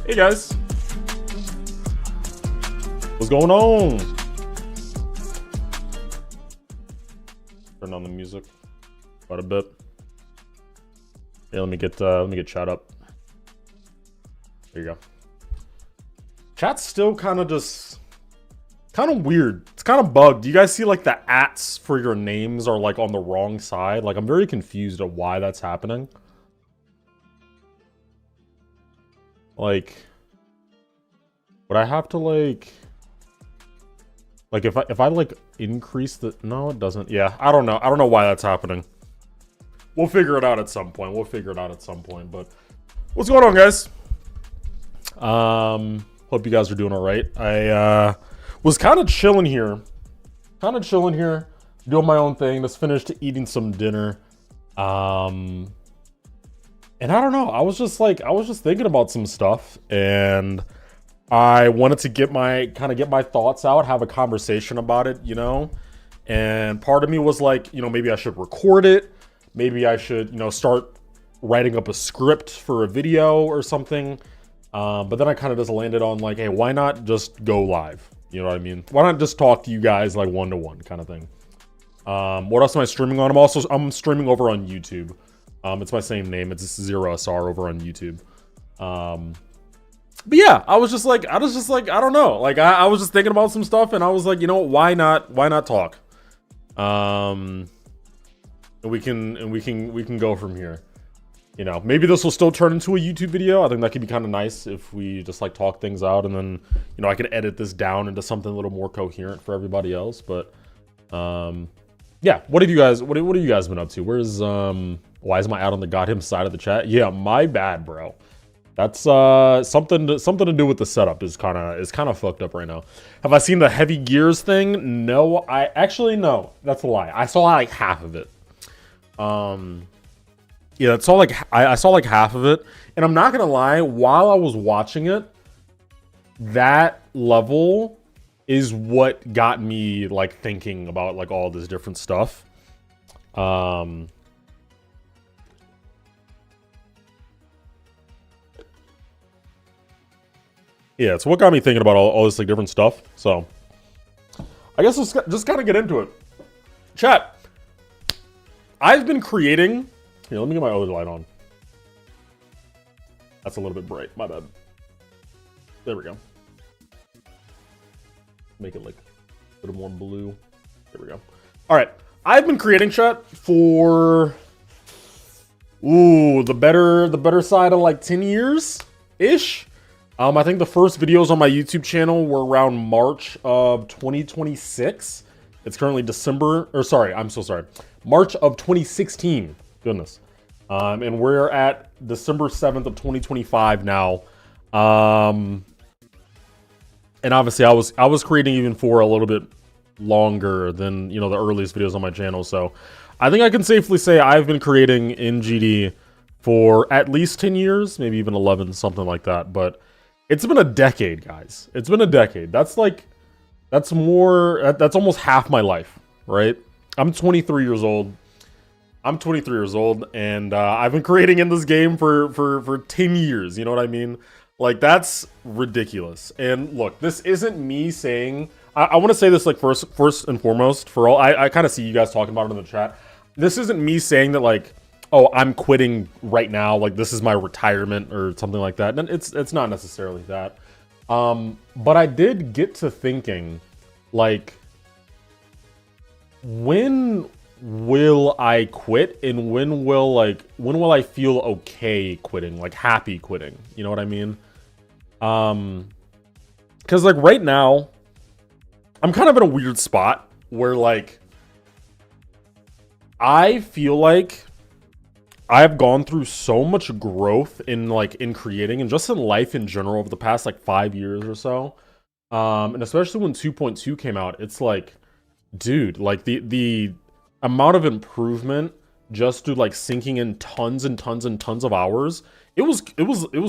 Hey guys, what's going on? Turn on the music quite a bit. Yeah, let me get chat up. There you go. Chat's still kind of weird. It's kind of bugged. Do you guys see like the ats for your names are like on the wrong side? Like I'm very confused at why that's happening. Like, would I have to like if I like increase the, no, it doesn't. Yeah, I don't know. I don't know why that's happening. We'll figure it out at some point. But what's going on, guys? Hope you guys are doing all right. I was kind of chilling here, doing my own thing. Just finished eating some dinner. And I don't know, I was just thinking about some stuff, and I wanted to get my thoughts out, have a conversation about it, you know? And part of me was like, you know, maybe I should record it. Maybe I should, you know, start writing up a script for a video or something. But then I kind of just landed on like, hey, why not just go live? You know what I mean? Why not just talk to you guys like one-to-one kind of thing? What else am I streaming on? I'm streaming over on YouTube. It's my same name. It's ZeroSR over on YouTube. But yeah, I was just like, I don't know. Like I was just thinking about some stuff, and I was like, you know, why not talk? And we can go from here. you know, maybe this will still turn into a YouTube video. I think that could be kind of nice if we just like talk things out, and then, you know, I could edit this down into something a little more coherent for everybody else. But yeah, what have you guys been up to? Where's why is my ad on the goddamn side of the chat? Yeah, my bad, bro. That's something to do with the setup is kind of fucked up right now. Have I seen the heavy gears thing? No, no. That's a lie. I saw like half of it. Yeah, that's all. Like I saw like half of it, and I'm not gonna lie. While I was watching it, that level is what got me like thinking about like all this different stuff. Yeah, it's what got me thinking about all this like different stuff. So I guess let's just kind of get into it. Chat. I've been creating. Here, let me get my other light on. That's a little bit bright. My bad. There we go. Make it like a little more blue. There we go. All right. I've been creating, chat, for the better side of like 10 years ish. I think the first videos on my YouTube channel were around March of 2026. It's currently March of 2016. Goodness. And we're at December 7th of 2025 now. And obviously I was creating even for a little bit longer than, you know, the earliest videos on my channel. So I think I can safely say I've been creating in GD for at least 10 years, maybe even 11, something like that. But it's been a decade, guys. It's been a decade. That's almost half my life, right? I'm 23 years old. And I've been creating in this game for 10 years. You know what I mean? Like, that's ridiculous. And look, this isn't me saying... I want to say this, like, first and foremost, for all... I kind of see you guys talking about it in the chat. This isn't me saying that, like, oh, I'm quitting right now, like, this is my retirement or something like that. And it's not necessarily that. But I did get to thinking, like, when will I quit, and when will I feel okay quitting, like happy quitting? You know what I mean? Because like right now, I'm kind of in a weird spot where like I feel like I've gone through so much growth in creating and just in life in general over the past like 5 years or so. And especially when 2.2 came out, it's like, dude, like the amount of improvement just through like sinking in tons and tons and tons of hours, it was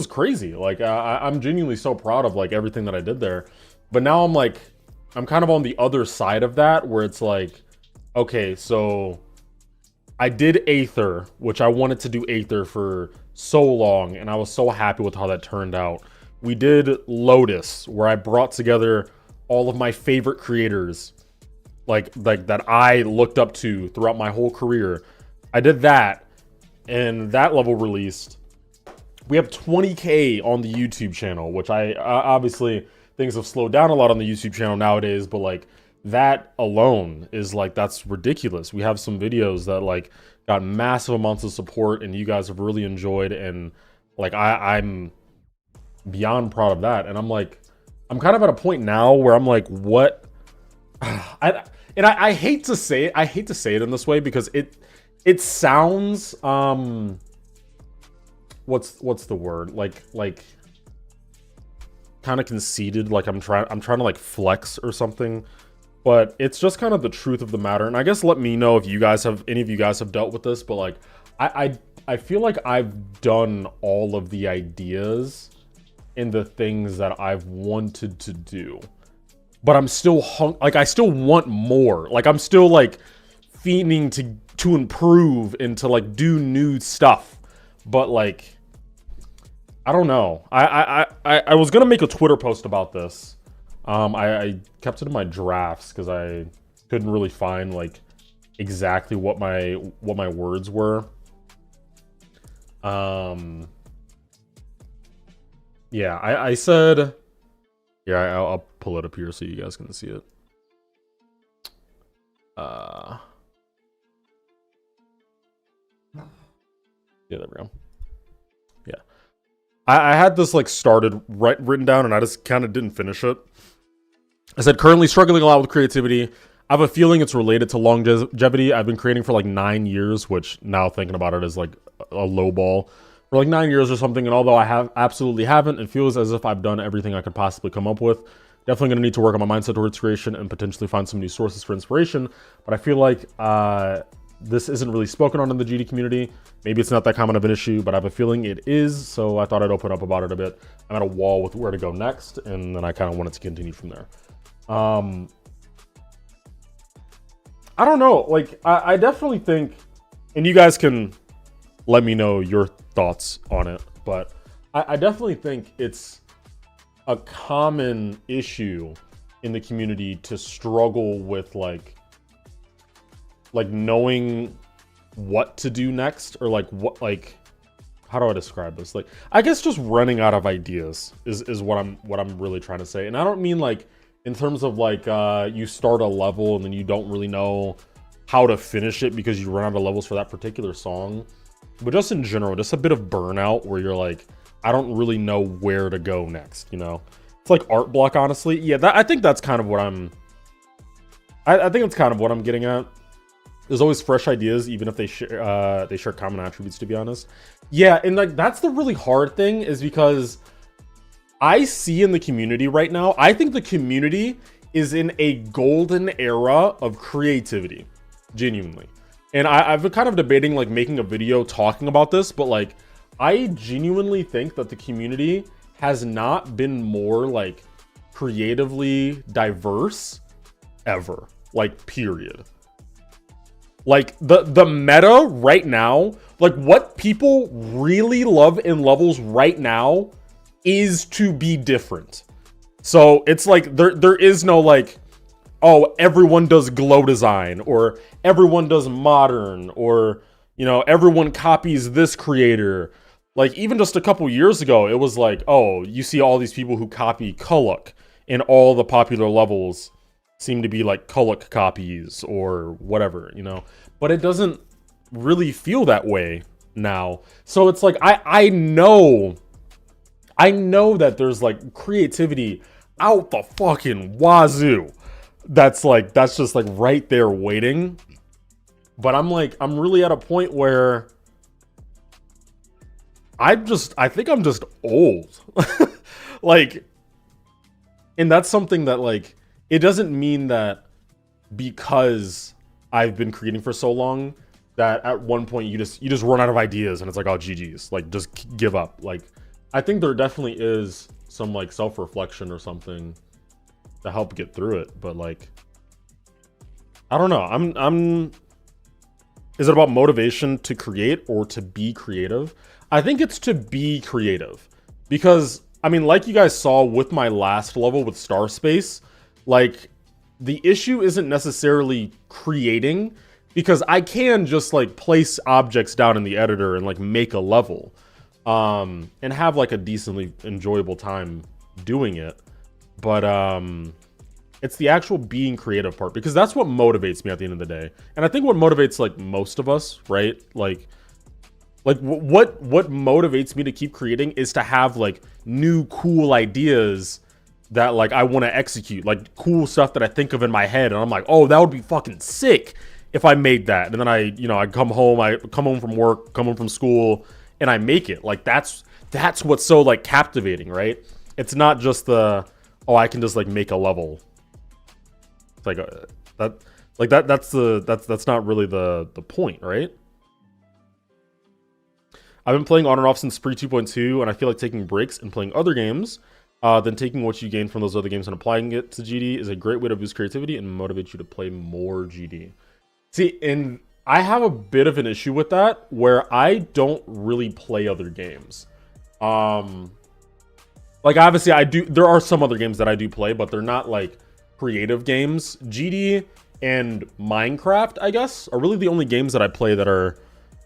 crazy. Like I'm genuinely so proud of like everything that I did there. But now I'm kind of on the other side of that, where it's like, okay, so I did Aether, which I wanted to do Aether for so long, and I was so happy with how that turned out. We did Lotus, where I brought together all of my favorite creators, like that I looked up to throughout my whole career. I did that, and that level released. We have 20K on the YouTube channel, which I obviously things have slowed down a lot on the YouTube channel nowadays, but like that alone is like, that's ridiculous. We have some videos that like got massive amounts of support and you guys have really enjoyed, and like I'm beyond proud of that. And I'm kind of at a point now where I'm like, what? I hate to say it. I hate to say it in this way because it sounds what's the word? Like kind of conceited, like I'm trying to like flex or something. But it's just kind of the truth of the matter. And I guess let me know if any of you guys have dealt with this, but like I feel like I've done all of the ideas and the things that I've wanted to do. But I'm still I still want more. Like I'm still like fiending to improve and to like do new stuff. But like I don't know. I was gonna make a Twitter post about this. I kept it in my drafts because I couldn't really find like exactly what my words were. Yeah, I said, yeah, I'll pull it up here so you guys can see it. Yeah, there we go. Yeah. I had this like started written down and I just kind of didn't finish it. I said, currently struggling a lot with creativity. I have a feeling it's related to longevity. I've been creating for like 9 years, which now thinking about it is like a low ball. For like 9 years or something, and although I absolutely haven't, it feels as if I've done everything I could possibly come up with. Definitely going to need to work on my mindset towards creation and potentially find some new sources for inspiration. But I feel like this isn't really spoken on in the GD community. Maybe it's not that common of an issue, but I have a feeling it is. So I thought I'd open up about it a bit. I'm at a wall with where to go next, and then I kind of wanted to continue from there. I don't know. Like, I definitely think, and you guys can let me know your thoughts on it, but I definitely think it's a common issue in the community to struggle with like knowing what to do next, or like what, like, how do I describe this? Like, I guess just running out of ideas is what I'm really trying to say. And I don't mean like in terms of like you start a level and then you don't really know how to finish it because you run out of levels for that particular song, but just in general, just a bit of burnout where you're like, I don't really know where to go next, you know? It's like art block, honestly. Yeah, I think that's kind of what I think it's kind of what I'm getting at. There's always fresh ideas, even if they share common attributes, to be honest. Yeah, and like that's the really hard thing, is because I see in the community right now, I think the community is in a golden era of creativity, genuinely. And I've been kind of debating like making a video talking about this, but like I genuinely think that the community has not been more like creatively diverse ever, like period. Like the meta right now, like what people really love in levels right now is to be different. So it's like there is no like, oh, everyone does glow design, or everyone does modern, or, you know, everyone copies this creator. Like even just a couple years ago, it was like, oh, you see all these people who copy Kuluk, and all the popular levels seem to be like Kuluk copies or whatever, you know. But it doesn't really feel that way now. So it's like I know that there's like creativity out the fucking wazoo. That's just like right there waiting. But I'm really at a point where I think I'm just old. Like, and that's something that like, it doesn't mean that because I've been creating for so long that at one point you just run out of ideas and it's like, oh, GG's, like just give up. Like, I think there definitely is some like self-reflection or something to help get through it. But like, I don't know. Is it about motivation to create or to be creative? I think it's to be creative, because I mean, like you guys saw with my last level with Star Space, like the issue isn't necessarily creating, because I can just like place objects down in the editor and like make a level and have like a decently enjoyable time doing it. But it's the actual being creative part, because that's what motivates me at the end of the day. And I think what motivates like most of us, right? Like what motivates me to keep creating is to have like new cool ideas that like I want to execute, like cool stuff that I think of in my head, and I'm like, oh, that would be fucking sick if I made that. And then I come home from work, come home from school, and I make it. Like that's what's so like captivating, right? It's not just oh, I can just like make a level. It's like that's not really the point, right? I've been playing on and off since Spree 2.2, and I feel like taking breaks and playing other games, then taking what you gain from those other games and applying it to GD is a great way to boost creativity and motivate you to play more GD. See, and I have a bit of an issue with that, where I don't really play other games. Like obviously there are some other games that I do play, but they're not like creative games. GD and Minecraft, I guess, are really the only games that I play that are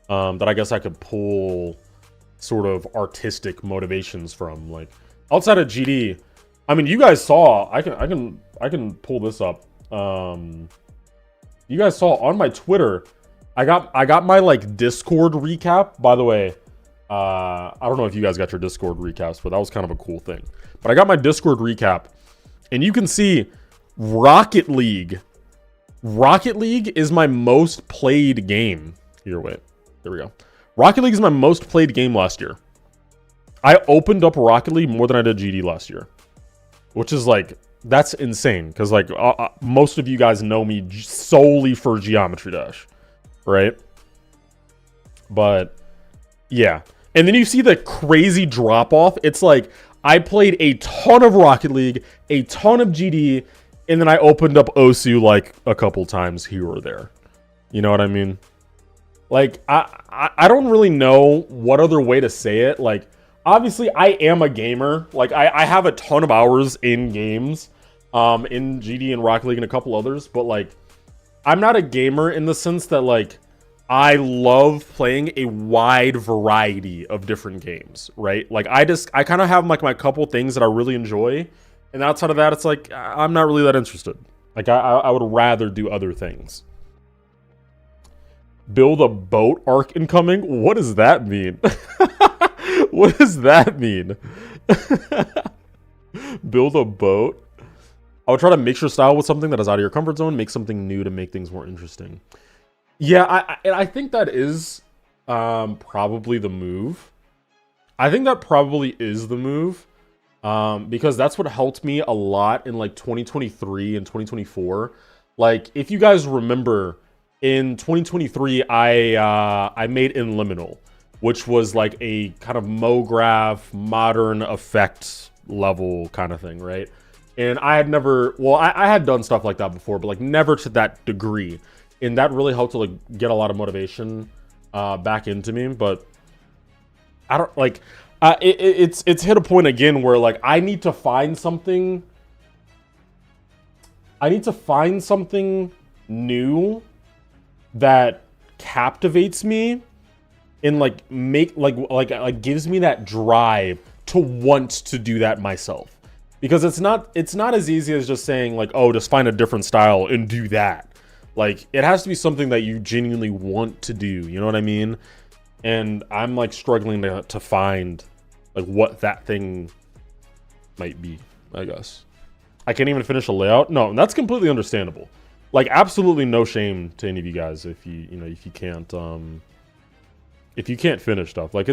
that I guess I could pull sort of artistic motivations from. Like outside of GD, I mean, you guys saw, I can pull this up. You guys saw on my Twitter, I got my like Discord recap. By the way, I don't know if you guys got your Discord recaps, but that was kind of a cool thing. But I got my Discord recap, and you can see Rocket League. Rocket League is my most played game. Here, wait. There we go. Rocket League is my most played game last year. I opened up Rocket League more than I did GD last year, which is like, that's insane. Because like most of you guys know me solely for Geometry Dash, right? But yeah. And then you see the crazy drop off. It's like I played a ton of Rocket League, a ton of GD, and then I opened up Osu like a couple times here or there. You know what I mean? Like, I don't really know what other way to say it. Like, obviously, I am a gamer. Like, I have a ton of hours in games, in GD and Rocket League and a couple others. But, like, I'm not a gamer in the sense that, like, I love playing a wide variety of different games, right? Like, I kind of have, like, my couple things that I really enjoy. And outside of that, it's like, I'm not really that interested. Like, I would rather do other things. Build a boat arc incoming? What does that mean? What does that mean? Build a boat? I'll try to mix your style with something that is out of your comfort zone. Make something new to make things more interesting. Yeah, I think that is probably the move. I think that probably is the move. Because that's what helped me a lot in like 2023 and 2024. Like, if you guys remember, in 2023, I made Inliminal, which was like a kind of MoGraph, modern effect level kind of thing, right? And I had never, well, I had done stuff like that before, but like never to that degree. And that really helped to like get a lot of motivation back into me. But I don't like, it's hit a point again where like I need to find something. I need to find something new that captivates me and like gives me that drive to want to do that myself. Because it's not as easy as just saying like, oh, just find a different style and do that. Like, it has to be something that you genuinely want to do, you know what I mean? And I'm like struggling to find like what that thing might be, I guess. I can't even finish a layout. No, that's completely understandable. Like, absolutely no shame to any of you guys if you can't finish stuff. Like,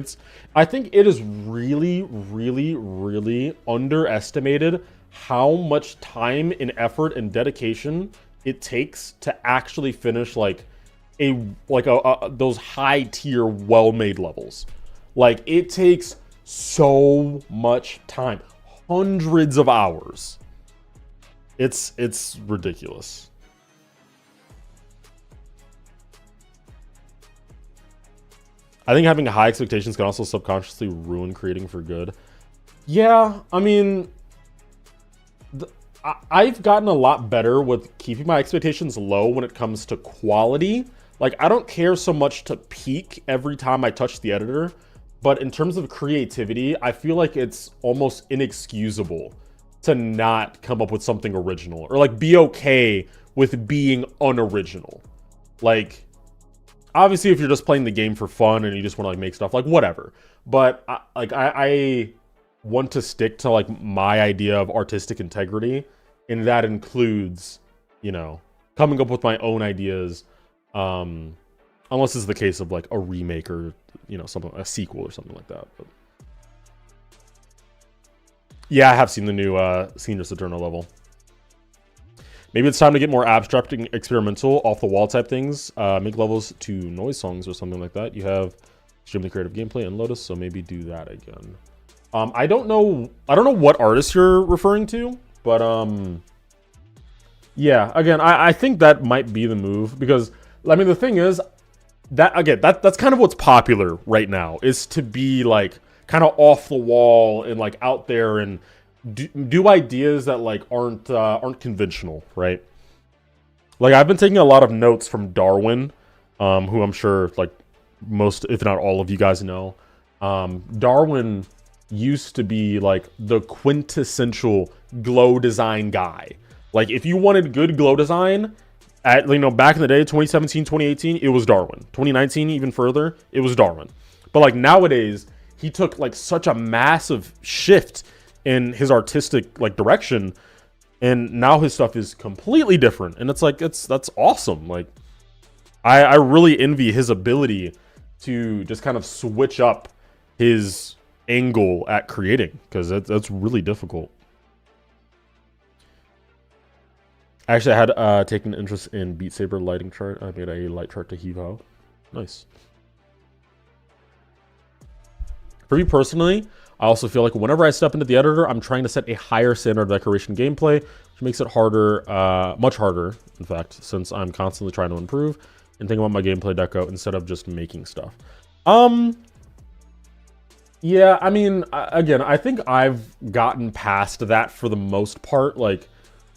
I think it is really, really, really underestimated how much time and effort and dedication it takes to actually finish like those high tier well-made levels. Like, it takes so much time, hundreds of hours. It's ridiculous. I think having high expectations can also subconsciously ruin creating for good. Yeah, I mean, I've gotten a lot better with keeping my expectations low when it comes to quality. Like, I don't care so much to peak every time I touch the editor, but in terms of creativity, I feel like it's almost inexcusable to not come up with something original or like be okay with being unoriginal. Like, obviously, if you're just playing the game for fun and you just want to like make stuff, like whatever. But I want to stick to like my idea of artistic integrity, and that includes, you know, coming up with my own ideas, unless it's the case of like a remake or, you know, something, a sequel or something like that. But yeah, I have seen the new Senior Saturno level. Maybe it's time to get more abstract and experimental, off-the-wall type things. Make levels to noise songs or something like that. You have extremely creative gameplay and Lotus, so maybe do that again. I don't know what artist you're referring to, but yeah, again, I think that might be the move, because I mean the thing is that again that's kind of what's popular right now, is to be like kind of off the wall and like out there and do ideas that like aren't conventional, right? Like, I've been taking a lot of notes from Darwin, who I'm sure like most, if not all of you guys know. Darwin used to be like the quintessential glow design guy. Like, if you wanted good glow design at, you know, back in the day, 2017, 2018, it was Darwin. 2019, even further, it was Darwin. But like nowadays, he took like such a massive shift in his artistic like direction, and now his stuff is completely different. And it's like that's awesome. Like I really envy his ability to just kind of switch up his angle at creating, because that's really difficult. Actually, I had taken interest in Beat Saber lighting chart. I made a light chart to heave out. Nice. For me personally, I also feel like whenever I step into the editor, I'm trying to set a higher standard of decoration gameplay, which makes it harder, much harder, in fact, since I'm constantly trying to improve and think about my gameplay deco instead of just making stuff. Yeah, I mean, again, I think I've gotten past that for the most part. Like,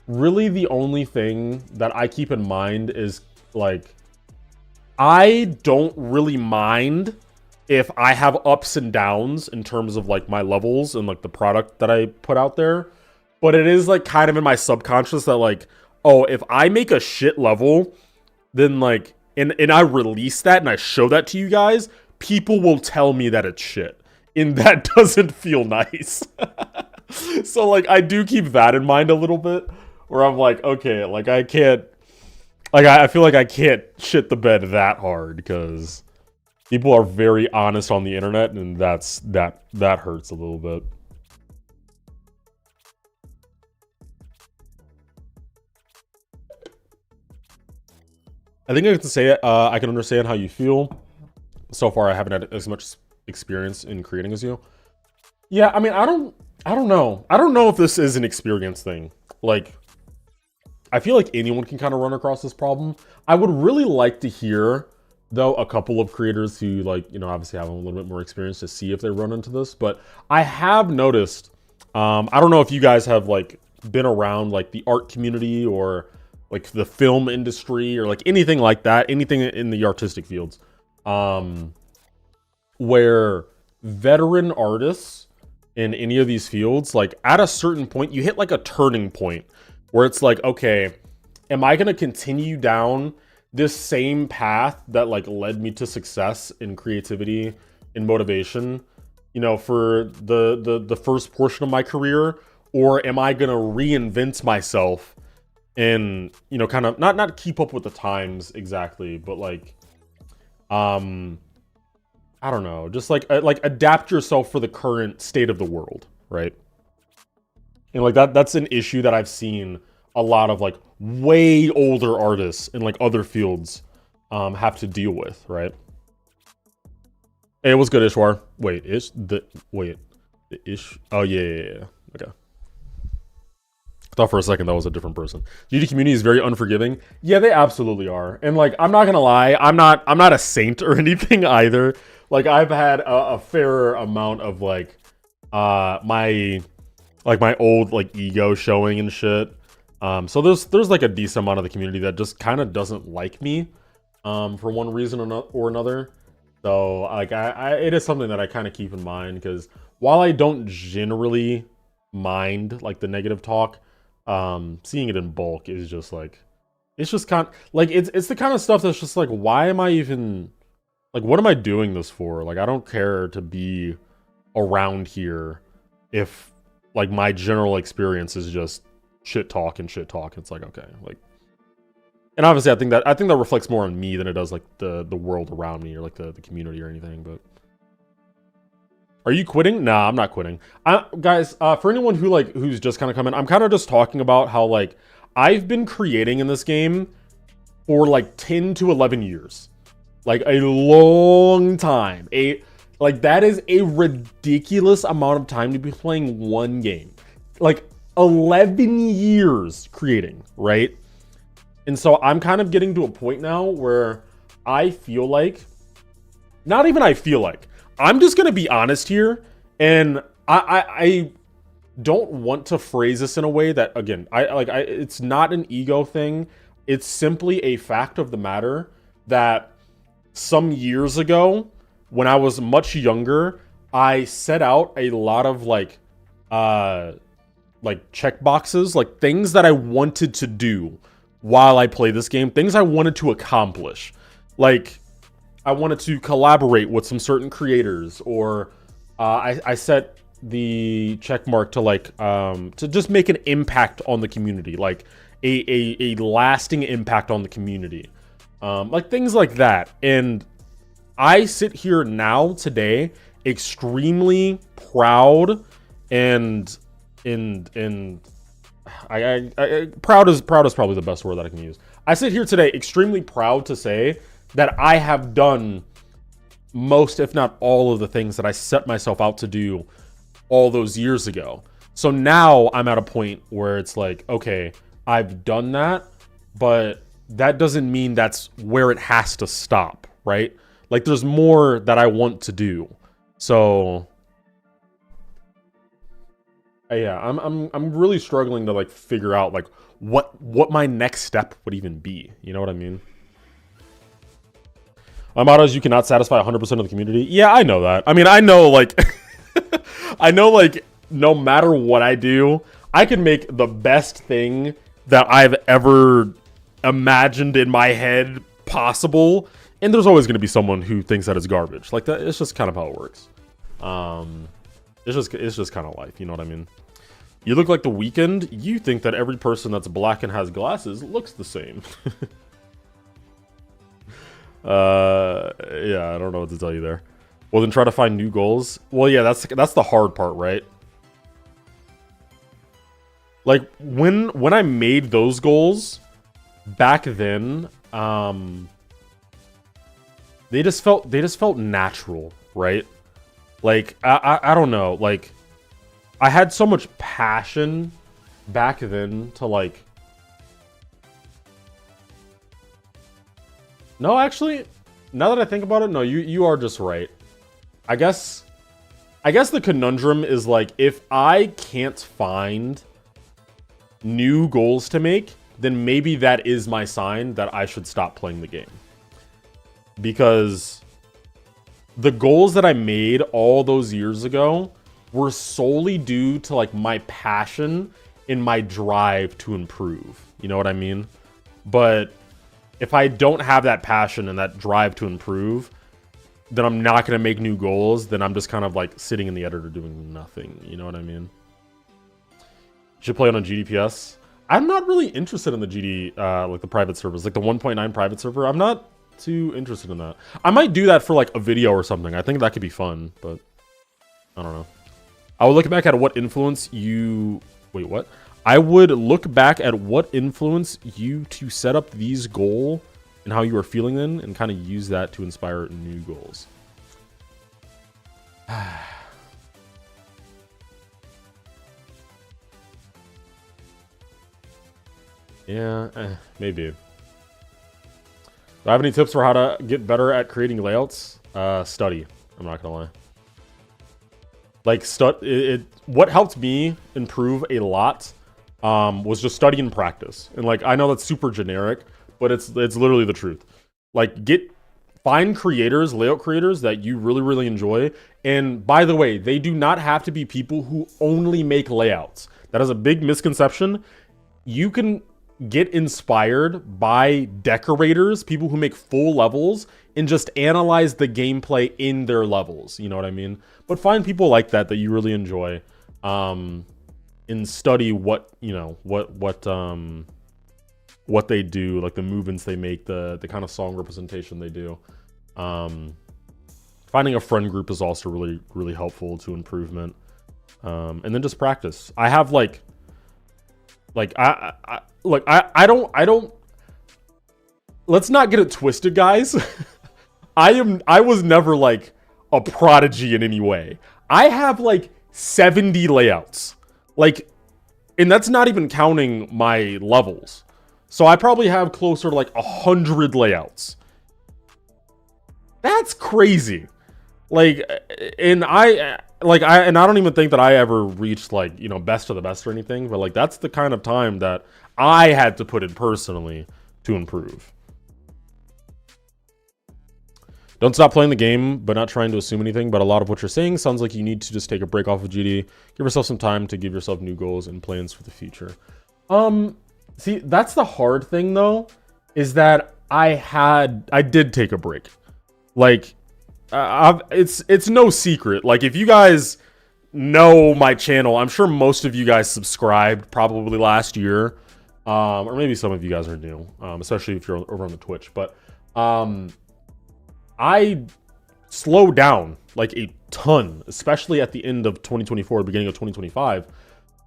really the only thing that I keep in mind is, like, I don't really mind if I have ups and downs in terms of, like, my levels and, like, the product that I put out there. But it is, like, kind of in my subconscious that, like, oh, if I make a shit level, then, like, and I release that and I show that to you guys, people will tell me that it's shit. And that doesn't feel nice. So, like, I do keep that in mind a little bit, where I'm like, okay, like, I can't, like, I feel like I can't shit the bed that hard, because people are very honest on the internet, and that hurts a little bit. I think I can say it. I can understand how you feel. So far, I haven't had as much experience in creating as you. Yeah, I mean, I don't know. I don't know if this is an experience thing. Like, I feel like anyone can kind of run across this problem. I would really like to hear, though, a couple of creators who, like, you know, obviously have a little bit more experience to see if they run into this. But I have noticed, I don't know if you guys have, like, been around, like, the art community or, like, the film industry or, like, anything like that, anything in the artistic fields, where veteran artists in any of these fields, like, at a certain point, you hit, like, a turning point where it's like, okay, am I going to continue down this same path that, like, led me to success in creativity and motivation, you know, for the first portion of my career? Or am I going to reinvent myself and, you know, kind of not keep up with the times exactly, but, like, I don't know, just like adapt yourself for the current state of the world, right? And, like, that's an issue that I've seen a lot of, like, way older artists in, like, other fields have to deal with, right? Hey, what's good, Ishwar? Wait, oh, yeah. Okay. I thought for a second that was a different person. GD community is very unforgiving. Yeah, they absolutely are. And, like, I'm not gonna lie, I'm not a saint or anything either. Like, I've had a fair amount of, like, my old, like, ego showing and shit. So there's like a decent amount of the community that just kind of doesn't like me, for one reason or another. So, like, it is something that I kind of keep in mind, because while I don't generally mind, like, the negative talk, seeing it in bulk is just, like, it's just kind of, like, it's the kind of stuff that's just like, why am I even, like, what am I doing this for? Like, I don't care to be around here if, like, my general experience is just shit talk. It's like, okay, like, and obviously I think that reflects more on me than it does, like, the world around me or, like, the community or anything. But are you quitting? Nah, I'm not quitting. Guys, for anyone who's just kind of coming, I'm kind of just talking about how, like, I've been creating in this game for, like, 10 to 11 years. Like, a long time. Like, that is a ridiculous amount of time to be playing one game. Like, 11 years creating, right? And so I'm kind of getting to a point now where I feel like, not even I feel like, I'm just going to be honest here. And I don't want to phrase this in a way that, again, it's not an ego thing. It's simply a fact of the matter that some years ago, when I was much younger, I set out a lot of, like check boxes, like, things that I wanted to do while I play this game, things I wanted to accomplish. Like, I wanted to collaborate with some certain creators, or I set the check mark to like to just make an impact on the community, like a lasting impact on the community, like things like that. And I sit here now today extremely proud and proud is probably the best word that I can use. I sit here today extremely proud to say that I have done most, if not all, of the things that I set myself out to do all those years ago. So now I'm at a point where it's like, okay, I've done that, but that doesn't mean that's where it has to stop, right? Like there's more that I want to do. So yeah, I'm really struggling to like figure out like what my next step would even be. You know what I mean? My motto is you cannot satisfy 100% of the community. Yeah, I know that. I mean, I know like I know like no matter what I do, I can make the best thing that I've ever imagined in my head possible, and there's always going to be someone who thinks that it's garbage. Like that, it's just kind of how it works. It's just kind of life, you know what I mean? You look like The Weeknd. You think that every person that's black and has glasses looks the same. Yeah, I don't know what to tell you there. Well, then try to find new goals. Well, yeah, that's the hard part, right? Like when I made those goals back then, they just felt natural, right? Like I don't know, like I had so much passion back then to like. No, actually, now that I think about it, no, you are just right. I guess the conundrum is like if I can't find new goals to make, then maybe that is my sign that I should stop playing the game. Because the goals that I made all those years ago were solely due to like my passion and my drive to improve. You know what I mean? But if I don't have that passion and that drive to improve, then I'm not going to make new goals. Then I'm just kind of like sitting in the editor doing nothing. You know what I mean? Should play on a GDPS. I'm not really interested in the GD, like the private servers, like the 1.9 private server. I'm not too interested in that. I might do that for like a video or something. I think that could be fun, but I don't know. I will look back at what influence you... Wait, what? I would look back at what influenced you to set up these goals and how you were feeling then, and kind of use that to inspire new goals. Yeah, maybe. Do I have any tips for how to get better at creating layouts? Study. I'm not gonna lie. Like, what helped me improve a lot was just study and practice. And like, I know that's super generic, but it's literally the truth. Like, find creators, layout creators that you really enjoy. And by the way, they do not have to be people who only make layouts. That is a big misconception. You can get inspired by decorators, people who make full levels, and just analyze the gameplay in their levels. You know what I mean? But find people like that you really enjoy, and study what they do, like the movements they make, the kind of song representation they do. Finding a friend group is also really helpful to improvement. And then just practice. I have I don't. Let's not get it twisted, guys. I was never like a prodigy in any way. I have like 70 layouts, like, and that's not even counting my levels. So I probably have closer to like 100 layouts. That's crazy. Like, and I don't even think that I ever reached like, you know, best of the best or anything, but like that's the kind of time that I had to put in personally to improve. Don't stop playing the game, but not trying to assume anything. But a lot of what you're saying sounds like you need to just take a break off of GD, give yourself some time to give yourself new goals and plans for the future. See, that's the hard thing though, is that I did take a break. Like, it's no secret. Like, if you guys know my channel, I'm sure most of you guys subscribed probably last year, or maybe some of you guys are new, especially if you're over on the Twitch. But I slowed down like a ton, especially at the end of 2024, beginning of 2025.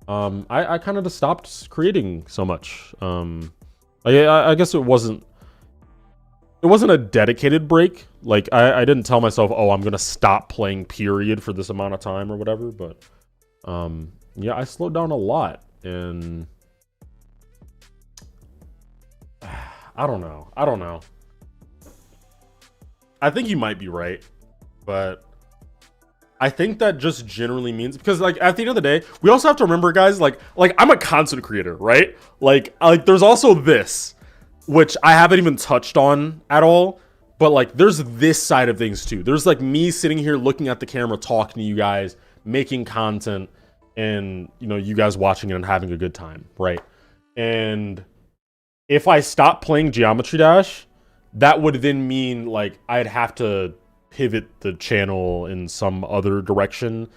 I kind of just stopped creating so much. I guess it wasn't a dedicated break. Like, I didn't tell myself, oh, I'm gonna stop playing period for this amount of time or whatever. But yeah, I slowed down a lot, and I don't know. I think you might be right, but I think that just generally means, because like at the end of the day, we also have to remember, guys, like I'm a content creator, right? Like there's also this, which I haven't even touched on at all, but like there's this side of things too. There's like me sitting here looking at the camera, talking to you guys, making content, and you know, you guys watching it and having a good time, right? And if I stop playing Geometry Dash, that would then mean like I'd have to pivot the channel in some other direction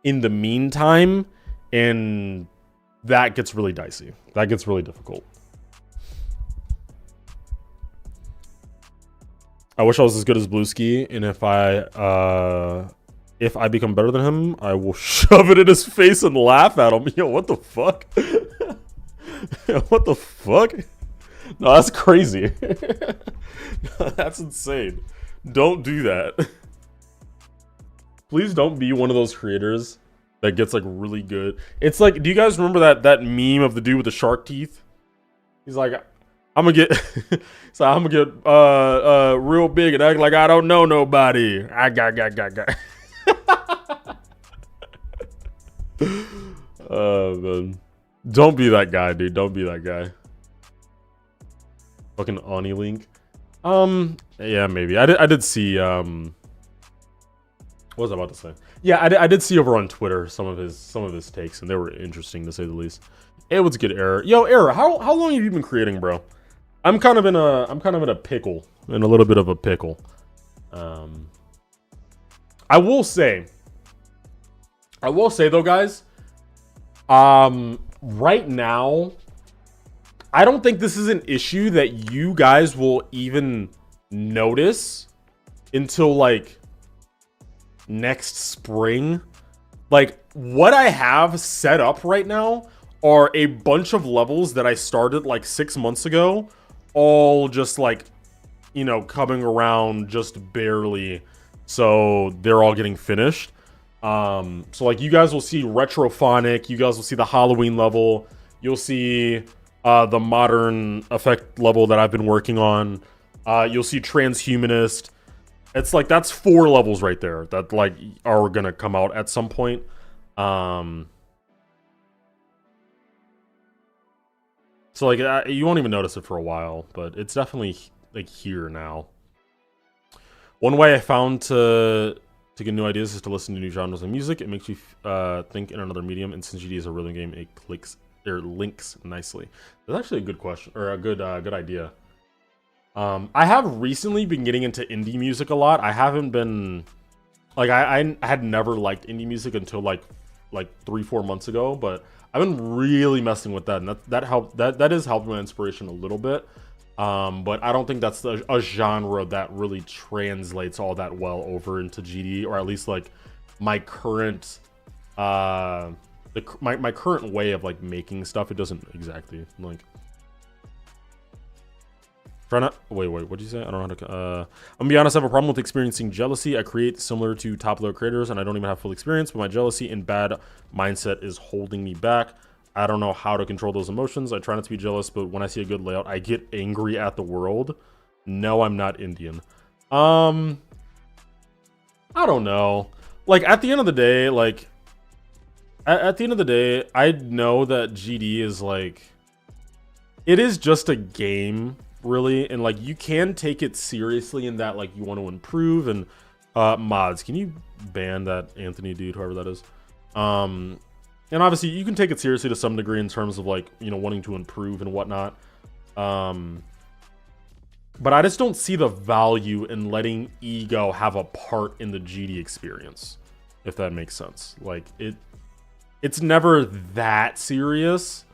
in the meantime, and that gets really dicey. That gets really difficult. I wish I was as good as Blueski, and if I become better than him, I will shove it in his face and laugh at him. Yo, what the fuck? What the fuck? No, that's crazy. That's insane. Don't do that. Please don't be one of those creators that gets like really good. It's like, do you guys remember that meme of the dude with the shark teeth? He's like, I'm gonna get so I'm gonna get real big and act like I don't know nobody. I got. Man. Don't be that guy, dude. Don't be that guy. Fucking Oni Link. Yeah, maybe. I did see what was I about to say? Yeah, I did see over on Twitter some of his takes, and they were interesting to say the least. It was good. Error. Yo, Error, how long have you been creating, bro? I'm kind of in a pickle. In a little bit of a pickle. I will say though, guys, right now, I don't think this is an issue that you guys will even notice until like next spring. Like, what I have set up right now are a bunch of levels that I started like 6 months ago, all just like, you know, coming around just barely, so they're all getting finished. So like, you guys will see Retrophonic, you guys will see the Halloween level, you'll see the modern effect level that I've been working on, you'll see Transhumanist. It's like, that's 4 levels right there that like are gonna come out at some point. So like, you won't even notice it for a while, but it's definitely like here now. One way I found to get new ideas is to listen to new genres of music. It makes you think in another medium, and since GD is a rhythm game, it links nicely. That's actually a good question, or a good idea. I have recently been getting into indie music a lot. I haven't been like, I had never liked indie music until like 3-4 months ago, but I've been really messing with that, and that has helped my inspiration a little bit. But I don't think that's a genre that really translates all that well over into GD, or at least like my current my current way of like making stuff. It doesn't exactly like. Wait, what did you say? I don't know how to. I'm gonna be honest, I have a problem with experiencing jealousy. I create similar to top level creators, and I don't even have full experience, but my jealousy and bad mindset is holding me back. I don't know how to control those emotions. I try not to be jealous, but when I see a good layout, I get angry at the world. No, I'm not Indian. I don't know. Like, at the end of the day, like, at the end of the day, I know that GD is like, it is just a game, really, and like, you can take it seriously in that like you want to improve. And mods, can you ban that Anthony dude, whoever that is? And obviously you can take it seriously to some degree in terms of like, you know, wanting to improve and whatnot. Because But I just don't see the value in letting ego have a part in the GD experience, if that makes sense. Like, it's never that serious.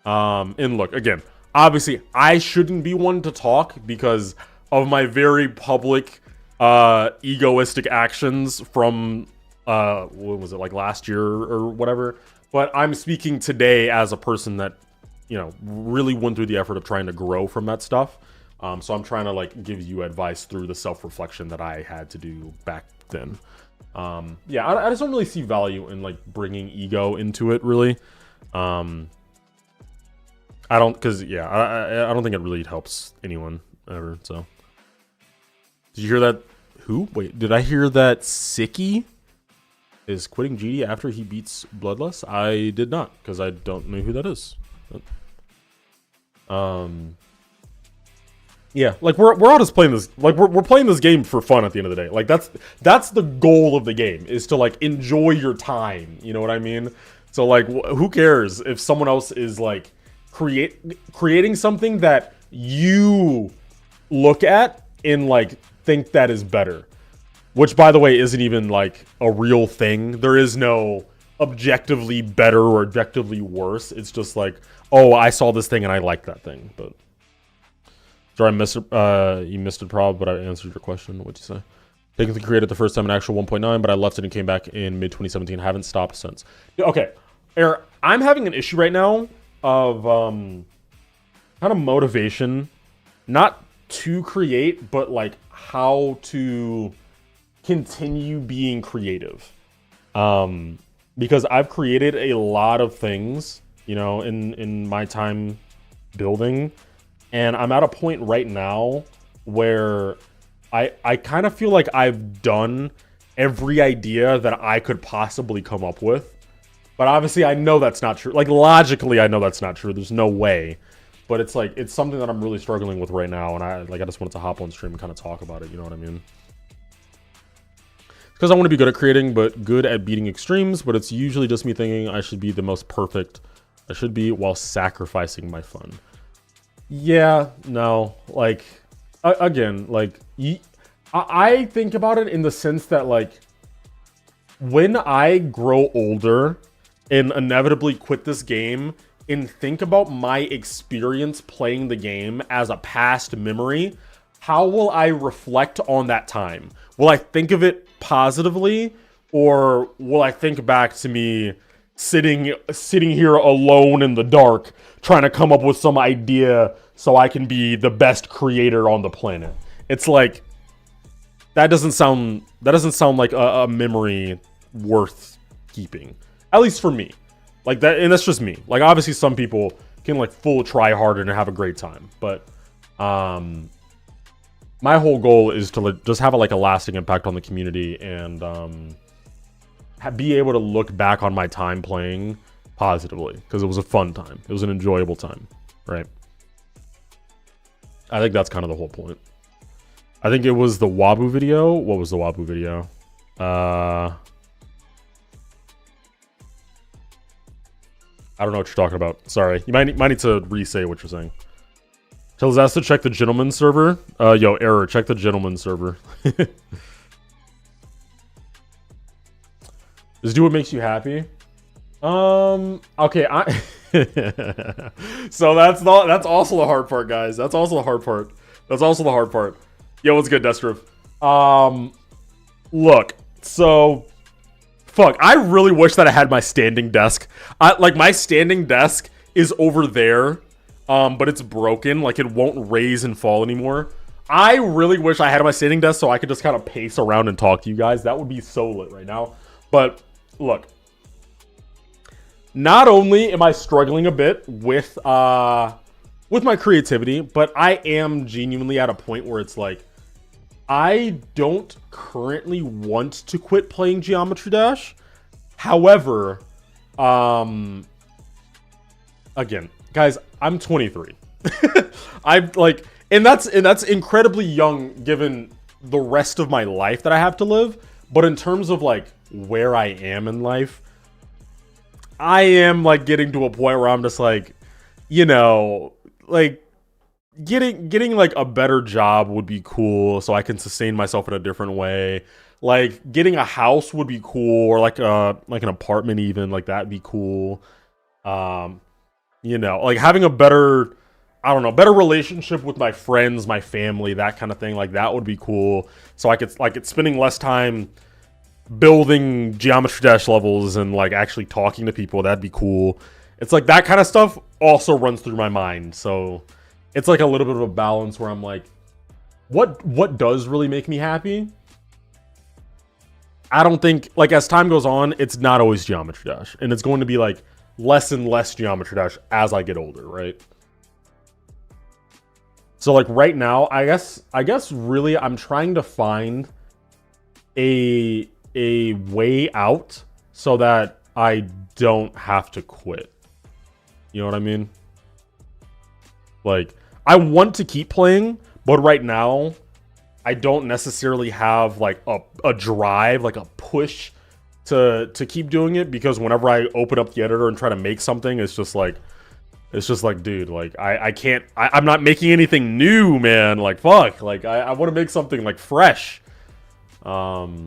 And look, again, obviously, I shouldn't be one to talk because of my very public, egoistic actions from, what was it, like last year or whatever. But I'm speaking today as a person that, you know, really went through the effort of trying to grow from that stuff. So I'm trying to like give you advice through the self-reflection that I had to do back then. Yeah, I just don't really see value in like bringing ego into it, really. I don't, cause yeah, I don't think it really helps anyone ever. So, did you hear that? Who? Wait, did I hear that Sicky is quitting GD after he beats Bloodlust? I did not, cause I don't know who that is. Yeah, like we're all just playing this, like we're playing this game for fun at the end of the day. Like that's the goal of the game, is to like enjoy your time. You know what I mean? So like, who cares if someone else is like creating something that you look at and like think that is better, which by the way isn't even like a real thing. There is no objectively better or objectively worse. It's just like, oh, I saw this thing and I like that thing. But sorry, you missed it, Prob, but I answered your question. What'd you say? Technically created the first time in actual 1.9, but I left it and came back in mid 2017. Haven't stopped since. Okay, Eric, I'm having an issue right now of kind of motivation, not to create, but like how to continue being creative. Because I've created a lot of things, you know, in my time building. And I'm at a point right now where I kind of feel like I've done every idea that I could possibly come up with. But obviously I know that's not true. Like logically, I know that's not true. There's no way. But it's like, it's something that I'm really struggling with right now. And I just wanted to hop on stream and kind of talk about it. You know what I mean? Because I want to be good at creating, but good at beating extremes. But it's usually just me thinking I should be the most perfect I should be while sacrificing my fun. Yeah, no, like, again, like, I think about it in the sense that, like, when I grow older and inevitably quit this game and think about my experience playing the game as a past memory, how will I reflect on that time? Will I think of it positively, or will I think back to me sitting here alone in the dark trying to come up with some idea so I can be the best creator on the planet? It's like, that doesn't sound like a memory worth keeping, at least for me. Like that, and that's just me. Like obviously some people can like full try hard and have a great time, but my whole goal is to just have a lasting impact on the community and be able to look back on my time playing positively, because it was a fun time. It was an enjoyable time, right? I think that's kind of the whole point. I think it was the Wabu video. What was the Wabu video? I don't know what you're talking about. Sorry. You might need to re-say what you're saying. Tell his ass to check the gentleman server. Yo, error. Check the gentleman server. Just do what makes you happy. Okay, so that's also the hard part, guys. That's also the hard part. Yo, what's good, Destruv? Look, so fuck, I really wish that I had my standing desk. Like my standing desk is over there, but it's broken. Like it won't raise and fall anymore. I really wish I had my standing desk so I could just kind of pace around and talk to you guys. That would be so lit right now. But look, not only am I struggling a bit with my creativity, but I am genuinely at a point where it's like, I don't currently want to quit playing Geometry Dash. However, again, guys, I'm 23. I'm like, and that's incredibly young given the rest of my life that I have to live. But in terms of like where I am in life, I am like getting to a point where I'm just like, you know, like getting like a better job would be cool, so I can sustain myself in a different way. Like getting a house would be cool, or like an apartment even, like that'd be cool. Um, you know, like having a better, I don't know, better relationship with my friends, my family, that kind of thing. Like that would be cool. So I could like it's spending less time building Geometry Dash levels and like actually talking to people. That'd be cool. It's like that kind of stuff also runs through my mind. So it's like a little bit of a balance where I'm like, what does really make me happy? I don't think, like, as time goes on, it's not always Geometry Dash, and it's going to be like less and less Geometry Dash as I get older, right? So like right now, I guess really I'm trying to find a way out so that I don't have to quit. You know what I mean? Like, I want to keep playing, but right now I don't necessarily have like a drive, like a push to keep doing it, because whenever I open up the editor and try to make something, it's just like, dude, like I can't, I'm not making anything new, man. Like, fuck, like I want to make something like fresh. So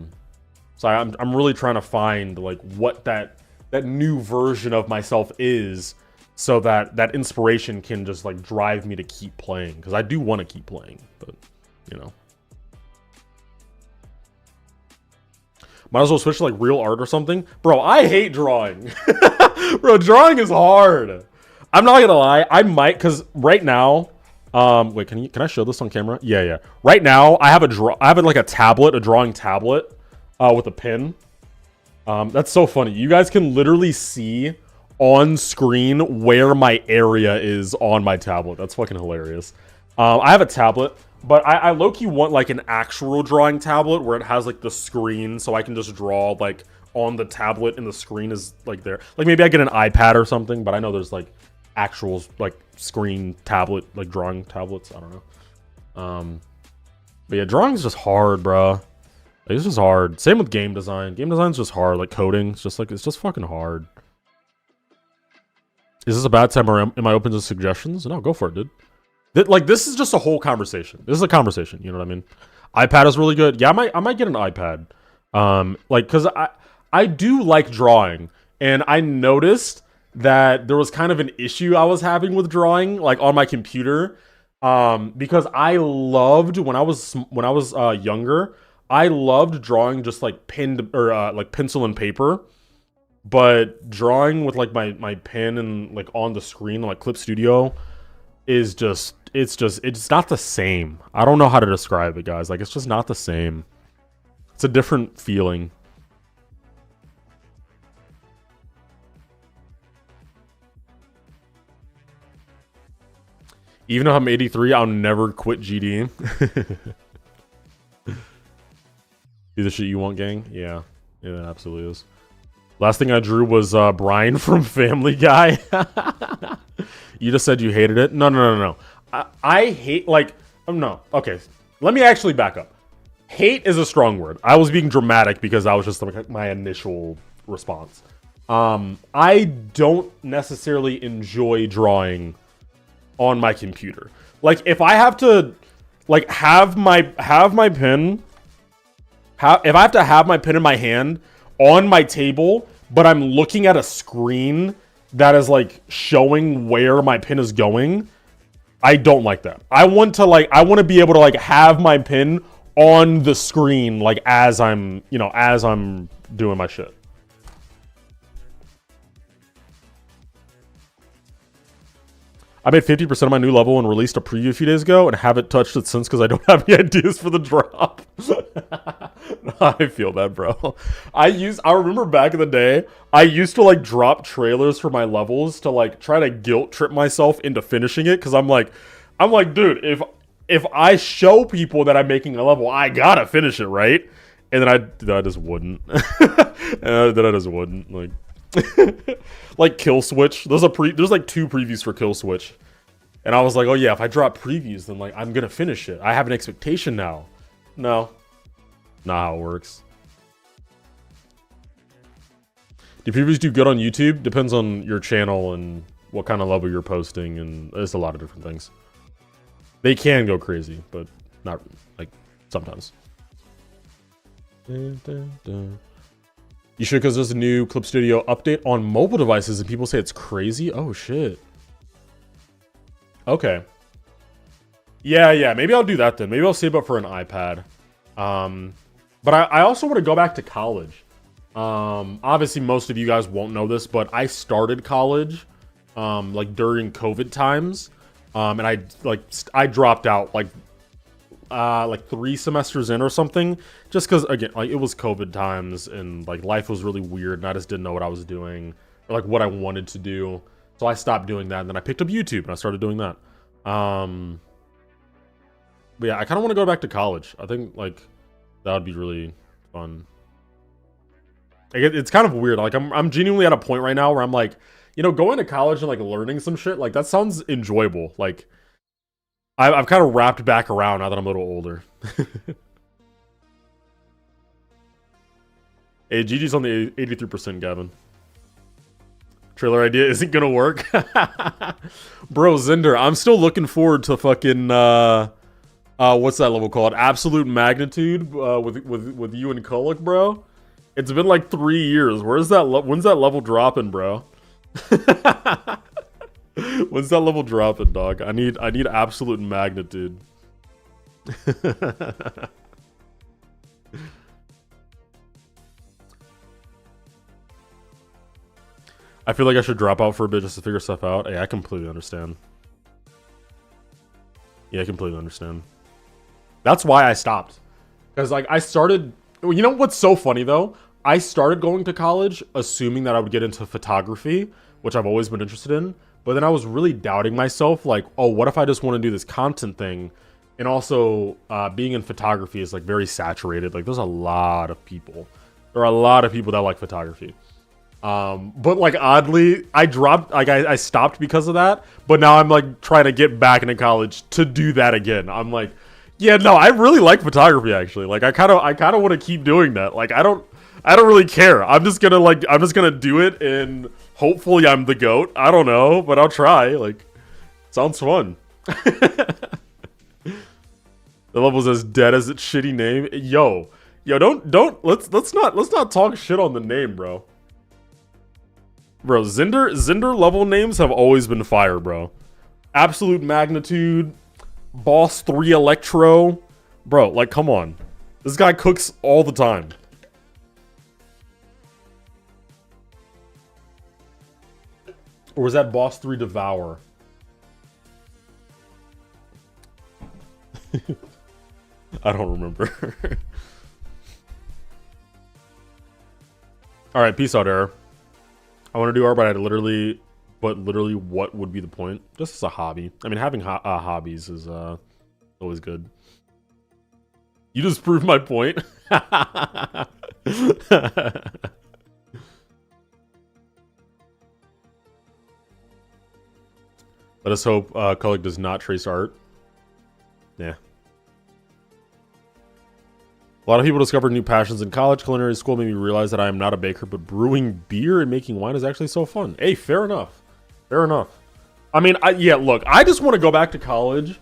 I'm really trying to find like what that new version of myself is, so that inspiration can just like drive me to keep playing, because I do want to keep playing, but you know. Might as well switch to like real art or something. Bro, I hate drawing. Bro, drawing is hard. I'm not gonna lie. I might, because right now, wait, can I show this on camera? Yeah. Right now, I have like a tablet, a drawing tablet, with a pen. That's so funny. You guys can literally see on screen where my area is on my tablet. That's fucking hilarious. I have a tablet, but I low-key want like an actual drawing tablet where it has like the screen, so I can just draw like on the tablet and the screen is like there. Like maybe I get an iPad or something, but I know there's like actual like screen tablet, like drawing tablets. I don't know. But yeah, drawing's just hard, bro. Like, it's just hard. Same with game design. Game design's just hard. Like coding, it's just fucking hard. Is this a bad time, or am I open to suggestions? No, go for it, dude. Like, this is just a whole conversation. This is a conversation, you know what I mean? iPad is really good. Yeah, I might get an iPad. Like, because I do like drawing, and I noticed that there was kind of an issue I was having with drawing, like on my computer, because I loved when I was younger, I loved drawing just like like pencil and paper, but drawing with like my pen and like on the screen, like Clip Studio, is just it's not the same. I don't know how to describe it, guys. Like, it's just not the same. It's a different feeling. Even though I'm 83, I'll never quit GD. Be the shit you want, gang? Yeah, that absolutely is. Last thing I drew was Brian from Family Guy. You just said you hated it? No. I hate, like, no. Okay, let me actually back up. Hate is a strong word. I was being dramatic because that was just like my initial response. I don't necessarily enjoy drawing on my computer. Like, if I have to, like, have my pen, if I have to have my pen in my hand on my table, but I'm looking at a screen that is like showing where my pen is going, I don't like that. I want to be able to like have my pen on the screen, like as I'm doing my shit. I made 50% of my new level and released a preview a few days ago and haven't touched it since because I don't have any ideas for the drop. I feel that, bro. I remember back in the day, I used to like drop trailers for my levels to like try to guilt trip myself into finishing it, because I'm like, dude, if I show people that I'm making a level, I gotta finish it, right? And then I just wouldn't. Like. Like Kill Switch. There's like 2 previews for Kill Switch, and I was like, oh yeah, if I drop previews, then like I'm gonna finish it. I have an expectation now. No, not how it works. Do previews do good on YouTube? Depends on your channel and what kind of level you're posting, and there's a lot of different things. They can go crazy, but not like sometimes. Dun, dun, dun. You should, because there's a new Clip Studio update on mobile devices and people say it's crazy. Oh shit. Okay. Yeah, maybe I'll do that then. Maybe I'll save up for an iPad. But I also want to go back to college. Obviously most of you guys won't know this, but I started college like during COVID times. And I dropped out like 3 semesters in or something, just because again, like it was COVID times and like life was really weird and I just didn't know what I was doing or like what I wanted to do. So I stopped doing that and then I picked up YouTube and I started doing that. But yeah, I kind of want to go back to college. I think like that would be really fun. Like, it's kind of weird. Like I'm genuinely at a point right now where I'm like, you know, going to college and like learning some shit, like that sounds enjoyable. Like I've kind of wrapped back around now that I'm a little older. Hey, GG's on the 83%, Gavin. Trailer idea isn't gonna work. Bro, Zinder, I'm still looking forward to fucking what's that level called? Absolute Magnitude with you and Kulik, bro. It's been like 3 years. Where's that? When's that level dropping, bro? When's that level dropping, dog? I need Absolute Magnitude. I feel like I should drop out for a bit just to figure stuff out. Hey, I completely understand. Yeah, I completely understand. That's why I stopped. Because, like, I started... You know what's so funny, though? I started going to college assuming that I would get into photography, which I've always been interested in. But then I was really doubting myself, like, oh, what if I just want to do this content thing? And also, being in photography is, like, very saturated. Like, there's a lot of people. There are a lot of people that like photography. But like oddly, I stopped because of that, but now I'm like trying to get back into college to do that again. I'm like, yeah, no, I really like photography actually. Like I kind of want to keep doing that. Like I don't really care. I'm just gonna do it and hopefully I'm the GOAT. I don't know, but I'll try. Like, sounds fun. The level's as dead as its shitty name. Yo, let's not talk shit on the name, bro. Bro, Zinder level names have always been fire, bro. Absolute Magnitude, Boss 3 Electro. Bro, like, come on. This guy cooks all the time. Or was that Boss 3 Devour? I don't remember. Alright, peace out, Error. I want to do art, but literally, what would be the point? Just as a hobby. I mean, having hobbies is always good. You just proved my point. Let us hope Kulik does not trace art. Yeah. A lot of people discovered new passions in college. Culinary school made me realize that I am not a baker, but brewing beer and making wine is actually so fun. Hey, fair enough. Fair enough. I mean, yeah, look, I just want to go back to college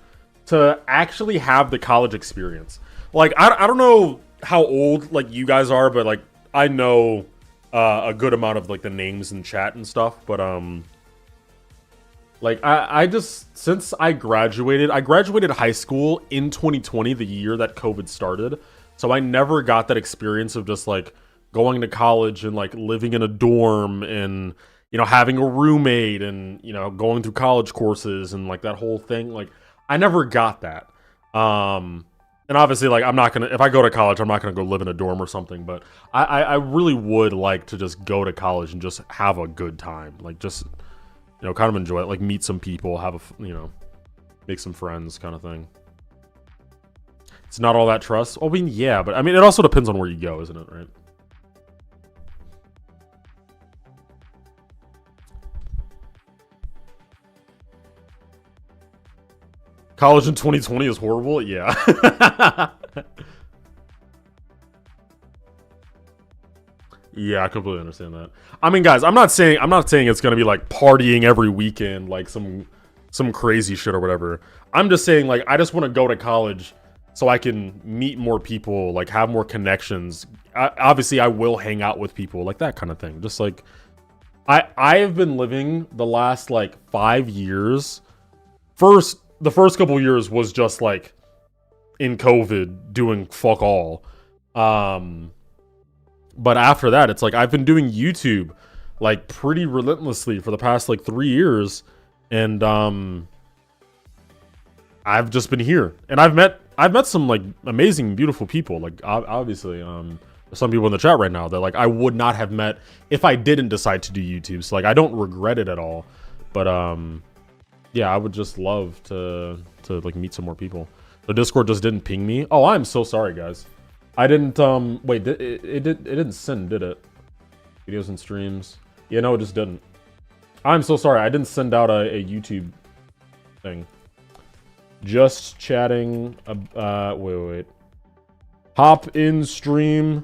to actually have the college experience. Like, I don't know how old, like, you guys are, but, like, I know a good amount of, like, the names in chat and stuff, but, like, I just, since I graduated high school in 2020, the year that COVID started. So I never got that experience of just like going to college and like living in a dorm and, you know, having a roommate and, you know, going through college courses and like that whole thing. Like I never got that. And obviously like if I go to college, I'm not going to go live in a dorm or something, but I really would like to just go to college and just have a good time. Like just, you know, kind of enjoy it, like meet some people, you know, make some friends kind of thing. It's not all that trust. I mean, yeah, but I mean, it also depends on where you go, isn't it, right? College in 2020 is horrible? Yeah. Yeah, I completely understand that. I mean, guys, I'm not saying it's gonna be like partying every weekend, like some some crazy shit or whatever. I'm just saying, like, I just want to go to college so I can meet more people, like, have more connections. Obviously, I will hang out with people, like, that kind of thing. Just, like, I have been living the last, like, 5 years. The first couple years was just, like, in COVID, doing fuck all. But after that, it's like, I've been doing YouTube, like, pretty relentlessly for the past, like, 3 years. And, I've just been here. And I've met some, like, amazing, beautiful people. Like, obviously, some people in the chat right now that, like, I would not have met if I didn't decide to do YouTube. So, like, I don't regret it at all. But, yeah, I would just love to like, meet some more people. The Discord just didn't ping me. Oh, I'm so sorry, guys. I didn't, wait, it didn't send, did it? Videos and streams. Yeah, no, it just didn't. I'm so sorry. I didn't send out a YouTube thing. Just chatting. Wait. Hop in stream.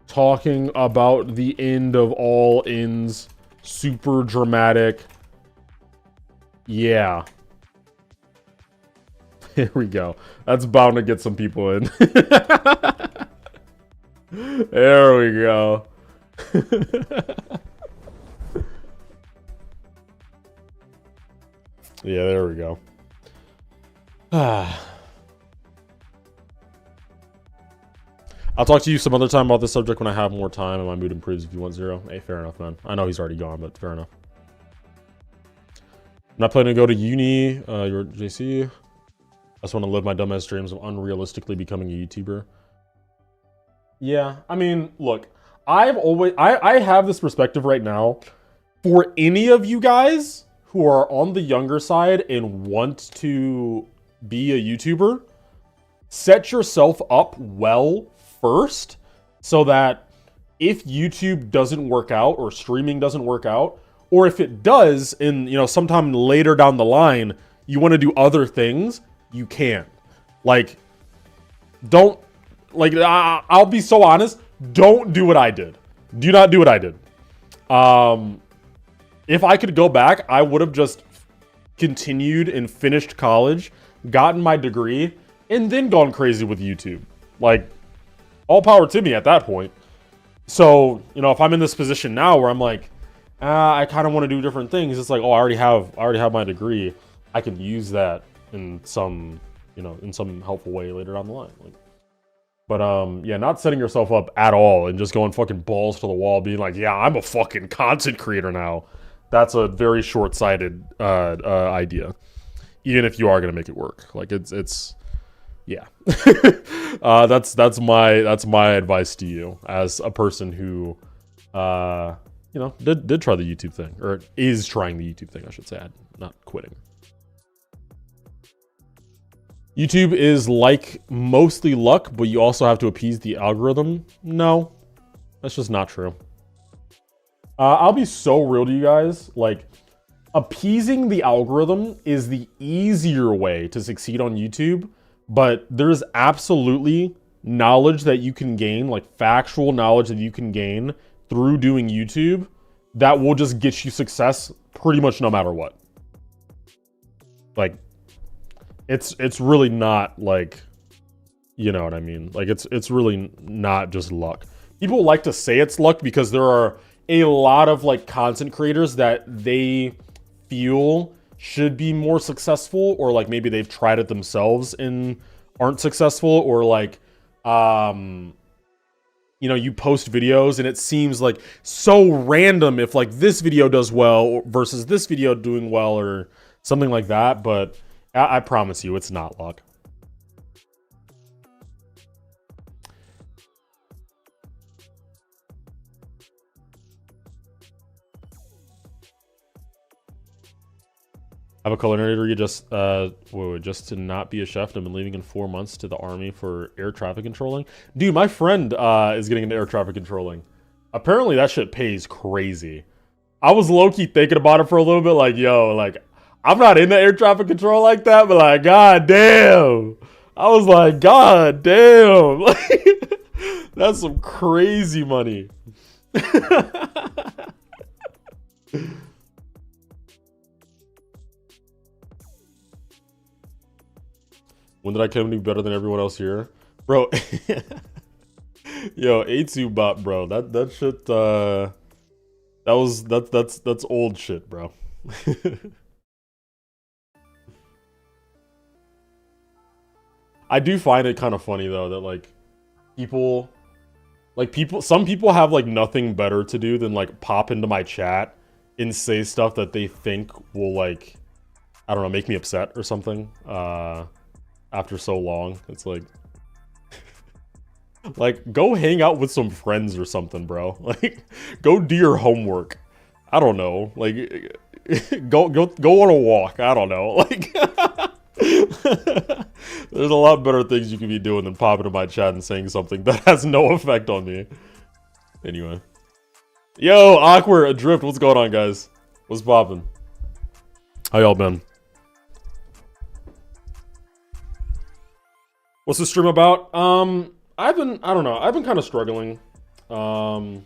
Talking about the end of all ends. Super dramatic. Yeah. Here we go. That's bound to get some people in. There we go. Yeah, there we go. I'll talk to you some other time about this subject when I have more time and my mood improves if you want Zero. Hey, fair enough, man. I know he's already gone, but fair enough. I'm not planning to go to uni, you're JC. I just want to live my dumbass dreams of unrealistically becoming a YouTuber. Yeah, I mean, look, I have this perspective right now. For any of you guys who are on the younger side and want to be a YouTuber, set yourself up well first so that if YouTube doesn't work out or streaming doesn't work out, or if it does and, you know, sometime later down the line, you want to do other things, you can. Like, don't, like, I'll be so honest, don't do what I did. Do not do what I did. If I could go back, I would have just continued and finished college, gotten my degree, and then gone crazy with YouTube. Like, all power to me at that point. So, you know, if I'm in this position now where I'm like, I kind of want to do different things, it's like, oh, I already have my degree. I can use that in some, you know, in some helpful way later down the line. Like, but yeah, not setting yourself up at all and just going fucking balls to the wall, being like, yeah, I'm a fucking content creator now. That's a very short-sighted idea. Even if you are gonna make it work, like it's yeah. That's my advice to you as a person who you know, did try the YouTube thing, or is trying the YouTube thing, I should say, not quitting. YouTube is like mostly luck, but you also have to appease the algorithm. No, that's just not true. I'll be so real to you guys. Like, appeasing the algorithm is the easier way to succeed on YouTube, but there's absolutely knowledge that you can gain, like factual knowledge that you can gain through doing YouTube that will just get you success pretty much no matter what. Like, it's really not like, you know what I mean? Like, it's really not just luck. People like to say it's luck because there are a lot of like content creators that they feel should be more successful, or like maybe they've tried it themselves and aren't successful, or like, you know, you post videos and it seems like so random if like this video does well versus this video doing well or something like that. But I promise you, it's not luck. I have a culinary degree just just to not be a chef. I've been leaving in 4 months to the army for air traffic controlling. Dude, my friend is getting into air traffic controlling. Apparently that shit pays crazy. I was low-key thinking about it for a little bit, like, yo, like, I'm not into air traffic control like that, but like, god damn. I was like, god damn. Like, that's some crazy money. When did I come to be better than everyone else here? Bro, yo, A2 bot, bro. That shit, that's old shit, bro. I do find it kind of funny though that like some people have like nothing better to do than like pop into my chat and say stuff that they think will like, I don't know, make me upset or something. After so long, it's like, like go hang out with some friends or something, bro. Like, go do your homework. I don't know. Like, go on a walk. I don't know. Like. There's a lot better things you could be doing than popping in my chat and saying something that has no effect on me. Anyway. Yo, Awkward, Adrift, what's going on, guys? What's poppin'? How y'all been? What's the stream about? I don't know, I've been kind of struggling. Yeah,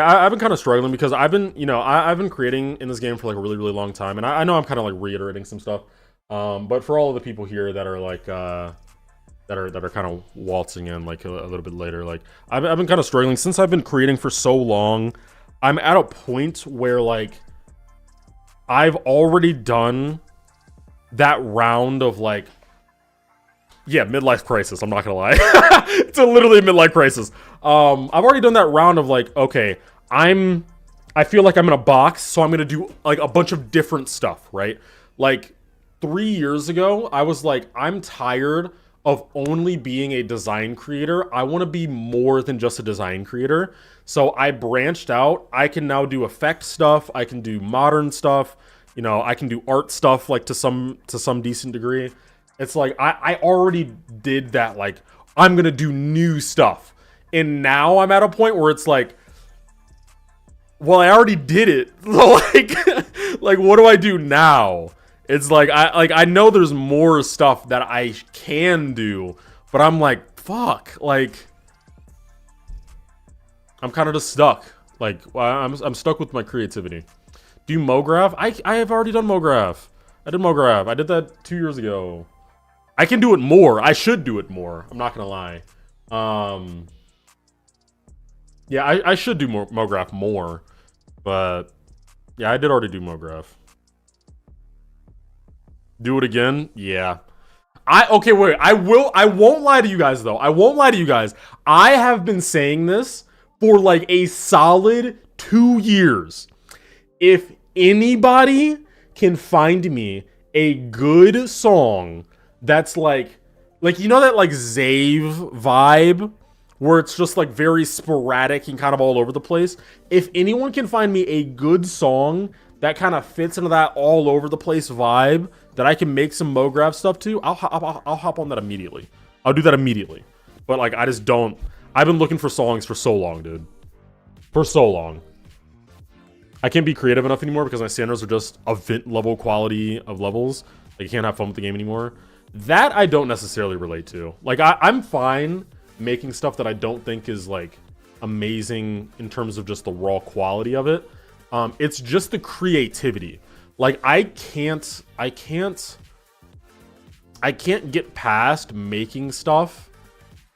I've been kind of struggling because I've been, you know, I've been creating in this game for like a really, really long time. And I know I'm kind of like reiterating some stuff. But for all of the people here that are like, that are kind of waltzing in like a little bit later, like I've been kind of struggling since I've been creating for so long. I'm at a point where like I've already done that round of like, yeah, midlife crisis. I'm not gonna lie. It's literally a midlife crisis. I've already done that round of like, okay, I feel like I'm in a box, so I'm gonna do like a bunch of different stuff, right? Like 3 years ago, I was like, I'm tired of only being a design creator. I want to be more than just a design creator. So I branched out. I can now do effect stuff. I can do modern stuff. You know, I can do art stuff like to some decent degree. It's like, I already did that. Like, I'm going to do new stuff. And now I'm at a point where it's like, well, I already did it. So like, what do I do now? It's like, I know there's more stuff that I can do, but I'm like, fuck, like, I'm kind of just stuck. Like, I'm stuck with my creativity. Do MoGraph? I have already done MoGraph. I did MoGraph. I did that 2 years ago. I can do it more. I should do it more. I'm not gonna lie. Yeah, I should do MoGraph more, but yeah, I did already do MoGraph. Do it again? Yeah. Okay, wait. I won't lie to you guys though. I won't lie to you guys. I have been saying this for like a solid 2 years. If anybody can find me a good song that's like you know that like Zave vibe where it's just like very sporadic and kind of all over the place. If anyone can find me a good song that kind of fits into that all over the place vibe that I can make some MoGraph stuff to, I'll hop on that immediately. I'll do that immediately. But like, I just don't. I've been looking for songs for so long, dude. For so long. I can't be creative enough anymore because my standards are just event level quality of levels. Like, I can't have fun with the game anymore. That I don't necessarily relate to. Like, I'm fine making stuff that I don't think is like amazing in terms of just the raw quality of it. It's just the creativity. Like, I can't get past making stuff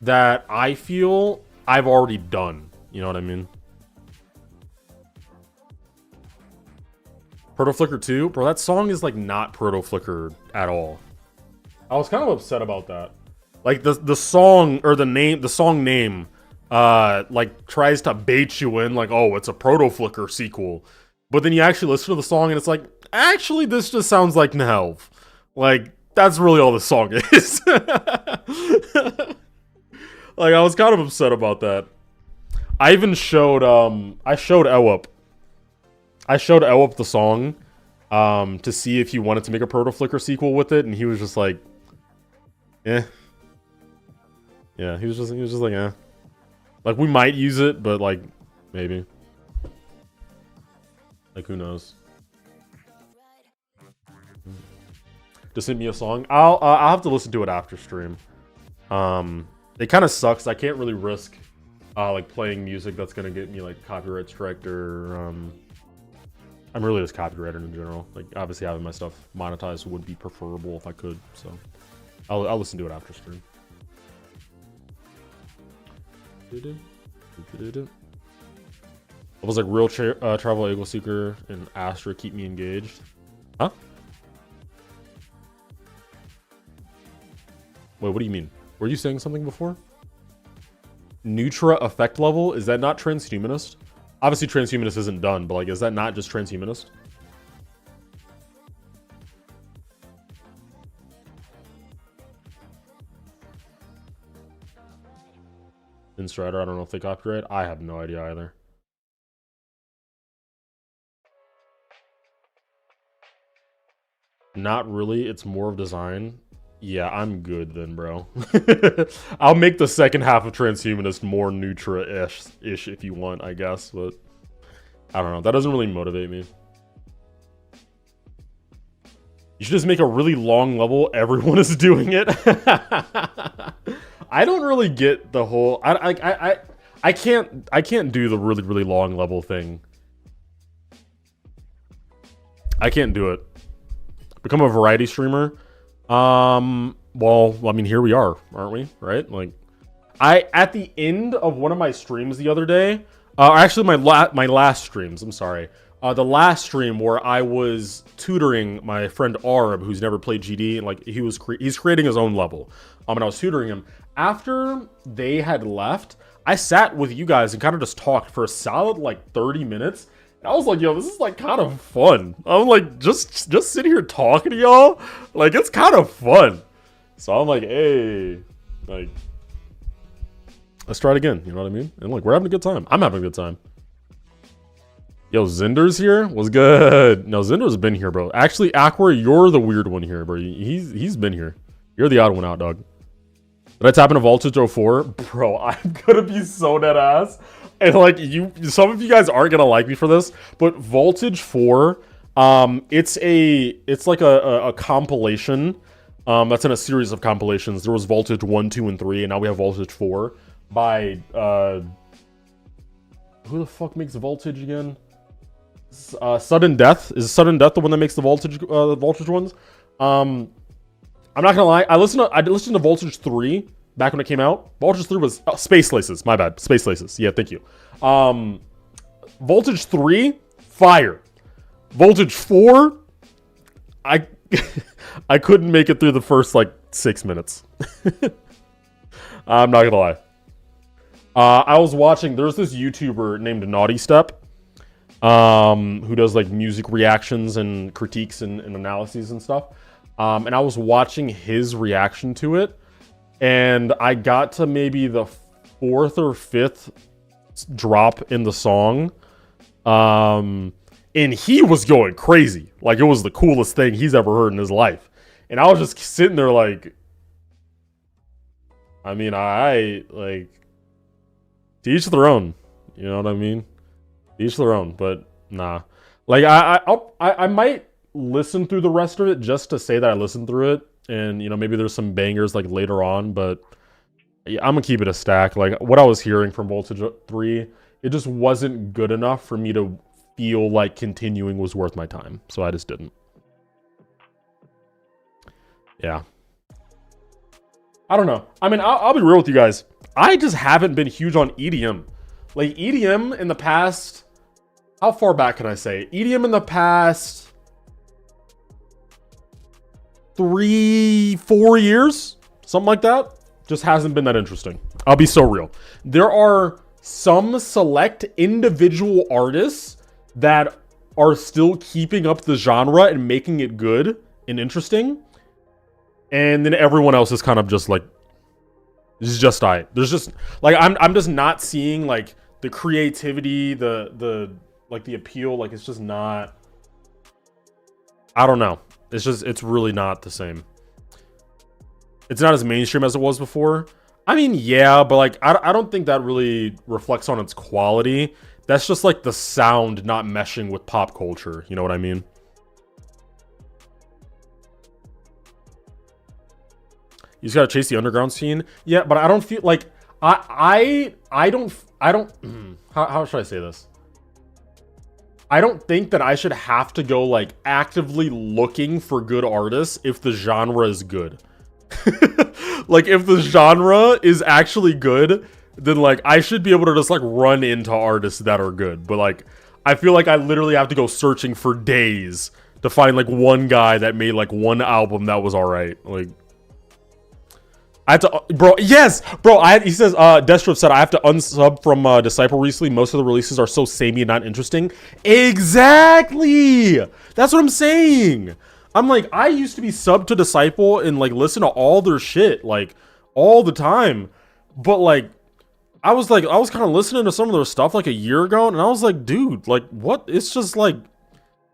that I feel I've already done. You know what I mean? Proto Flicker 2? Bro, that song is like not Proto Flicker at all. I was kind of upset about that. Like the song or the song name like tries to bait you in like, oh, it's a Proto Flicker sequel. But then you actually listen to the song and it's like, actually this just sounds like Nhelv. Like, that's really all the song is. Like, I was kind of upset about that. I even showed I showed Ewup the song to see if he wanted to make a Proto Flicker sequel with it, and he was just like, eh. Yeah, he was just like, eh. Like, we might use it, but like, maybe. Like, who knows? Just send me a song. I'll have to listen to it after stream. It kind of sucks. I can't really risk like playing music that's gonna get me like copyright striked or I'm really just copywriter in general. Like, obviously having my stuff monetized would be preferable if I could. So I'll listen to it after stream. I was like real travel eagle seeker and Astra keep me engaged. Huh? Wait, what do you mean? Were you saying something before? Nutra effect level? Is that not transhumanist? Obviously transhumanist isn't done, but like, is that not just transhumanist? Instrider, I don't know if they copyright. I have no idea either. Not really, it's more of design. Yeah, I'm good then, bro. I'll make the second half of Transhumanist more Nutra-ish if you want, I guess, but I don't know. That doesn't really motivate me. You should just make a really long level. Everyone is doing it. I don't really get the whole. I can't do the really long level thing. I can't do it. Become a variety streamer. Well, I mean, here we are, aren't we? Right? Like, at the end of one of my streams the other day, actually my last streams, I'm sorry. The last stream where I was tutoring my friend Arb, who's never played GD, and like he's creating his own level. And I was tutoring him. After they had left, I sat with you guys and kind of just talked for a solid like 30 minutes. And I was like, yo, this is like kind of fun. I'm like, just sitting here talking to y'all. Like, it's kind of fun. So I'm like, hey, like, let's try it again. You know what I mean? And like, we're having a good time. I'm having a good time. Yo, Zinder's here? What's good? No, Zinder's been here, bro. Actually, Aqua, you're the weird one here, bro. He's been here. You're the odd one out, dog. Did I tap into Voltage 04? Bro, I'm gonna be so dead ass. And like, some of you guys aren't gonna like me for this, but Voltage 4, it's like a compilation. That's in a series of compilations. There was Voltage 1, 2, and 3, and now we have Voltage 4 by who the fuck makes Voltage again? Sudden Death. Is Sudden Death the one that makes the Voltage ones? I'm not gonna lie. I listened to Voltage 3 back when it came out. Voltage 3 was Space Laces. My bad. Space Laces. Yeah, thank you. Voltage 3, fire. Voltage 4, I couldn't make it through the first like 6 minutes. I'm not gonna lie. I was watching. There's this YouTuber named Naughty Step, who does like music reactions and critiques and analyses and stuff. And I was watching his reaction to it, and I got to maybe the 4th or 5th drop in the song, and he was going crazy. Like, it was the coolest thing he's ever heard in his life. And I was just sitting there like, I mean, I like, to each their own. You know what I mean? To each their own. But nah, like I might listen through the rest of it just to say that I listened through it, and you know, maybe there's some bangers like later on, but yeah, I'm gonna keep it a stack. Like, what I was hearing from Voltage 3, it just wasn't good enough for me to feel like continuing was worth my time, so I just didn't. Yeah, I don't know. I mean, I'll be real with you guys. I just haven't been huge on EDM. Like, EDM in the past, how far back can I say? EDM in the past 3-4 years, something like that, just hasn't been that interesting. I'll be so real. There are some select individual artists that are still keeping up the genre and making it good and interesting, and then everyone else is kind of just like, this is just there's just like, I'm just not seeing like the creativity, the like the appeal. Like, it's just not, I don't know. It's really not the same. It's not as mainstream as it was before. I mean, yeah, but like, I don't think that really reflects on its quality. That's just like the sound not meshing with pop culture. You know what I mean? You just gotta chase the underground scene. Yeah, but I don't feel like I don't how should I say this? I don't think that I should have to go like actively looking for good artists if the genre is good. Like if the genre is actually good, then like I should be able to just like run into artists that are good. But like I feel like I literally have to go searching for days to find like one guy that made like one album that was alright. Like I had to, bro. Yes, bro. He says, Destrip said I have to unsub from Disciple recently. Most of the releases are so samey and not interesting. Exactly. That's what I'm saying. I'm like, I used to be sub to Disciple and like listen to all their shit like all the time, but like I was kind of listening to some of their stuff like a year ago, and I was like, dude, like what? It's just like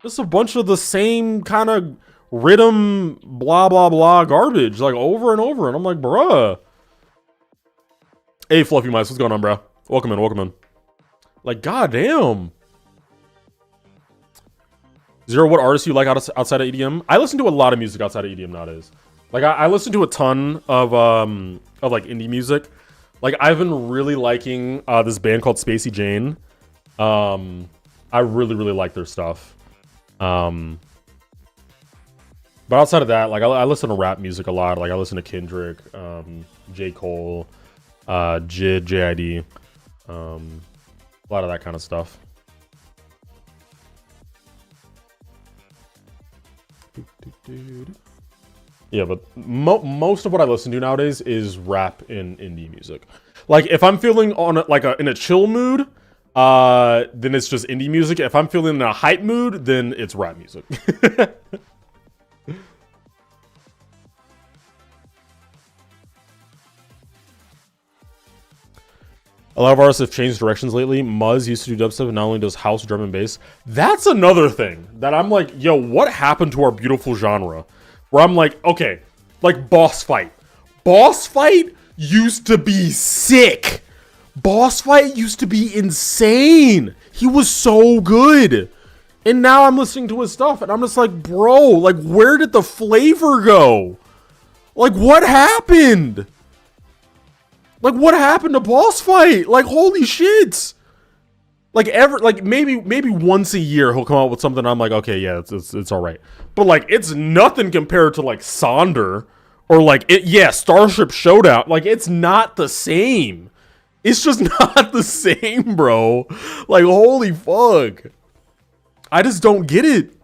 just a bunch of the same kind of rhythm blah blah blah garbage like over and over, and I'm like, bruh. Hey Fluffy Mice, what's going on, bro? Welcome in. Like, goddamn. Zero, what artists you like outside of EDM? I listen to a lot of music outside of EDM nowadays. Like I listen to a ton of like indie music. Like I've been really liking this band called Spacey Jane. I really like their stuff. But outside of that, like I listen to rap music a lot. Like I listen to Kendrick, J. Cole, JID, JID, a lot of that kind of stuff. Yeah, but most of what I listen to nowadays is rap and indie music. Like if I'm feeling on in a chill mood, then it's just indie music. If I'm feeling in a hype mood, then it's rap music. A lot of artists have changed directions lately. Muzz used to do dubstep and now only does house, drum, and bass. That's another thing that I'm like, yo, what happened to our beautiful genre? Where I'm like, okay, like Boss Fight. Boss Fight used to be sick. Boss Fight used to be insane. He was so good. And now I'm listening to his stuff and I'm just like, bro, like where did the flavor go? Like what happened? Like what happened to Boss Fight? Like holy shit! Like maybe once a year he'll come out with something. I'm like, okay, yeah, it's all right. But like it's nothing compared to like Sonder or like Starship Showdown. Like it's not the same. It's just not the same, bro. Like holy fuck! I just don't get it.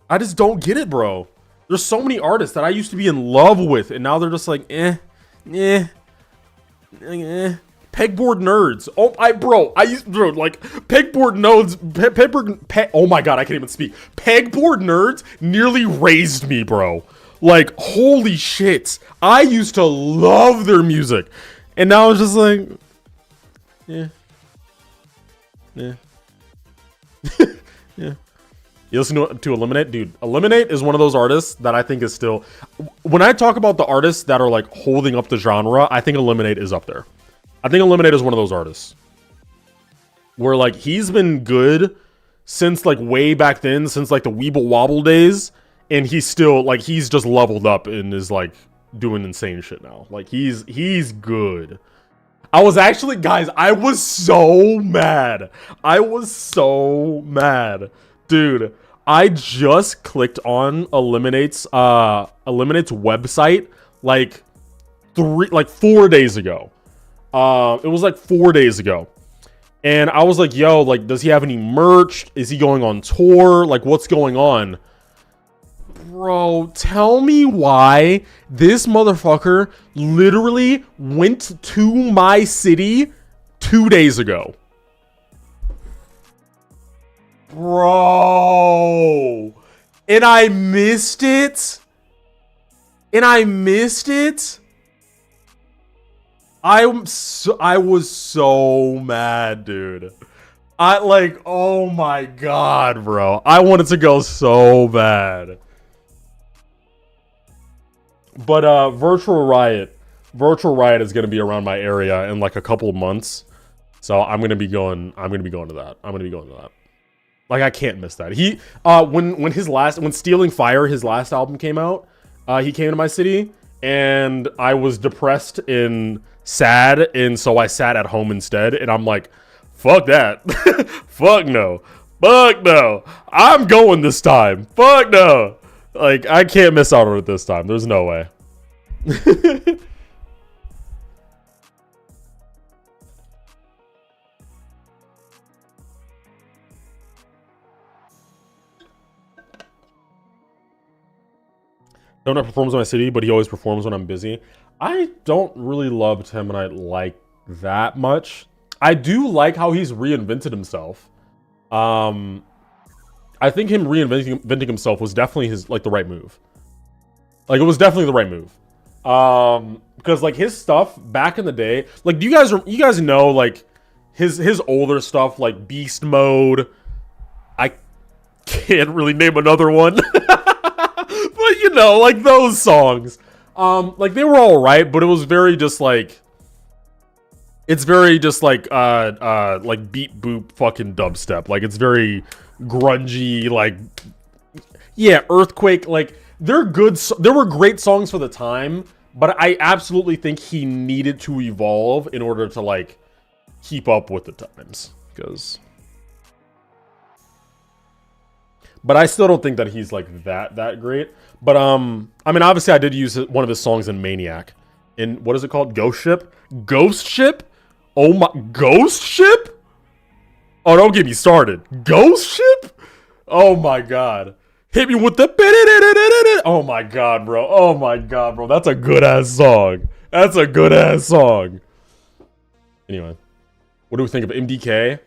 I just don't get it, bro. There's so many artists that I used to be in love with, and now they're just like, eh. Pegboard Nerds. Oh, like Pegboard Nerds. Oh my god, I can't even speak. Pegboard Nerds nearly raised me, bro. Like, holy shit. I used to love their music, and now it's just like, yeah. You listen to Eliminate? Dude, Eliminate is one of those artists that I think is still... When I talk about the artists that are, like, holding up the genre, I think Eliminate is up there. I think Eliminate is one of those artists. Where, like, he's been good since, like, way back then, since, like, the Weeble Wobble days. And he's still, like, he's just leveled up and is, like, doing insane shit now. Like, he's good. I was actually... Guys, I was so mad. Dude... I just clicked on Eliminate's website like 4 days ago. It was like 4 days ago. And I was like, yo, like, does he have any merch? Is he going on tour? Like, what's going on? Bro, tell me why this motherfucker literally went to my city 2 days ago. Bro, and I missed it. I was so mad, dude. Oh my god, bro. I wanted to go so bad. But Virtual Riot is gonna be around my area in like a couple of months. So I'm gonna be going to that. Like I can't miss that. He when Stealing Fire, his last album came out, he came to my city and I was depressed and sad, and so I sat at home instead, and I'm like, Fuck that. Fuck no. Fuck no. I'm going this time. Fuck no. Like, I can't miss out on it this time. There's no way. Don't have performs in my city, but he always performs when I'm busy. I don't really love Tim and I like that much. I do like how he's reinvented himself. I think him reinventing himself was definitely the right move. Like, it was definitely the right move. Because like his stuff back in the day, like you guys know like his older stuff like Beast Mode. I can't really name another one. But you know, like those songs. Like they were all right, but it was very just like it's very just like beat boop fucking dubstep. Like it's very grungy, like yeah, Earthquake, like they're good. There were great songs for the time, but I absolutely think he needed to evolve in order to like keep up with the times. But I still don't think that he's like that great. But I mean, obviously I did use one of his songs in Maniac. In what is it called? Ghost Ship? Ghost Ship? Oh my, Ghost Ship? Oh, don't get me started. Ghost Ship? Oh my god. Hit me with the oh my god, bro. Oh my god, bro. That's a good ass song. That's a good ass song. Anyway, what do we think of MDK?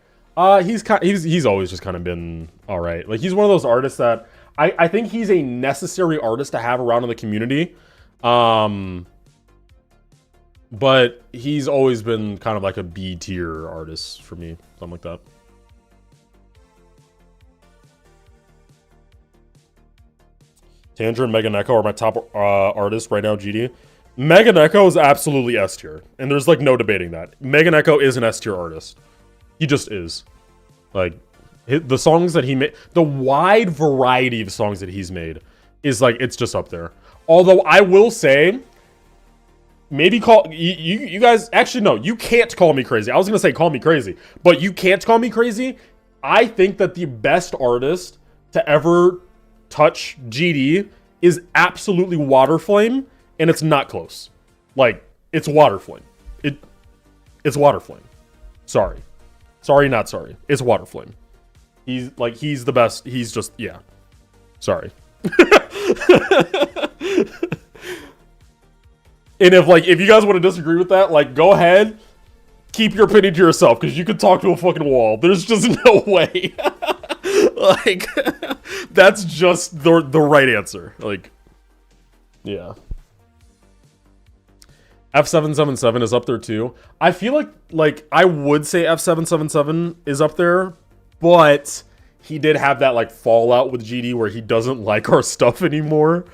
He's always just kind of been all right. Like he's one of those artists that I think he's a necessary artist to have around in the community. But he's always been kind of like a B tier artist for me, something like that. Tandra and Megan Echo are my top artists right now, GD. Megan Echo is absolutely S tier, and there's like no debating that. Megan Echo is an S tier artist. He just is. Like, the songs that he made, the wide variety of songs that he's made is like, it's just up there. Although I will say, maybe call, you guys, actually no, you can't call me crazy. I was gonna say call me crazy, but you can't call me crazy. I think that the best artist to ever touch GD is absolutely Waterflame, and it's not close. Like, it's Waterflame. It's Waterflame. Sorry. Sorry, not sorry. It's Waterflame. He's the best. He's just, yeah. Sorry. And if you guys want to disagree with that, like, go ahead. Keep your opinion to yourself, because you could talk to a fucking wall. There's just no way. Like, that's just the right answer. Like, yeah. F777 is up there too. I feel like I would say F777 is up there, but he did have that like fallout with GD where he doesn't like our stuff anymore,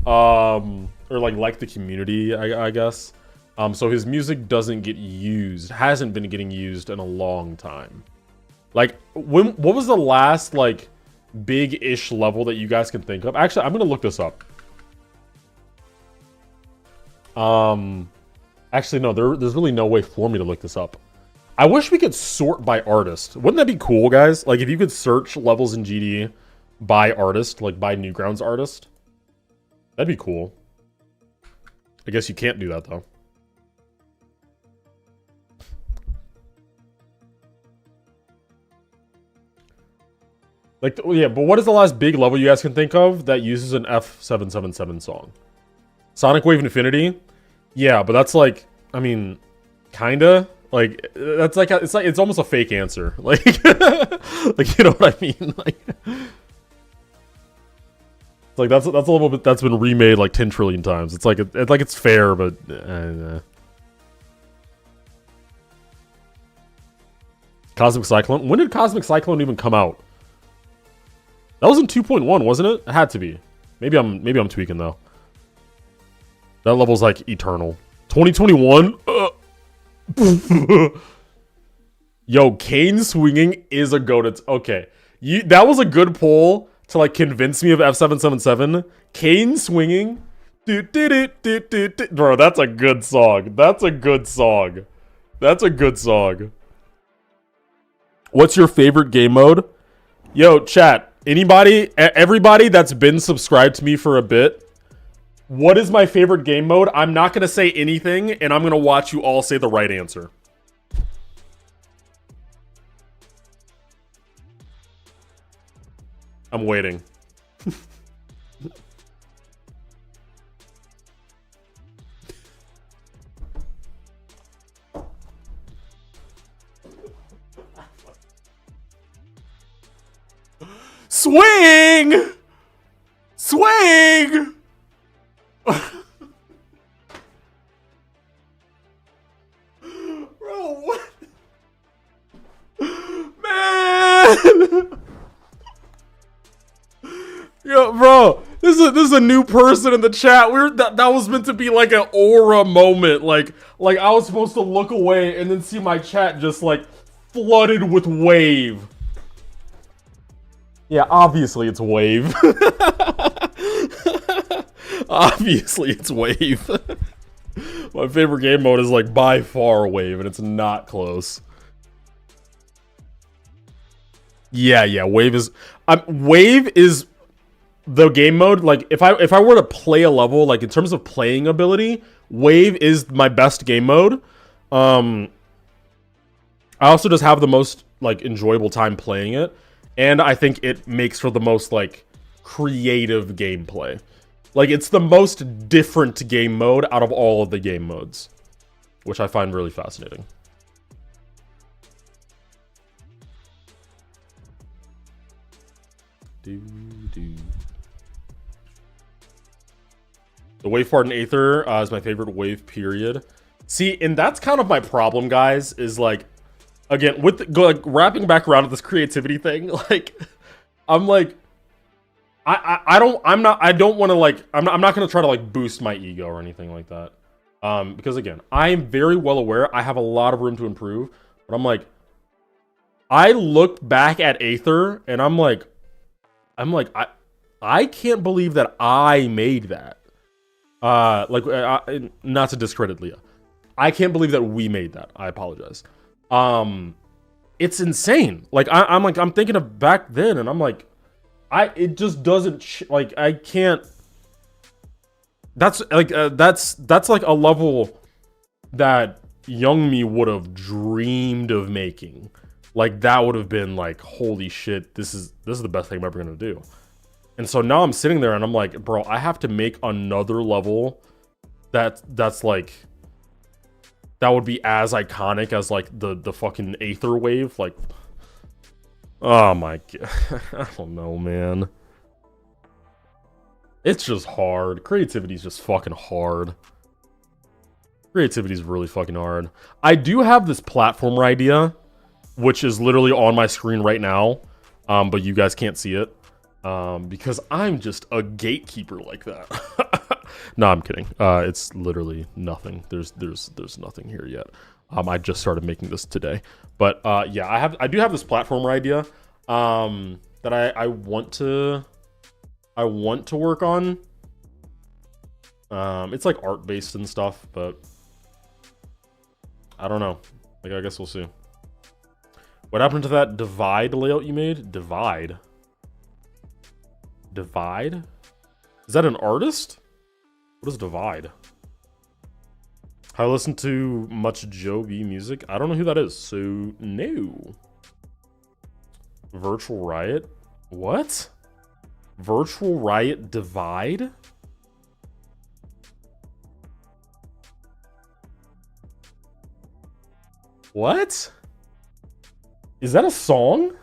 or like the community, I guess. So his music doesn't get used, hasn't been getting used in a long time. Like, what was the last like big-ish level that you guys can think of? Actually, I'm gonna look this up. Actually, no, there's really no way for me to look this up. I wish we could sort by artist. Wouldn't that be cool, guys? Like, if you could search levels in GD by artist, like by Newgrounds artist. That'd be cool. I guess you can't do that, though. Like, yeah, but what is the last big level you guys can think of that uses an F777 song? Sonic Wave Infinity? Yeah, but that's like, I mean, kinda. Like, that's like, it's almost a fake answer. Like, like, you know what I mean? Like, it's like that's a little bit that's been remade like 10 trillion times. It's like it's fair, but Cosmic Cyclone. When did Cosmic Cyclone even come out? That was in 2.1, wasn't it? It had to be. Maybe I'm tweaking though. That level's like eternal. 2021. Yo, Kane swinging is a goat. Okay, that was a good poll to like convince me of F777. Kane swinging, bro. That's a good song. That's a good song. That's a good song. What's your favorite game mode? Yo, chat. Everybody that's been subscribed to me for a bit, what is my favorite game mode? I'm not going to say anything, and I'm going to watch you all say the right answer. I'm waiting. Swing! Swing! Bro, what? Man! Yo, bro, this is a new person in the chat. That was meant to be like an aura moment. Like I was supposed to look away and then see my chat just like flooded with wave. Yeah, obviously it's wave. Obviously it's wave. My favorite game mode is like by far wave, and it's not close. Yeah, wave is the game mode. Like if I were to play a level, like in terms of playing ability, wave is my best game mode. I also just have the most like enjoyable time playing it, and I think it makes for the most like creative gameplay. Like it's the most different game mode out of all of the game modes, which I find really fascinating. The wave part in Aether is my favorite wave, period. See, and that's kind of my problem, guys, is like, again, with like wrapping back around to this creativity thing, like, I'm like, I don't want to like, I'm not going to try to like boost my ego or anything like that. Because again, I'm very well aware I have a lot of room to improve, but I'm like, I look back at Aether and I'm like, I can't believe that I made that. Not to discredit Leah, I can't believe that we made that. I apologize. It's insane. Like I'm thinking of back then, and I'm like, it just doesn't like I can't. That's like that's like a level that young me would have dreamed of making. Like that would have been like, holy shit, this is the best thing I'm ever gonna do. And so now I'm sitting there and I'm like, bro, I have to make another level that's like, that would be as iconic as like the fucking Aether wave. Like, oh my god, I don't know, man. It's just hard. Creativity is just fucking hard. Creativity is really fucking hard. I do have this platformer idea, which is literally on my screen right now, but you guys can't see it. Because I'm just a gatekeeper like that. No, I'm kidding. It's literally nothing. There's nothing here yet. I just started making this today, but yeah, I do have this platformer idea that I want to work on. It's like art based and stuff, but I don't know. Like, I guess we'll see. What happened to that divide layout you made? Divide? Is that an artist? What is divide? I listen to much Joe B music. I don't know who that is, so no. Virtual Riot? What? Virtual Riot divide? What? Is that a song?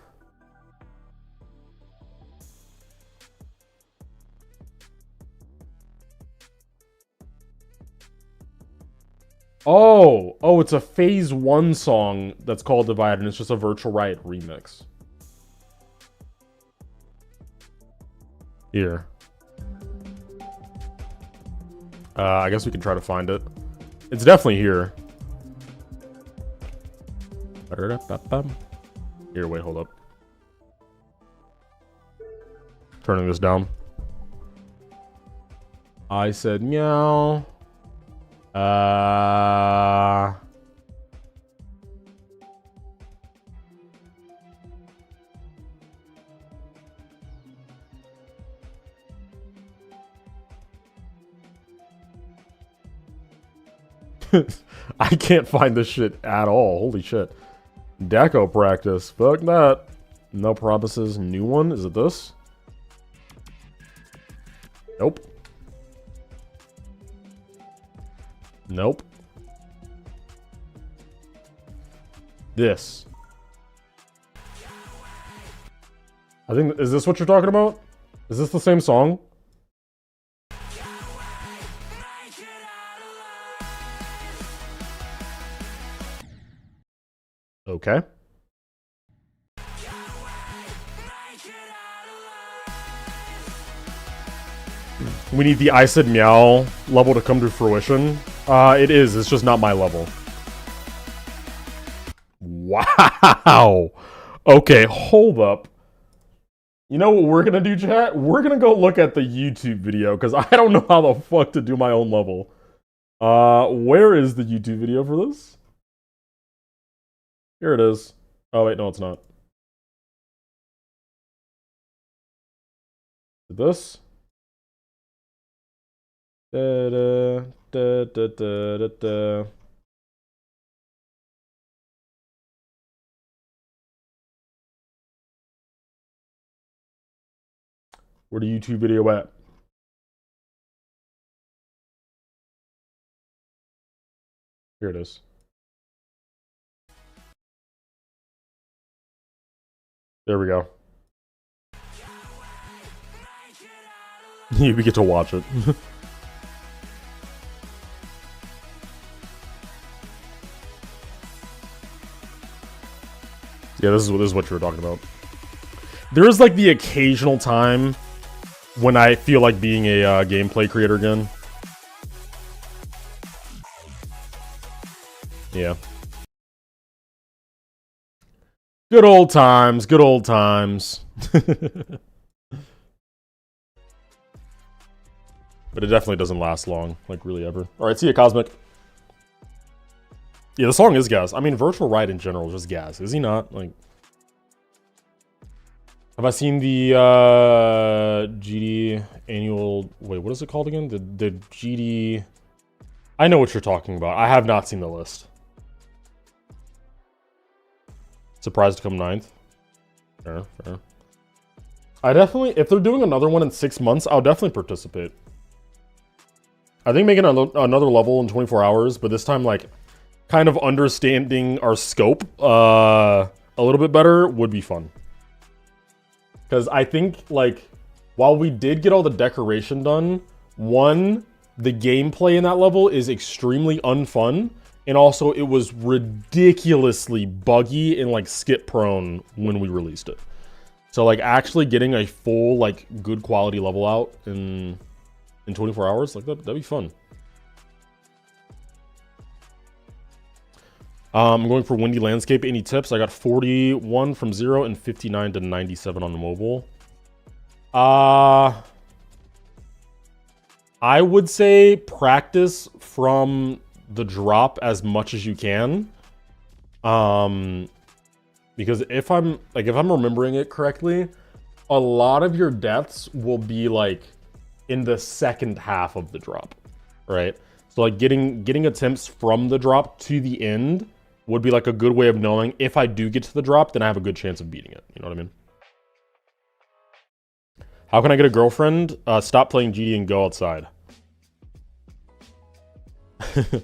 Oh, it's a Phase 1 song that's called Divide, and it's just a Virtual Riot remix. Here. I guess we can try to find it. It's definitely here. Here, wait, hold up. Turning this down. I said meow. I can't find this shit at all. Holy shit. Deco practice. Fuck that. No promises. New one. Is it this? Nope. Nope. This. I think, is this what you're talking about? Is this the same song? Okay. We need the I Said Meow level to come to fruition. It is. It's just not my level. Wow. Okay, hold up. You know what we're gonna do, chat? We're gonna go look at the YouTube video, because I don't know how the fuck to do my own level. Where is the YouTube video for this? Here it is. Oh, wait, no, it's not. This? Da, da, da, da, da, da, da. Where the YouTube video at? Here it is. There we go. We get to watch it. Yeah, this is what you were talking about. There is like the occasional time when I feel like being a gameplay creator again. Yeah. Good old times, good old times. But it definitely doesn't last long, like really ever. Alright, see ya, Cosmic. Yeah, the song is gas. I mean, Virtual Ride in general is just gas, is he not? Like, have I seen the GD annual? Wait, what is it called again? The GD. I know what you're talking about. I have not seen the list. Surprised to come 9th. Fair, fair. I definitely, if they're doing another one in 6 months, I'll definitely participate. I think making another level in 24 hours, but this time, like, kind of understanding our scope a little bit better would be fun. Because I think, like, while we did get all the decoration done, one, the gameplay in that level is extremely unfun, and also it was ridiculously buggy and, like, skip prone when we released it. So, like, actually getting a full, like, good quality level out in 24 hours, like, that'd be fun. I'm going for Windy Landscape. Any tips? I got 41 from 0 and 59 to 97 on the mobile. I would say practice from the drop as much as you can. Because if I'm remembering it correctly, a lot of your deaths will be like in the second half of the drop, right? So like getting attempts from the drop to the end would be like a good way of knowing if I do get to the drop, then I have a good chance of beating it. You know what I mean? How can I get a girlfriend? Stop playing GD and go outside. I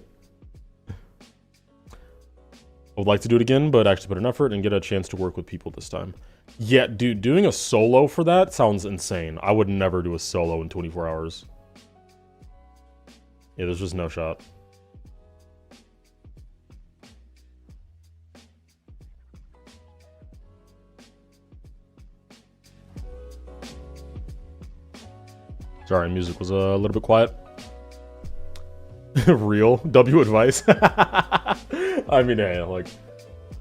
would like to do it again, but actually put an effort and get a chance to work with people this time. Yeah, dude, doing a solo for that sounds insane. I would never do a solo in 24 hours. Yeah, there's just no shot. Sorry, music was a little bit quiet. Real W advice. I mean, hey, like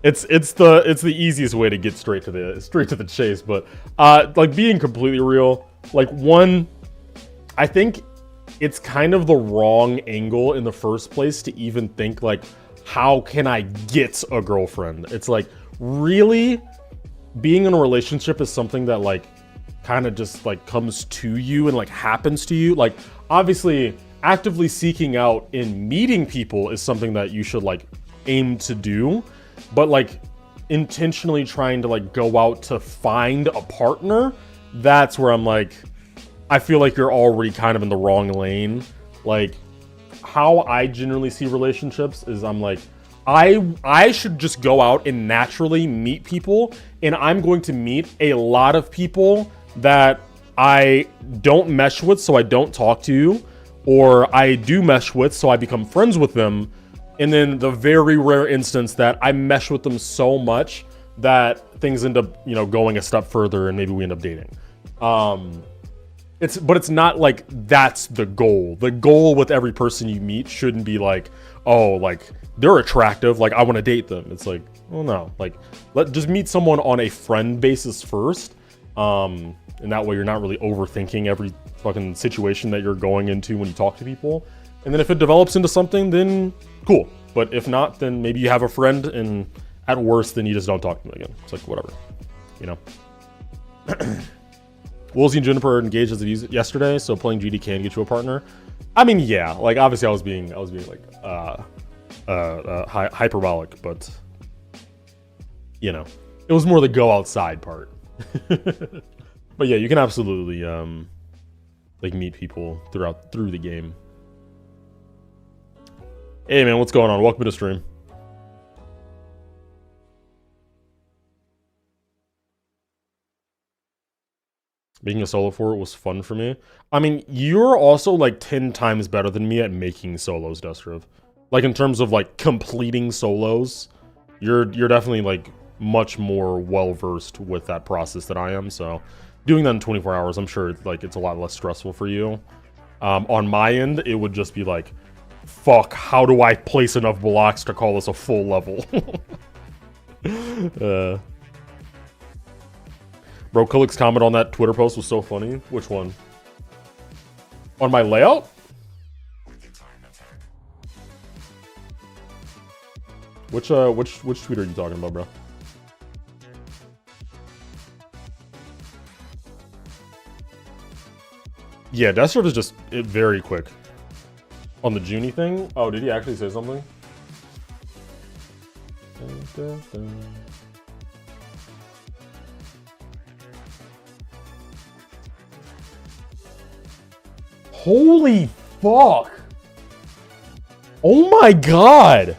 it's the easiest way to get straight to the chase, but like being completely real, like one, I think it's kind of the wrong angle in the first place to even think like, how can I get a girlfriend? It's like, really, being in a relationship is something that like kind of just like comes to you and like happens to you. Like obviously actively seeking out and meeting people is something that you should like aim to do, but like intentionally trying to like go out to find a partner, that's where I'm like, I feel like you're already kind of in the wrong lane. Like, how I generally see relationships is I'm like, I should just go out and naturally meet people, and I'm going to meet a lot of people that I don't mesh with, so I don't talk to you, or I do mesh with, so I become friends with them. And then the very rare instance that I mesh with them so much that things end up, you know, going a step further and maybe we end up dating. But it's not like that's the goal. The goal with every person you meet shouldn't be like, oh, like they're attractive, like I want to date them. It's like, oh no, like just meet someone on a friend basis first. And that way you're not really overthinking every fucking situation that you're going into when you talk to people. And then if it develops into something, then cool. But if not, then maybe you have a friend, and at worst, then you just don't talk to them again. It's like, whatever, you know? Woolsey and Juniper are engaged as of yesterday, so playing GD can get you a partner. I mean, yeah, like obviously I was being like hyperbolic, but you know, it was more the go outside part. But yeah, you can absolutely like meet people through the game. Hey man, what's going on? Welcome to the stream. Making a solo for it was fun for me. I mean, you're also like 10 times better than me at making solos, Destruv. Like in terms of like completing solos, you're definitely like much more well-versed with that process than I am. So doing that in 24 hours, I'm sure like it's a lot less stressful for you. On my end, it would just be like, fuck, how do I place enough blocks to call this a full level? Bro, Kulik's comment on that Twitter post was so funny. Which one? On my layout? Which tweet are you talking about, bro? Yeah, Destruv is just very quick. On the Junie thing? Oh, did he actually say something? Dun, dun, dun. Holy fuck! Oh my god!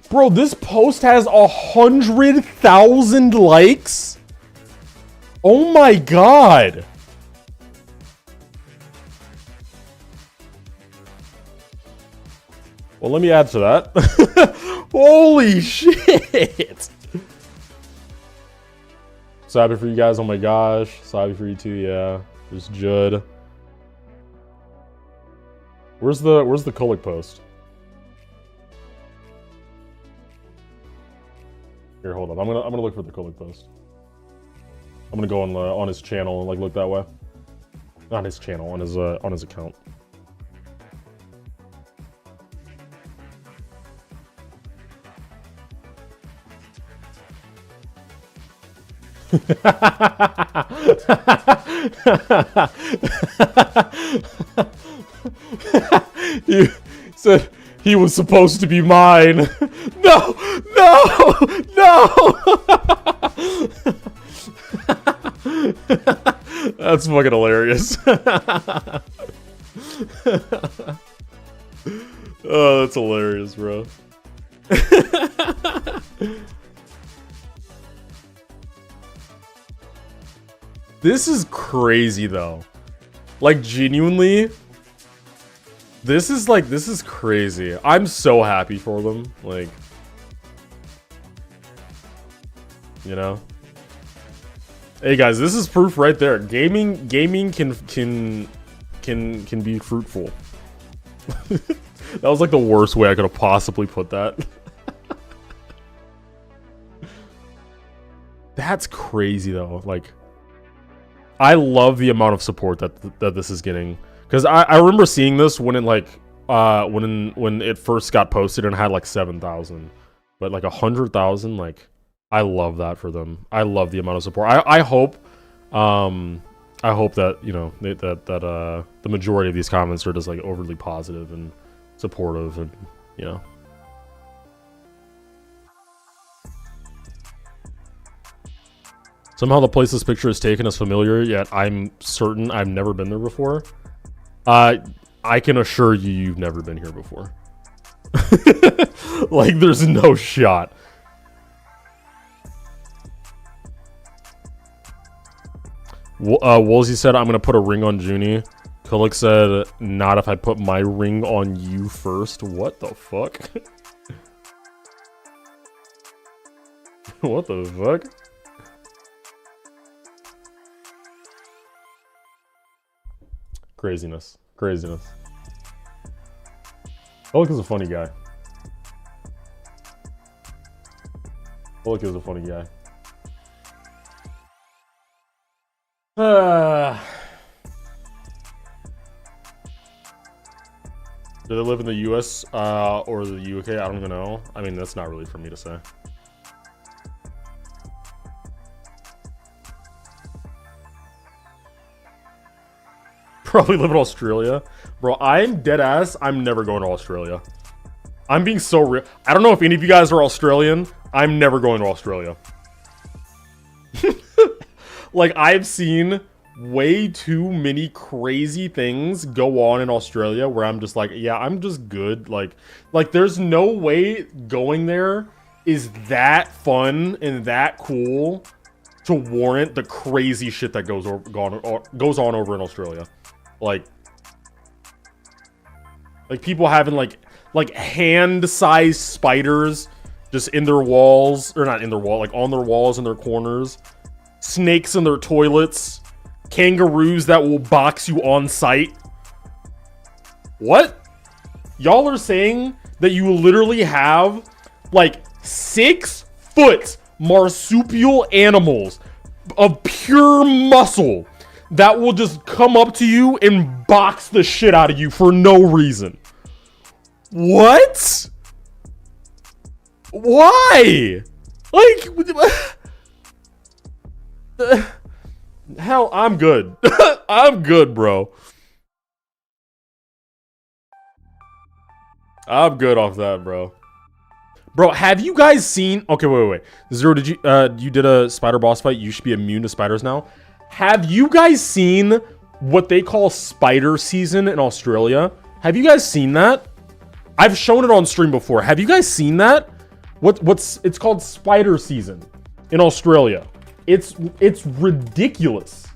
Bro, this post has 100,000 likes? Oh my god! Well, let me add to that. Holy shit! So happy for you guys, oh my gosh. So happy for you too, yeah. There's Judd. Where's the Kulik post? Here, hold on. I'm gonna look for the Kulik post. I'm gonna go on his channel and like look that way. Not his channel, on his account. He said he was supposed to be mine. No, no, no. That's fucking hilarious. Oh, that's hilarious, bro. This is crazy though. Like genuinely, this is crazy. I'm so happy for them. Like, you know. Hey guys, this is proof right there. Gaming can be fruitful. That was like the worst way I could have possibly put that. That's crazy though. Like, I love the amount of support that this is getting, because I remember seeing this when it like when it first got posted and had like 7,000, but like 100,000, like I love that for them. I love the amount of support. I hope I hope that, you know, that the majority of these comments are just like overly positive and supportive, and you know. Somehow the place this picture is taken is familiar, yet I'm certain I've never been there before. I can assure you, you've never been here before. Like, there's no shot. Woolsey said, I'm gonna put a ring on Junie. Kulik said, not if I put my ring on you first. What the fuck? What the fuck? Craziness. Craziness. Kulik is a funny guy. Kulik is a funny guy. Do they live in the US or the UK? I don't even know. I mean, that's not really for me to say. Probably live in Australia. Bro, I'm dead ass. I'm never going to Australia. I'm being so real. I don't know if any of you guys are Australian. I'm never going to Australia. Like, I've seen way too many crazy things go on in Australia where I'm just like, yeah, I'm just good. Like there's no way going there is that fun and that cool to warrant the crazy shit that goes on over in Australia. Like people having like hand-sized spiders just in their walls, or not in their wall, like on their walls in their corners. Snakes in their toilets. Kangaroos that will box you on sight. What? Y'all are saying that you literally have like 6-foot marsupial animals of pure muscle that will just come up to you and box the shit out of you for no reason. What? Why? Like... Hell, I'm good. I'm good, bro. I'm good off that, bro. Bro, have you guys seen... Okay, wait. Zero, did you did a spider boss fight? You should be immune to spiders now. Have you guys seen what they call spider season in Australia? Have you guys seen that? I've shown it on stream before. Have you guys seen that? It's called spider season in Australia. It's ridiculous.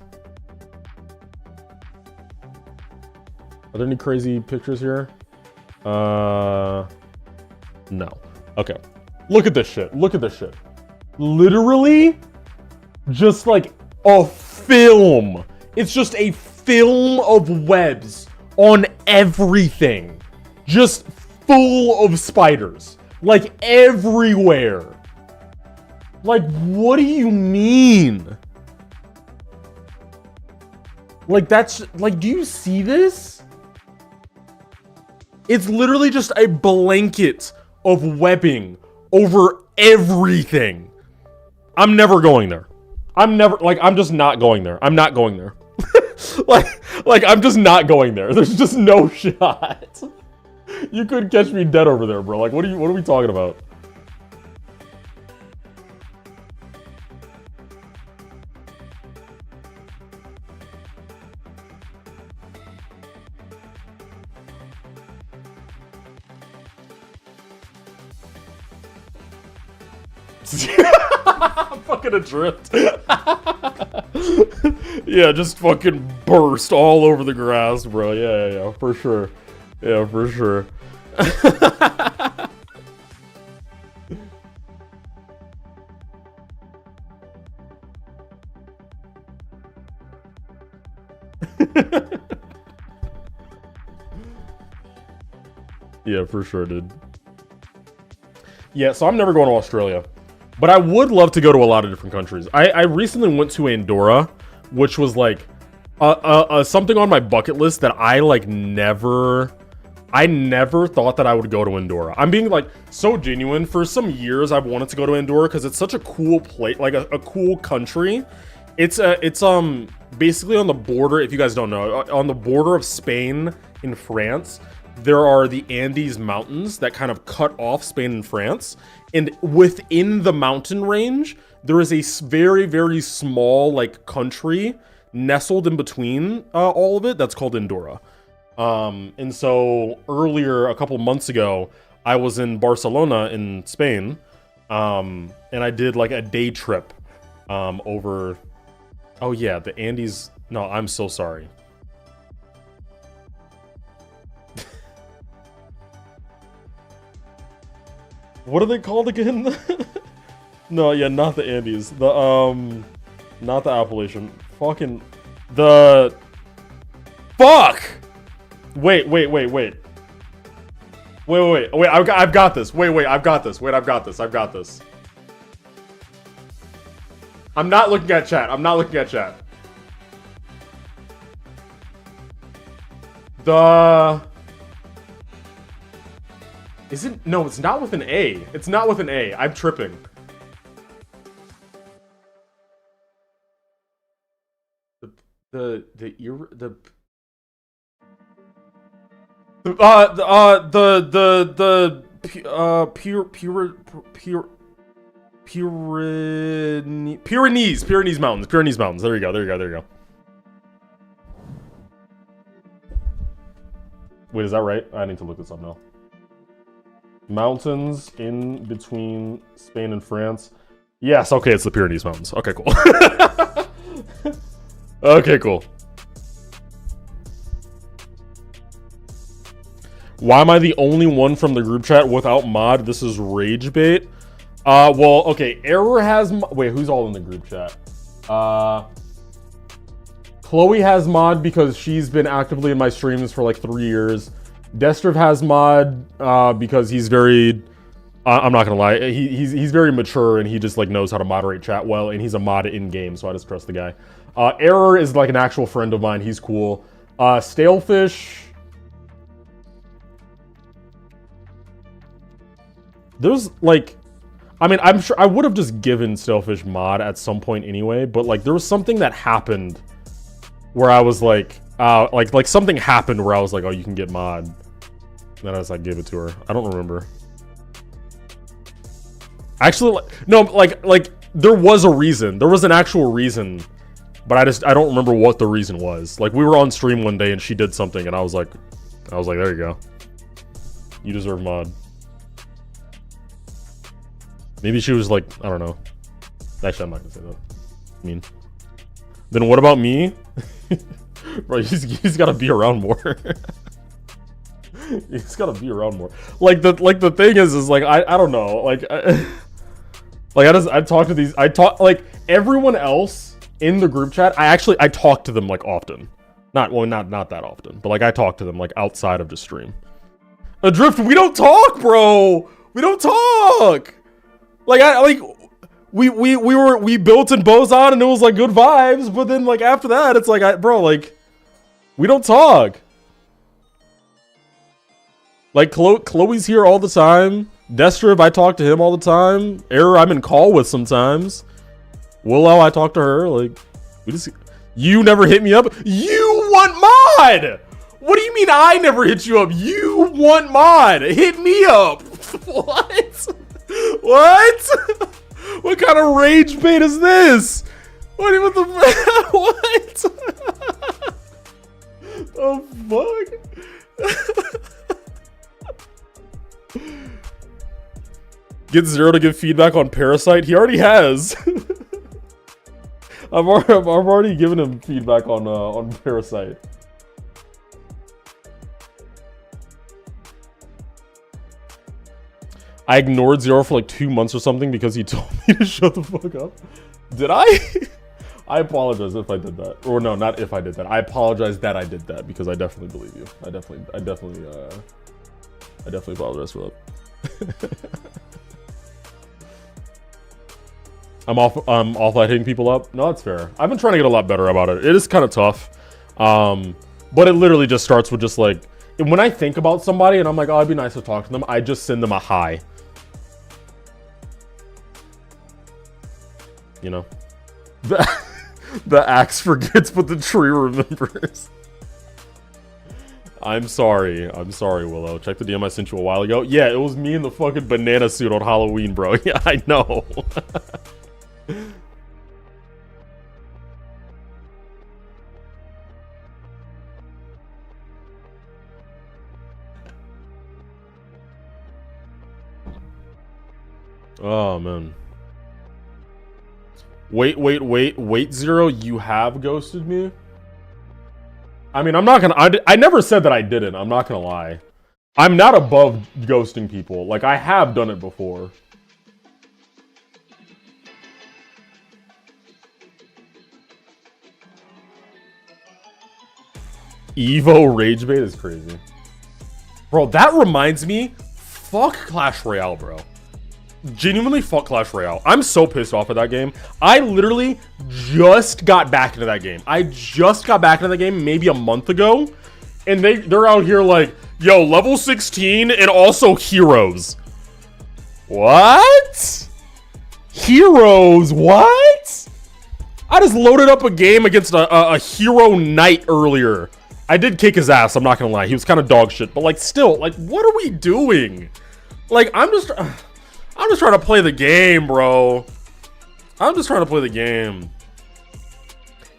Are there any crazy pictures here? No. Okay. Look at this shit. Look at this shit. Literally, just like a film. It's just a film of webs on everything. Just full of spiders. Like everywhere. Like, what do you mean? Like, that's... Like, do you see this? It's literally just a blanket of webbing over everything. I'm never going there. I'm just not going there. I'm not going there. like, I'm just not going there. There's just no shot. You could catch me dead over there, bro. Like, what are we talking about? Fucking adrift. Yeah, just fucking burst all over the grass, bro. Yeah, for sure. Yeah, for sure. Yeah, for sure, dude. Yeah, so I'm never going to Australia. But I would love to go to a lot of different countries. I recently went to Andorra, which was like something on my bucket list that I never thought that I would go to Andorra. I'm being like so genuine. For some years I've wanted to go to Andorra because it's such a cool place, like a cool country. It's basically on the border, if you guys don't know, on the border of Spain and France, there are the Andes Mountains that kind of cut off Spain and France. And within the mountain range, there is a very, very small like country nestled in between all of it that's called Andorra. And so earlier, a couple months ago, I was in Barcelona in Spain, and I did like a day trip over... Oh yeah, the Andes... No, I'm so sorry. What are they called again? No, yeah, not the Andes. The, not the Appalachian. Fucking... The... Fuck! Wait, I've got this. I've got this. I'm not looking at chat. The... Isn't... No, it's not with an A. It's not with an A. I'm tripping. Pyrenees Mountains. There you go. Wait, is that right? I need to look this up now. Mountains in between Spain and France. Yes, okay, it's the Pyrenees Mountains. Okay, cool. Okay, cool. Why am I the only one from the group chat without mod? This is rage bait. Well, okay, Error has... Wait, who's all in the group chat? Chloe has mod because she's been actively in my streams for like 3 years. Destriv has mod because he's very... I'm not gonna lie, he's very mature and he just like knows how to moderate chat well, and he's a mod in-game, so I just trust the guy. Error is like an actual friend of mine, he's cool. Stalefish... There's like... I mean, I'm sure I would have just given Stalefish mod at some point anyway, but like there was something that happened where I was like, like something happened where I was like, oh, you can get mod. And then I just like gave it to her. I don't remember. Actually, no, like there was a reason. There was an actual reason, but I don't remember what the reason was. Like we were on stream one day and she did something and I was like, there you go. You deserve mod. Maybe she was like, I don't know. Actually, I'm not gonna say that. I mean, then what about me? Bro, he's gotta be around more. He's gotta be around more. Like the thing is like I don't know. Like I talk to these. Like everyone else in the group chat. I talk to them like often. Not that often, but like I talk to them like outside of the stream. Adrift, we don't talk, bro. We don't talk. Like we built in Bozon and it was like good vibes, but then like after that it's like bro, like we don't talk. Like Chloe's here all the time. Destriv, I talk to him all the time. Error, I'm in call with sometimes. Willow, I talk to her. Like you never hit me up. You want mod? What do you mean I never hit you up? You want mod? Hit me up. What? What? What kind of rage bait is this? What the what? The fuck? Get Zero to give feedback on Parasite. He already has. I've already given him feedback on Parasite. I ignored Zero for like 2 months or something because he told me to shut the fuck up. Did I? I apologize if I did that. Or no, not if I did that. I apologize that I did that because I definitely believe you. I definitely apologize for that. I'm off at hitting people up. No, that's fair. I've been trying to get a lot better about it. It is kind of tough. But it literally just starts with just like, when I think about somebody and I'm like, oh, it'd be nice to talk to them, I just send them a hi. You know? The axe forgets, but the tree remembers. I'm sorry, Willow. Check the DM I sent you a while ago. Yeah, it was me in the fucking banana suit on Halloween, bro. Yeah, I know. Oh, man. Wait, Zero, you have ghosted me? I mean, I'm not gonna... I never said that I didn't. I'm not gonna lie. I'm not above ghosting people. Like, I have done it before. Evo rage bait is crazy. Bro, that reminds me... Fuck Clash Royale, bro. Genuinely fuck Clash Royale. I'm so pissed off at that game. I literally just got back into that game. I just got back into the game maybe a month ago. And they're out here like, yo, level 16 and also heroes. What? Heroes? What? I just loaded up a game against a hero knight earlier. I did kick his ass, I'm not gonna lie. He was kind of dog shit. But like still, like what are we doing? Like I'm just trying to play the game, bro. I'm just trying to play the game.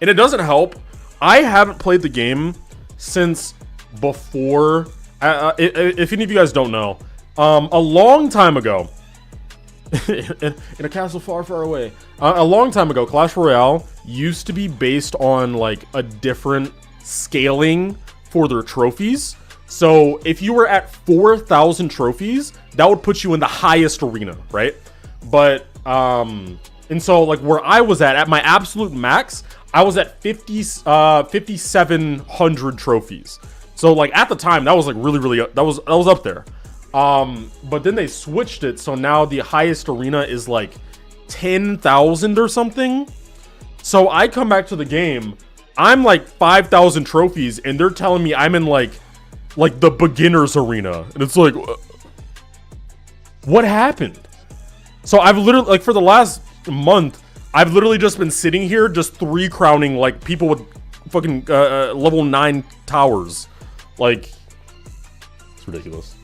And it doesn't help. I haven't played the game since before... if any of you guys don't know, a long time ago, in a castle far, far away, a long time ago, Clash Royale used to be based on, like, a different scaling for their trophies. So if you were at 4,000 trophies, that would put you in the highest arena, right? But, and so like where I was at my absolute max, I was at 5,700 trophies. So like at the time, that was like really, that was up there. But then they switched it. So now the highest arena is like 10,000 or something. So I come back to the game, I'm like 5,000 trophies and they're telling me I'm in like the beginner's arena. And it's like, what happened? So I've literally, like for the last month, I've literally just been sitting here just 3 crowning like people with fucking level 9 towers. Like, it's ridiculous.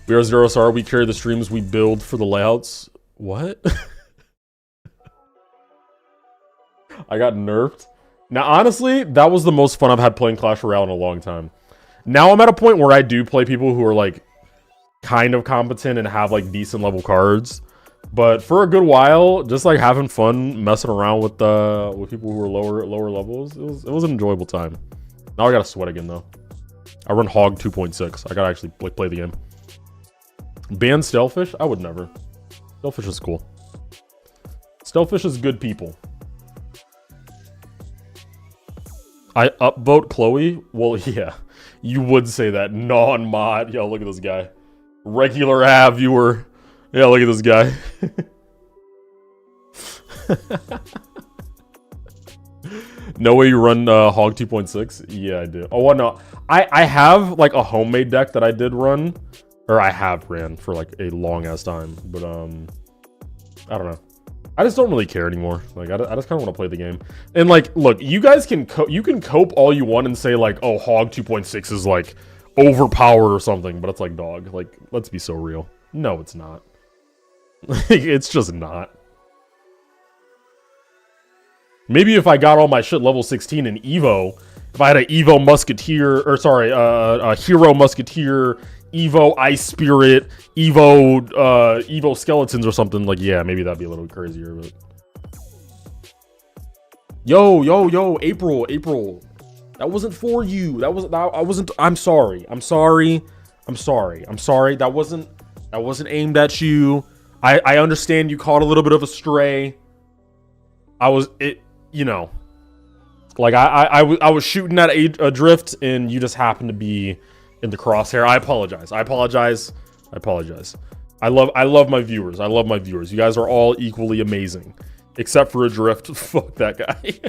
We are ZeroSR, we carry the streams we build for the layouts. What? I got nerfed. Now, honestly, that was the most fun I've had playing Clash Royale in a long time. Now I'm at a point where I do play people who are, like, kind of competent and have, like, decent level cards. But for a good while, just, like, having fun messing around with people who are lower levels, it was an enjoyable time. Now I gotta sweat again, though. I run Hog 2.6. I gotta actually, like, play the game. Ban Stalefish? I would never. Stalefish is cool. Stalefish is good people. I upvote Chloe? Well, yeah. You would say that. Non-mod. Yo, look at this guy. Regular av viewer. Yeah, look at this guy. No way you run Hog 2.6? Yeah, I do. Oh, well, no. I have, like, a homemade deck that I did run. Or I have ran for, like, a long-ass time. But, I don't know. I just don't really care anymore. Like, I just kind of want to play the game. And, like, look, you guys can cope all you want and say, like, oh, Hog 2.6 is, like, overpowered or something. But it's like, dog, like, let's be so real. No, it's not. It's just not. Maybe if I got all my shit level 16 in Evo, if I had an Evo Musketeer, or sorry, a Hero Musketeer, Evo Ice Spirit, Evo Skeletons or something, like, yeah, maybe that'd be a little crazier, but... Yo, April. That wasn't for you. I wasn't, I'm sorry. That wasn't aimed at you. I understand you caught a little bit of a stray. You know, like I was shooting at a drift and you just happened to be in the crosshair. I apologize. I love my viewers. You guys are all equally amazing, except for a drift. Fuck that guy.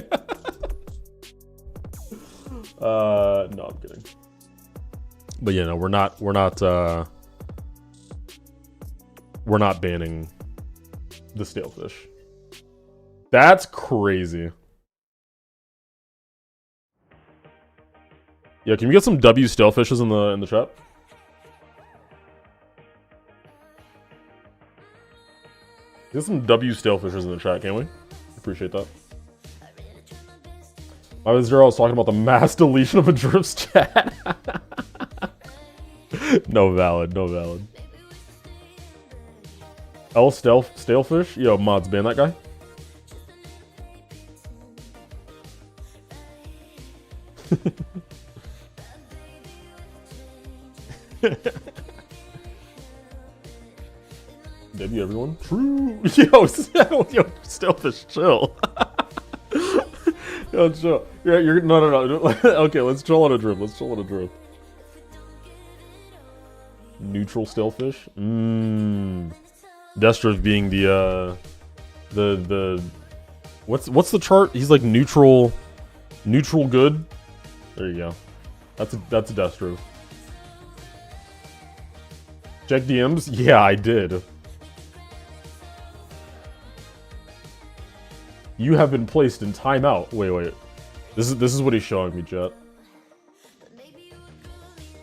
No, I'm kidding. But yeah, no, we're not banning the stalefish. That's crazy. Yeah, can we get some W stalefishes in the chat? Get some W stalefishes in the chat, can't we? Appreciate that. I was talking about the mass deletion of a Drift's chat. No valid, no valid. L stalefish? Yo, mods, ban that guy. Maybe everyone. True. Yo, stalefish, chill. Yo, chill. You're no. Okay, let's chill on a drip. Let's chill on a drip. Neutral stalefish. Destrov being the what's the chart? He's like neutral good. There you go. That's a Destrov. Check DMs? Yeah, I did. You have been placed in timeout. Wait. This is what he's showing me, chat.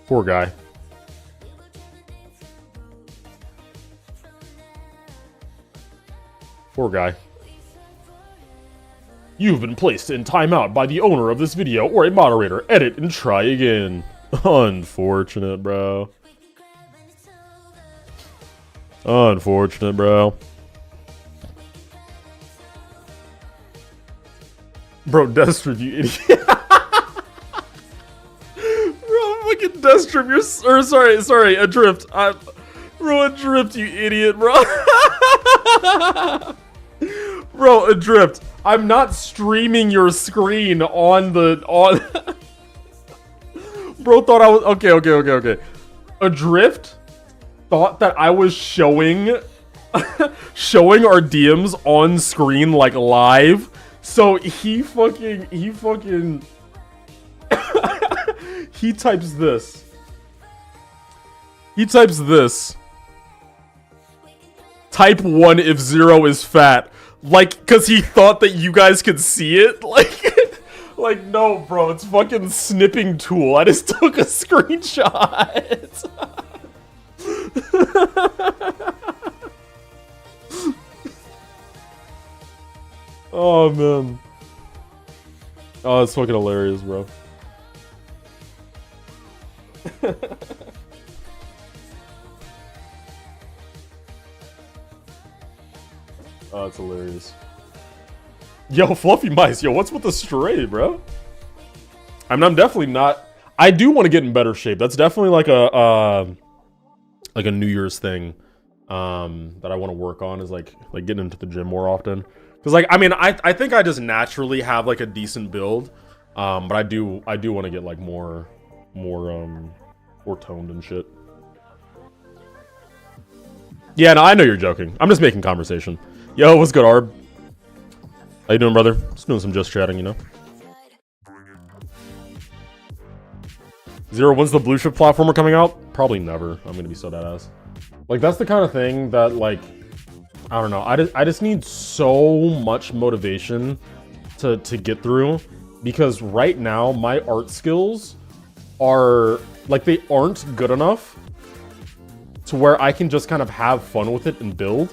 Poor guy. Poor guy. You've been placed in timeout by the owner of this video or a moderator. Edit and try again. Unfortunate, bro. Unfortunate, bro. Bro, Destrip, you idiot. Bro, fucking Destrip, you're sorry, Adrift. Bro, Adrift, you idiot, bro. Bro, Adrift, I'm not streaming your screen on Bro thought I was okay. Adrift thought that I was showing our DMs on screen like live. So he types this. He types this. Type 1 if Zero is fat. Like, cause he thought that you guys could see it. Like no, bro, it's fucking snipping tool. I just took a screenshot. Oh, man. Oh, it's fucking hilarious, bro. Oh, it's hilarious. Yo, Fluffy Mice. Yo, what's with the stray, bro? I mean, I'm definitely not... I do want to get in better shape. That's definitely like a New Year's thing that I want to work on, is like getting into the gym more often. Because, like, I mean, I think I just naturally have, like, a decent build. But I do want to get, like, more toned and shit. Yeah, no, I know you're joking. I'm just making conversation. Yo, what's good, Arb? How you doing, brother? Just doing some just chatting, you know? Zero, when's the blue chip platformer coming out? Probably never. I'm gonna be so dead ass. Like, that's the kind of thing that, like... I don't know. I just need so much motivation to get through, because right now my art skills are like, they aren't good enough to where I can just kind of have fun with it and build.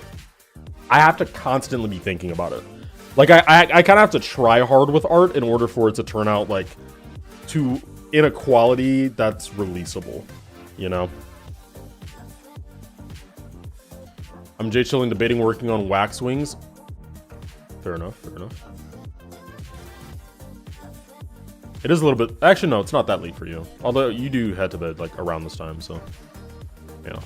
I have to constantly be thinking about it. Like I kind of have to try hard with art in order for it to turn out like in a quality that's releasable, you know? I'm Jay Chilling debating working on wax wings. Fair enough. It is a little bit... Actually, no, it's not that late for you. Although you do head to bed like around this time, so... Yeah.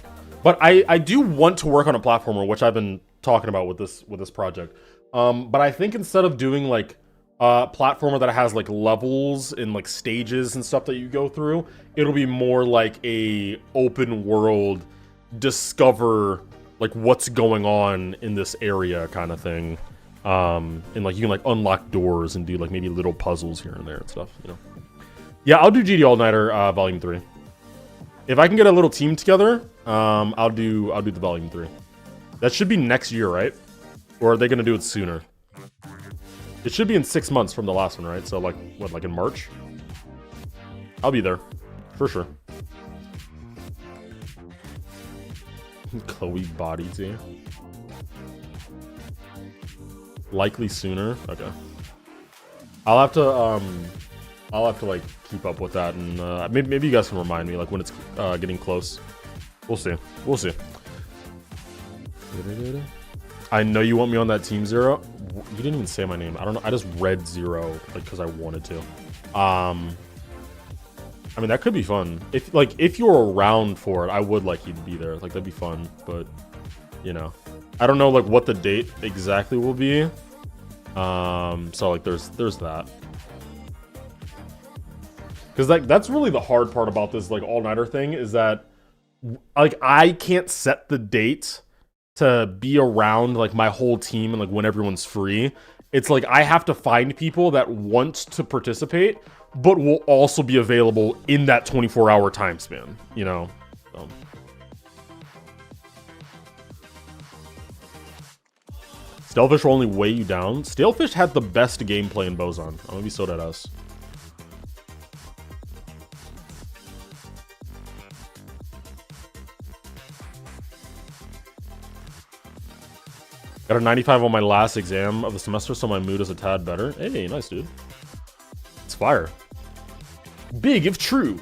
But I do want to work on a platformer, which I've been talking about with this project. But I think instead of doing like a platformer that has like levels and like stages and stuff that you go through, it'll be more like a open world discover like what's going on in this area kind of thing. And like you can like unlock doors and do like maybe little puzzles here and there and stuff, you know. Yeah, I'll do GD All Nighter Volume 3. If I can get a little team together, I'll do the Volume 3. That should be next year, right? Or are they gonna do it sooner? It should be in 6 months from the last one, right? So like, what, like in March? I'll be there, for sure. Chloe body team. Likely sooner. Okay. I'll have to like keep up with that, and maybe you guys can remind me like when it's getting close. We'll see. We'll see. I know you want me on that team, Zero. You didn't even say my name. I don't know. I just read Zero like because I wanted to. I mean, that could be fun. If you were around for it, I would like you to be there. Like that'd be fun. But you know, I don't know like what the date exactly will be. So like there's that. Because like that's really the hard part about this like all-nighter thing is that like I can't set the date to be around like my whole team and like when everyone's free. It's like I have to find people that want to participate but will also be available in that 24-hour time span, you know. So. Stalefish will only weigh you down. Stalefish had the best gameplay in Bozon. I'm gonna be so dead ass. Got a 95 on my last exam of the semester, so my mood is a tad better. Hey, nice, dude. It's fire. Big if true,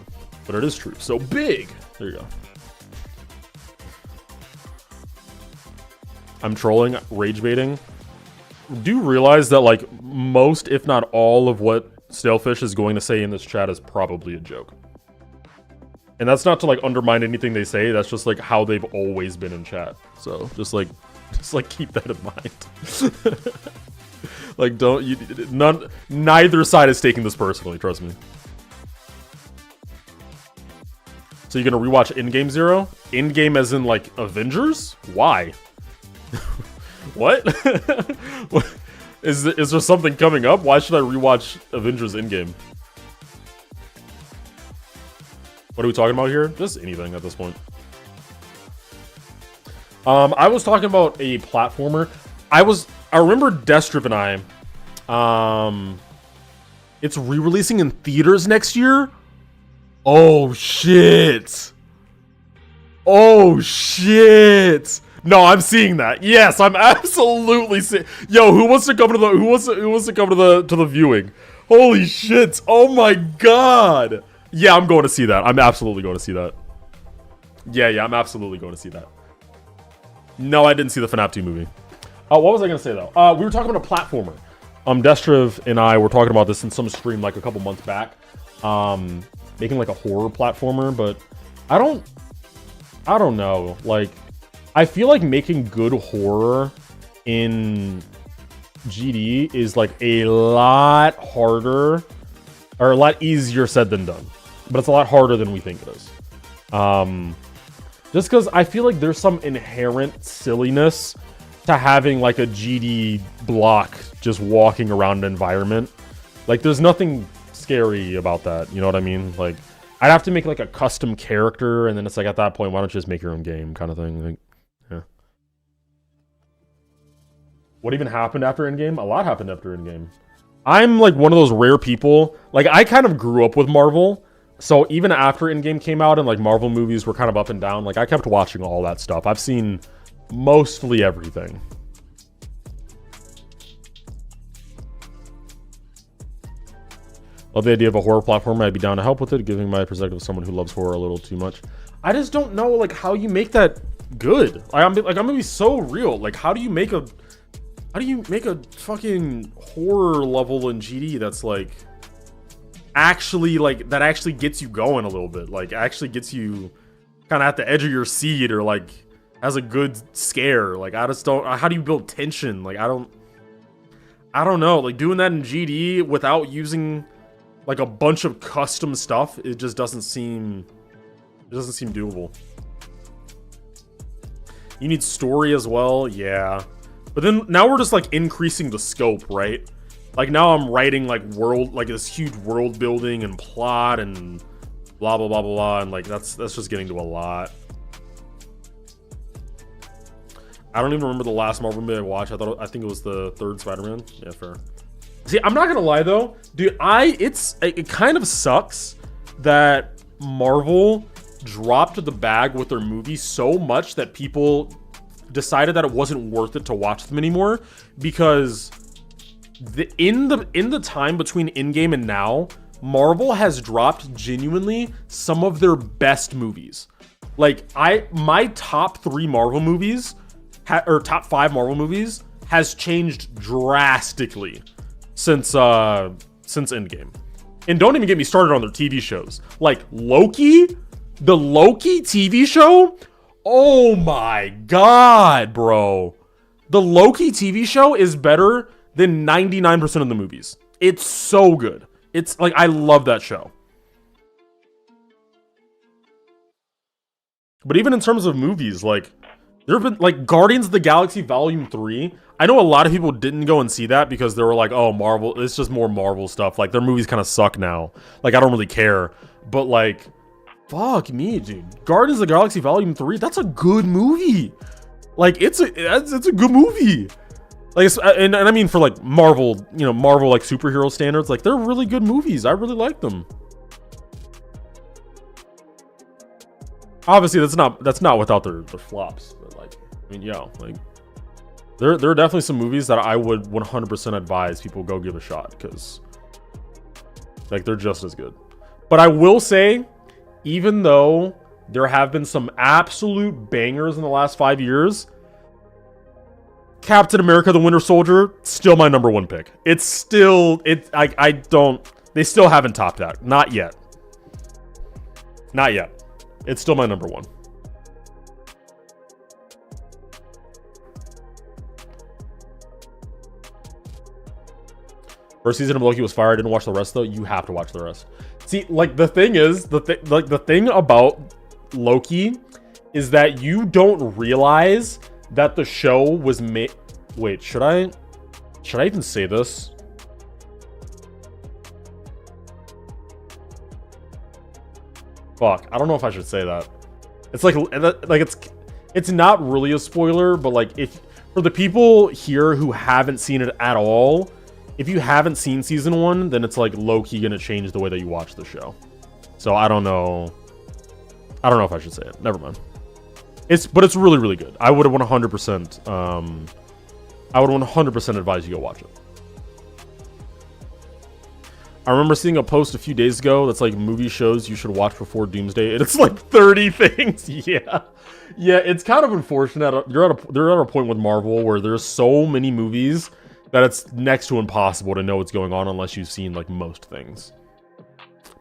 but it is true. So big. There you go. I'm trolling, rage baiting. Do you realize that like most, if not all, of what Stalefish is going to say in this chat is probably a joke? And that's not to like undermine anything they say. That's just like how they've always been in chat. So just like keep that in mind. Like neither side is taking this personally, trust me. So you're gonna rewatch in-game Zero? In-game as in like Avengers? Why? What? Is there something coming up? Why should I rewatch Avengers in-game? What are we talking about here? Just anything at this point. I was talking about a platformer. I remember Destrip and I. It's re-releasing in theaters next year. Oh shit. Oh shit. No, I'm seeing that. Yes, I'm absolutely seeing. Yo, who wants to come to the viewing? Holy shit. Oh my god. Yeah, I'm going to see that. I'm absolutely going to see that. Yeah, I'm absolutely going to see that. No, I didn't see the FNAF 2 movie. What was I going to say, though? We were talking about a platformer. Destriv and I were talking about this in some stream, like, a couple months back. Making, like, a horror platformer, but I don't know. Like, I feel like making good horror in GD is, like, a lot harder, or a lot easier said than done. But it's a lot harder than we think it is. Just because I feel like there's some inherent silliness to having like a GD block just walking around an environment. Like there's nothing scary about that. You know what I mean? Like I'd have to make like a custom character, and then it's like at that point, why don't you just make your own game kind of thing? Like, yeah. What even happened after Endgame? A lot happened after Endgame. I'm like one of those rare people. Like I kind of grew up with Marvel. So even after Endgame came out and like Marvel movies were kind of up and down, like I kept watching all that stuff. I've seen mostly everything. Love the idea of a horror platform. I'd be down to help with it, giving my perspective of someone who loves horror a little too much. I just don't know like how you make that good. I'm gonna be so real. Like how do you make a fucking horror level in GD that's like actually like that actually gets you going a little bit, like actually gets you kind of at the edge of your seat, or like has a good scare? Like I just don't. How do you build tension? Like I don't know. Like doing that in GD without using like a bunch of custom stuff, it just doesn't seem doable. You need story as well, yeah. But then now we're just like increasing the scope, right? Like now I'm writing like this huge world building and plot and blah blah blah blah, and like that's just getting to a lot. I don't even remember the last Marvel movie I watched. I think it was the third Spider-Man. Yeah, fair. See, I'm not gonna lie though, dude. It kind of sucks that Marvel dropped the bag with their movies so much that people decided that it wasn't worth it to watch them anymore, because in the time between Endgame and now, Marvel has dropped genuinely some of their best movies. Like my top 3 Marvel movies or top 5 Marvel movies has changed drastically since Endgame. And don't even get me started on their TV shows. Like Loki, the Loki TV show. Oh my god, bro. The Loki TV show is better than 99% of the movies. It's so good. It's like, I love that show. But even in terms of movies, like, there have been, like, Guardians of the Galaxy Volume 3. I know a lot of people didn't go and see that because they were like, oh, Marvel, it's just more Marvel stuff. Like, their movies kind of suck now. Like, I don't really care. But, like, fuck me, dude. Guardians of the Galaxy Volume 3, that's a good movie. Like, it's a good movie. Like, and I mean for, like, Marvel, you know, Marvel, like, superhero standards, like, they're really good movies. I really like them. Obviously, that's not without their flops. But, like, I mean, yeah, like, there are definitely some movies that I would 100% advise people go give a shot, because, like, they're just as good. But I will say, even though there have been some absolute bangers in the last 5 years, Captain America: The Winter Soldier, still my number 1 pick. It's still, they still haven't topped that. Not yet. Not yet. It's still my number 1. First season of Loki was fire. I didn't watch the rest though. You have to watch the rest. See, like, the thing is, the thing about Loki is that you don't realize that the show was made. Wait, should I even say this? Fuck, I don't know if I should say that. It's like it's not really a spoiler, but like, if for the people here who haven't seen it at all, if you haven't seen season 1, then it's like low-key gonna change the way that you watch the show. So I don't know if I should say it. Never mind. But it's really, really good. I would 100% I would 100% advise you go watch it. I remember seeing a post a few days ago that's like movie shows you should watch before Doomsday, and it's like 30 things. Yeah, it's kind of unfortunate. They're at a point with Marvel where there's so many movies that it's next to impossible to know what's going on unless you've seen like most things.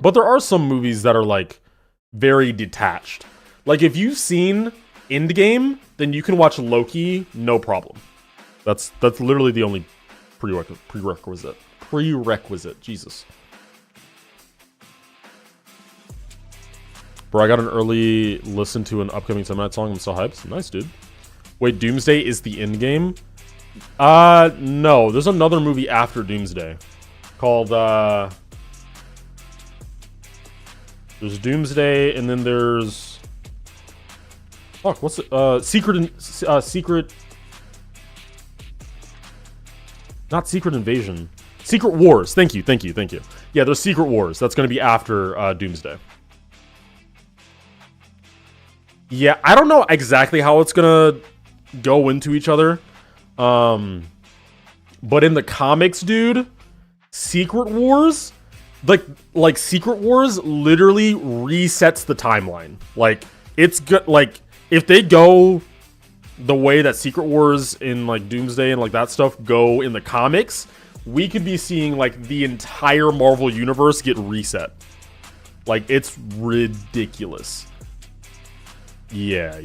But there are some movies that are like very detached. Like, if you've seen Endgame, then you can watch Loki, no problem. That's literally the only prerequisite. Jesus. Bro, I got an early listen to an upcoming 7-night song. I'm so hyped. Nice, dude. Wait, Doomsday is the end game? No. There's another movie after Doomsday called, there's Doomsday, and then there's... Fuck, what's it? Secret... Not Secret Invasion. Secret Wars. Thank you. Yeah, there's Secret Wars. That's going to be after Doomsday. Yeah, I don't know exactly how it's going to go into each other. But in the comics, dude, Secret Wars, like Secret Wars literally resets the timeline. Like, it's good. Like, if they go the way that Secret Wars in like Doomsday and like that stuff go in the comics, we could be seeing like the entire Marvel universe get reset. Like, it's ridiculous. Yeah.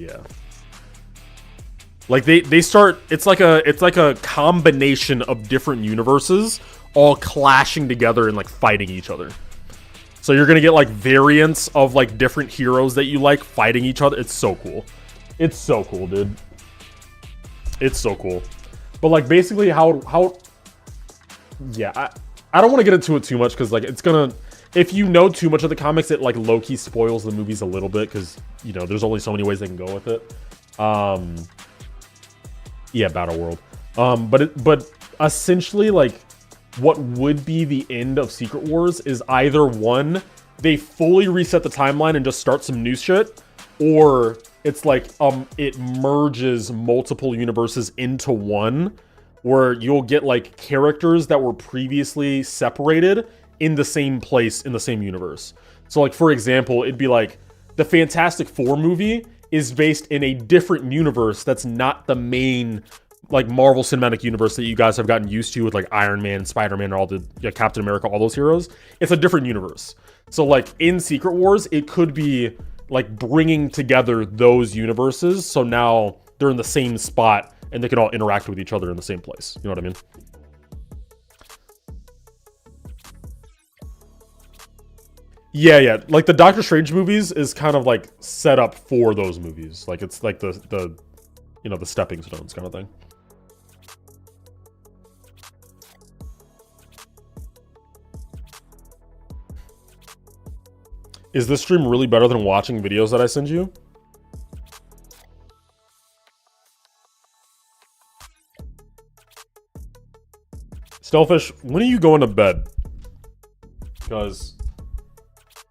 Like they start, it's like a combination of different universes all clashing together and like fighting each other. So you're gonna get like variants of like different heroes that you like fighting each other. It's so cool. It's so cool, dude. It's so cool. But like, basically how yeah, I don't want to get into it too much, because like, it's gonna, if you know too much of the comics, it like low-key spoils the movies a little bit, because, you know, there's only so many ways they can go with it. Yeah, Battle World. But essentially, like, what would be the end of Secret Wars is either one, they fully reset the timeline and just start some new shit, or it's like it merges multiple universes into one, where you'll get like characters that were previously separated in the same place in the same universe. So like, for example, it'd be like the Fantastic Four movie is based in a different universe that's not the main like Marvel Cinematic Universe that you guys have gotten used to with like Iron Man, Spider-Man, and all the Captain America, all those heroes. It's a different universe. So like in Secret Wars, it could be like bringing together those universes. So now they're in the same spot and they can all interact with each other in the same place. You know what I mean? Yeah. Like the Doctor Strange movies is kind of like set up for those movies. Like it's like the you know, the stepping stones kind of thing. Is this stream really better than watching videos that I send you? Stellfish, when are you going to bed? Because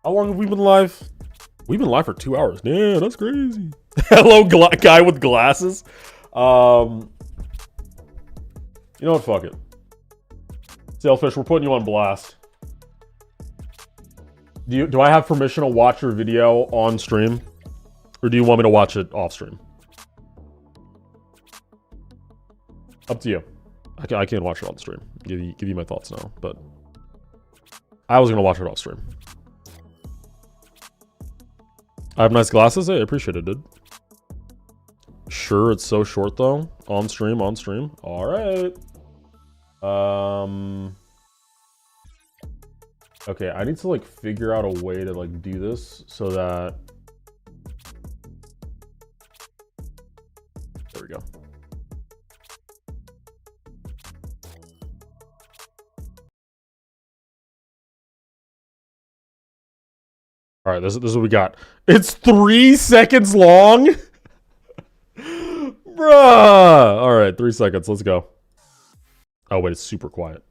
how long have we been live? We've been live for 2 hours. Yeah, that's crazy. Hello, guy with glasses. You know what? Fuck it. Stellfish, we're putting you on blast. Do I have permission to watch your video on stream? Or do you want me to watch it off stream? Up to you. I can't watch it on stream. Give you my thoughts now, but I was gonna watch it off stream. I have nice glasses. Hey, I appreciate it, dude. Sure, it's so short though. On stream. All right. Okay, I need to like figure out a way to like do this so that. There we go. All right, this is what we got. It's 3 seconds long? Bruh. All right, 3 seconds. Let's go. Oh, wait, it's super quiet.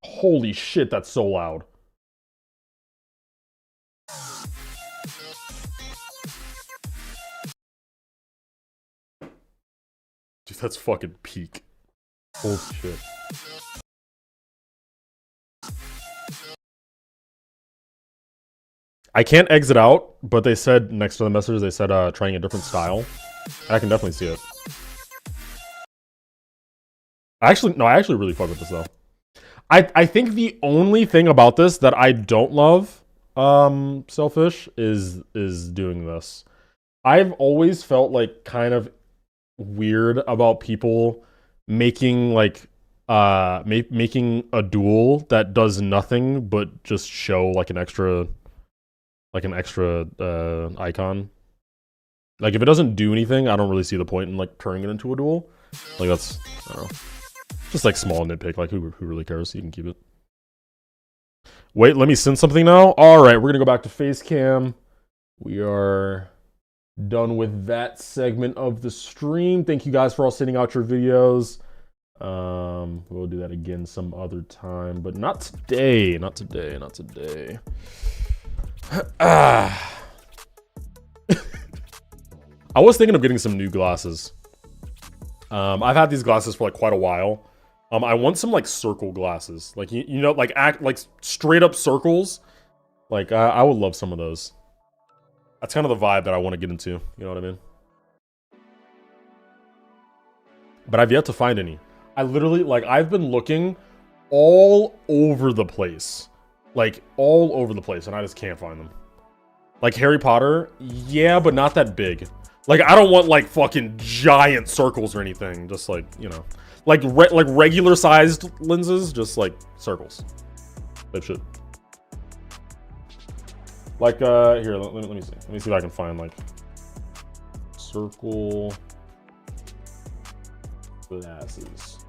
Holy shit, that's so loud. Dude, that's fucking peak. Holy shit. I can't exit out, but they said next to the message, they said trying a different style. I can definitely see it. I actually really fuck with this though. I think the only thing about this that I don't love, Selfish, is doing this. I've always felt like kind of weird about people making like making a duel that does nothing but just show like an extra icon. Like if it doesn't do anything, I don't really see the point in like turning it into a duel. Like that's, I don't know. Just like small nitpick, like who really cares? You can keep it. Wait, let me send something now. All right, we're gonna go back to face cam. We are done with that segment of the stream. Thank you guys for all sending out your videos. We'll do that again some other time, but not today. Not today. I was thinking of getting some new glasses. I've had these glasses for like quite a while. I want some like circle glasses, like you know, like straight up circles. Like I would love some of those. That's kind of the vibe that I want to get into. You know what I mean? But I've yet to find any. I literally I've been looking all over the place, and I just can't find them. Like Harry Potter, yeah, but not that big. Like I don't want like fucking giant circles or anything. Just like, you know. Like regular sized lenses, just like circles. That shit. Like here, let me see. Let me see if I can find like circle glasses.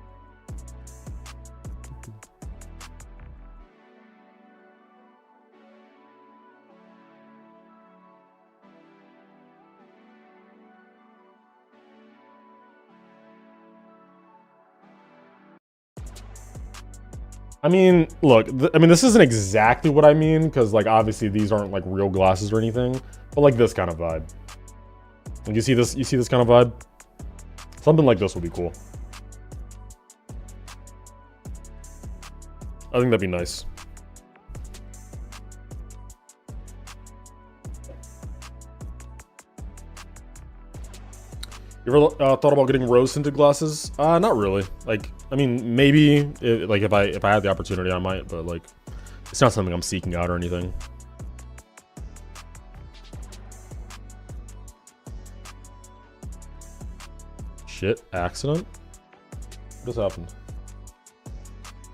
I mean, look, I mean, this isn't exactly what I mean, because, like, obviously these aren't, like, real glasses or anything, but, like, this kind of vibe. Like, you see this kind of vibe? Something like this would be cool. I think that'd be nice. You ever thought about getting rose-tinted glasses? Not really. Like, I mean, maybe like if I had the opportunity, I might, but like, it's not something I'm seeking out or anything. Shit, accident? What just happened?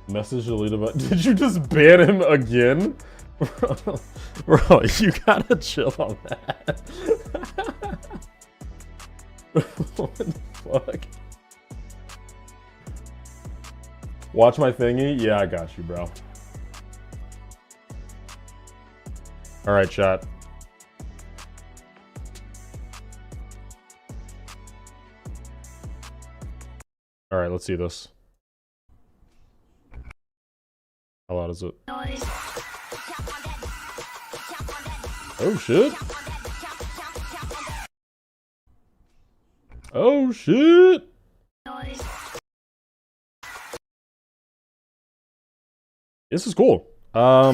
Message deleted. Did you just ban him again? Bro, you gotta chill on that. What the fuck? Watch my thingy? Yeah, I got you, bro. Alright, chat. Alright, let's see this. How loud is it? Oh, shit. Oh, shit. This is cool. I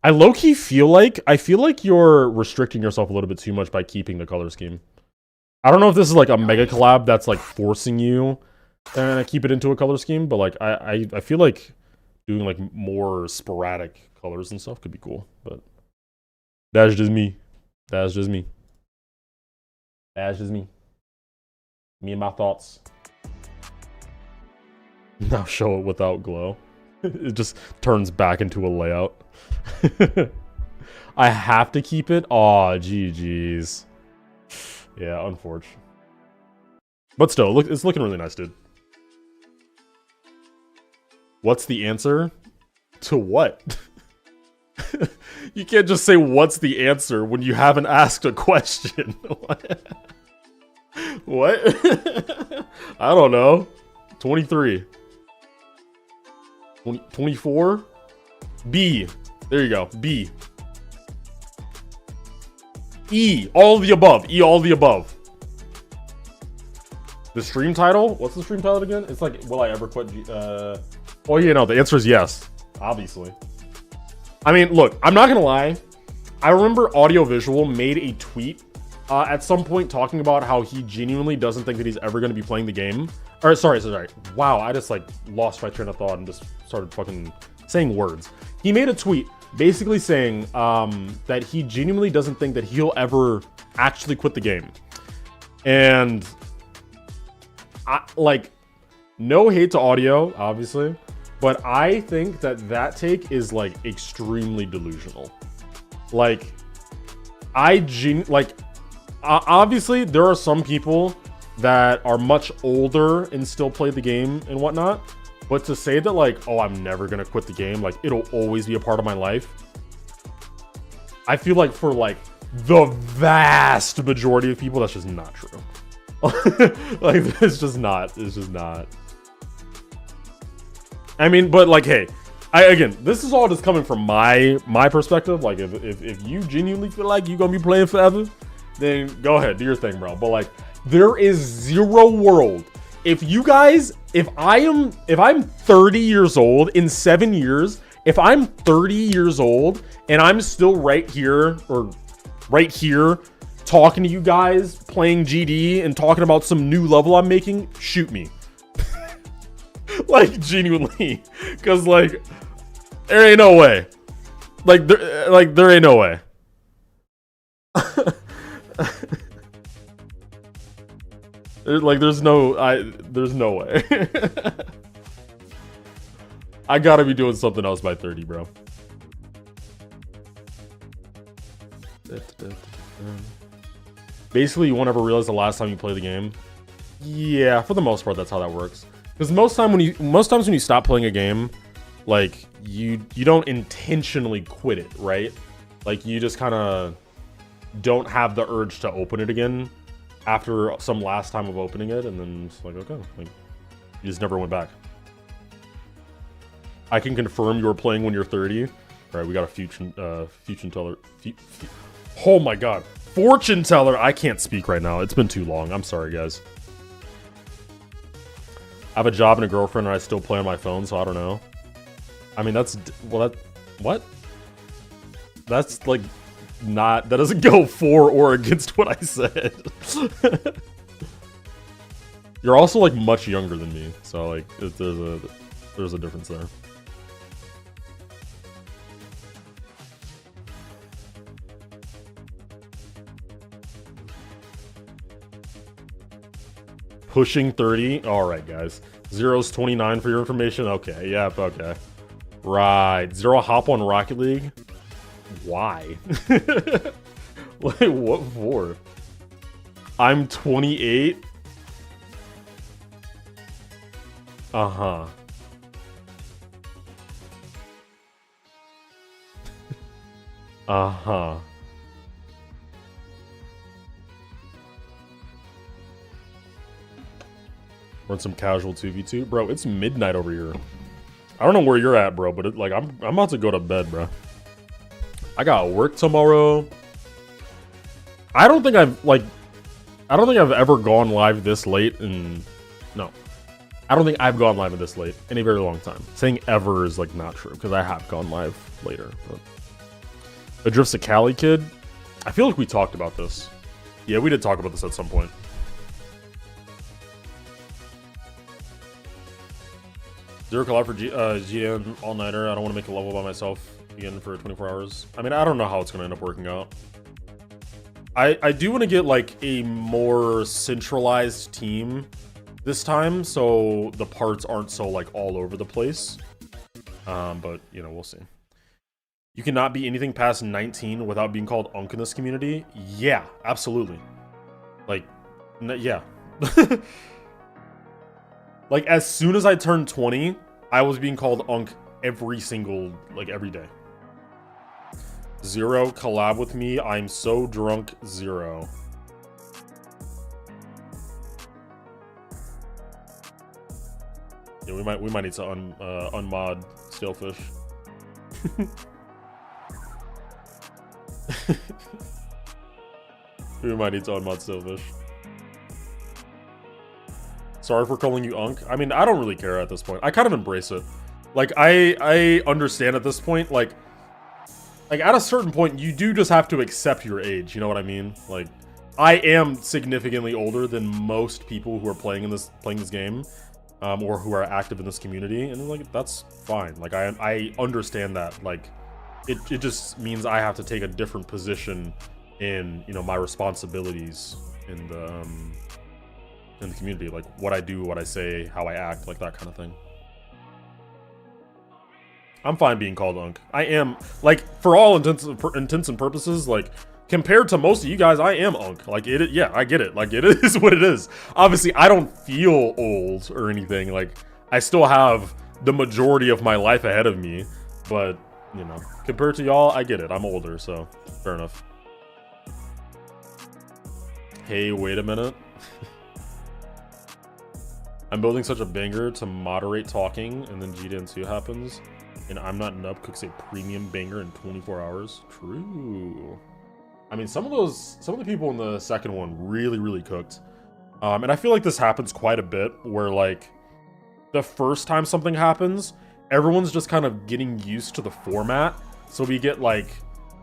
low-key feel like you're restricting yourself a little bit too much by keeping the color scheme. I don't know if this is like a mega collab that's like forcing you to keep it into a color scheme, but like I feel like doing like more sporadic colors and stuff could be cool, but that's just me. That's just me. That's just me. Me and my thoughts. Now show it without glow. It just turns back into a layout. I have to keep it? Aw, GG's. Yeah, unfortunate. But still, look, it's looking really nice, dude. What's the answer? To what? You can't just say what's the answer when you haven't asked a question. What? I don't know. 23. 24? B. There you go. B. E. All of the above. E. All of the above. The stream title? What's the stream title again? It's like, will I ever quit? Oh, yeah, no. The answer is yes. Obviously. I mean, look. I'm not going to lie. I remember Audiovisual made a tweet at some point talking about how he genuinely doesn't think that he's ever going to be playing the game. Or, sorry. Wow, I just, like, lost my train of thought and just started fucking saying words. He made a tweet basically saying that he genuinely doesn't think that he'll ever actually quit the game. And, like, no hate to Audio, obviously, but I think that that take is, like, extremely delusional. Like, obviously, there are some people that are much older and still play the game and whatnot. But to say that, like, oh, I'm never going to quit the game, like, it'll always be a part of my life. I feel like for, like, the vast majority of people, that's just not true. Like, it's just not. It's just not. I mean, but, like, hey, again, this is all just coming from my perspective. Like, if you genuinely feel like you're going to be playing forever, then go ahead, do your thing, bro. But, like, there is zero world. If I'm 30 years old in 7 years, if I'm 30 years old and I'm still right here talking to you guys, playing GD and talking about some new level I'm making, shoot me. Like, genuinely. Cause like, there ain't no way. There ain't no way. There's no way. I gotta be doing something else by 30, bro. Basically, you won't ever realize the last time you play the game. Yeah, for the most part, that's how that works. Because most times when you stop playing a game, like you don't intentionally quit it, right? Like you just kind of don't have the urge to open it again after some last time of opening it, and then it's like, okay, like you just never went back. I can confirm you were playing when you're 30. All right, we got a fortune teller. Oh my god, fortune teller! I can't speak right now. It's been too long. I'm sorry, guys. I have a job and a girlfriend, and I still play on my phone, so I don't know. I mean, that's what? That's like not, that doesn't go for or against what I said. You're also like much younger than me, so like there's a difference there. Pushing 30. All right, guys. Zero's 29 for your information. Okay, yep, okay. Right. Zero hop on Rocket League. Why? Like, what for? I'm 28. Uh-huh. Uh-huh. Run some casual 2v2. Bro, it's midnight over here. I don't know where you're at, bro, but it, like I'm about to go to bed, bro. I got work tomorrow. I don't think I've ever gone live this late in... No. I don't think I've gone live this late in a very long time. Saying ever is like not true, because I have gone live later. But... Adrift's a Cali kid? I feel like we talked about this. Yeah, we did talk about this at some point. Zero collab for GN all-nighter. I don't want to make a level by myself again for 24 hours. I mean, I don't know how it's going to end up working out. I do want to get like a more centralized team this time, so the parts aren't so like all over the place. But you know, we'll see. You cannot be anything past 19 without being called Unk in this community. Yeah, absolutely. Like, yeah. Like, as soon as I turned 20, I was being called Unk every day. Zero, collab with me. I'm so drunk. Zero. Yeah, we might need to unmod Stalefish. We might need to unmod Stalefish. Sorry for calling you Unk. I mean, I don't really care at this point. I kind of embrace it. Like, I understand at this point, like at a certain point, you do just have to accept your age. You know what I mean? Like, I am significantly older than most people who are playing this game, or who are active in this community, and like that's fine. Like, I understand that. Like, it just means I have to take a different position in, you know, my responsibilities in the community, like what I do, what I say, how I act, like that kind of thing. I'm fine being called Unk. I am, like, for all intents and purposes, like, compared to most of you guys, I am Unk. Like, yeah, I get it. Like, it is what it is. Obviously, I don't feel old or anything. Like, I still have the majority of my life ahead of me, but, you know, compared to y'all, I get it. I'm older, so fair enough. Hey, wait a minute. I'm building such a banger to moderate talking, and then GDN 2 happens, and I'm Not Nub cooks a premium banger in 24 hours. True. I mean, some of the people in the second one really cooked. And I feel like this happens quite a bit, where like the first time something happens, everyone's just kind of getting used to the format. So we get like,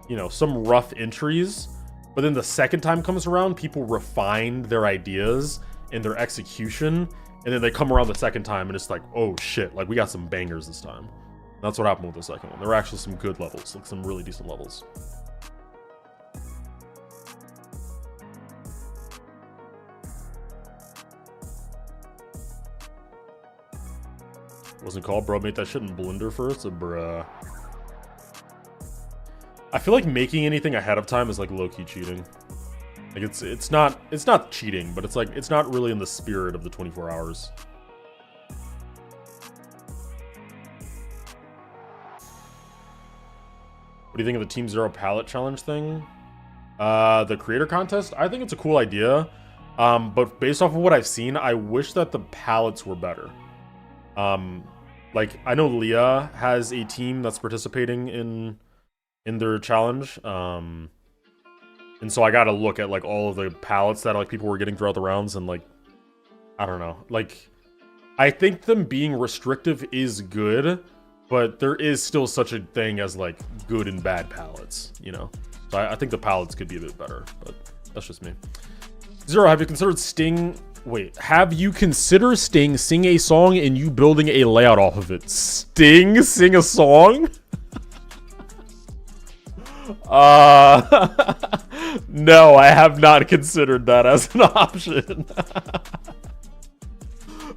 you know, some rough entries, but then the second time comes around, people refine their ideas and their execution. And then they come around the second time and it's like, oh shit, like we got some bangers this time. That's what happened with the second one. There were actually some good levels, like some really decent levels. Wasn't called, bro. Make that shit in Blender first, bruh. I feel like making anything ahead of time is like low-key cheating. Like it's not cheating, but it's like it's not really in the spirit of the 24 hours. What do you think of the Team Zero palette challenge thing? The creator contest? I think it's a cool idea. But based off of what I've seen, I wish that the palettes were better. Like, I know Leah has a team that's participating in their challenge. And so I gotta look at, like, all of the palettes that, like, people were getting throughout the rounds, and, like, I don't know. Like, I think them being restrictive is good, but there is still such a thing as, like, good and bad palettes, you know? So I think the palettes could be a bit better, but that's just me. Zero, have you considered Sting... Wait, have you considered Sting sing a song and you building a layout off of it? Sting sing a song? No, I have not considered that as an option.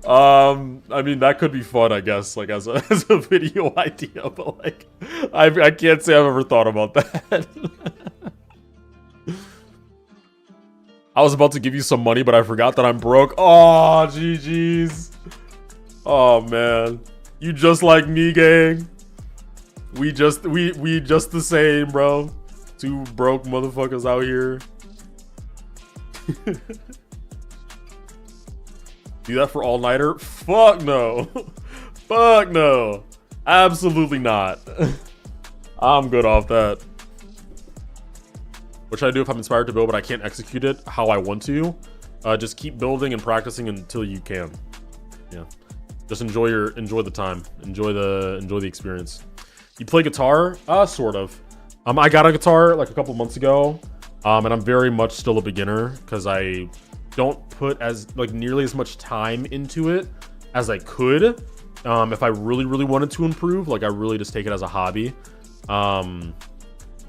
I mean, that could be fun, I guess, like, as a video idea, but, like, I can't say I've ever thought about that. I was about to give you some money, but I forgot that I'm broke. Oh, GG's. Oh, man. You just like me, gang. We just the same, bro. Two broke motherfuckers out here. Do that for all-nighter? Fuck no. Fuck no. Absolutely not. I'm good off that. What should I do if I'm inspired to build but I can't execute it how I want to? Just keep building and practicing until you can. Yeah. Just enjoy the time. Enjoy the experience. You play guitar? Sort of. I got a guitar like a couple months ago. And I'm very much still a beginner because I don't put nearly as much time into it as I could. If I really wanted to improve, like, I really just take it as a hobby.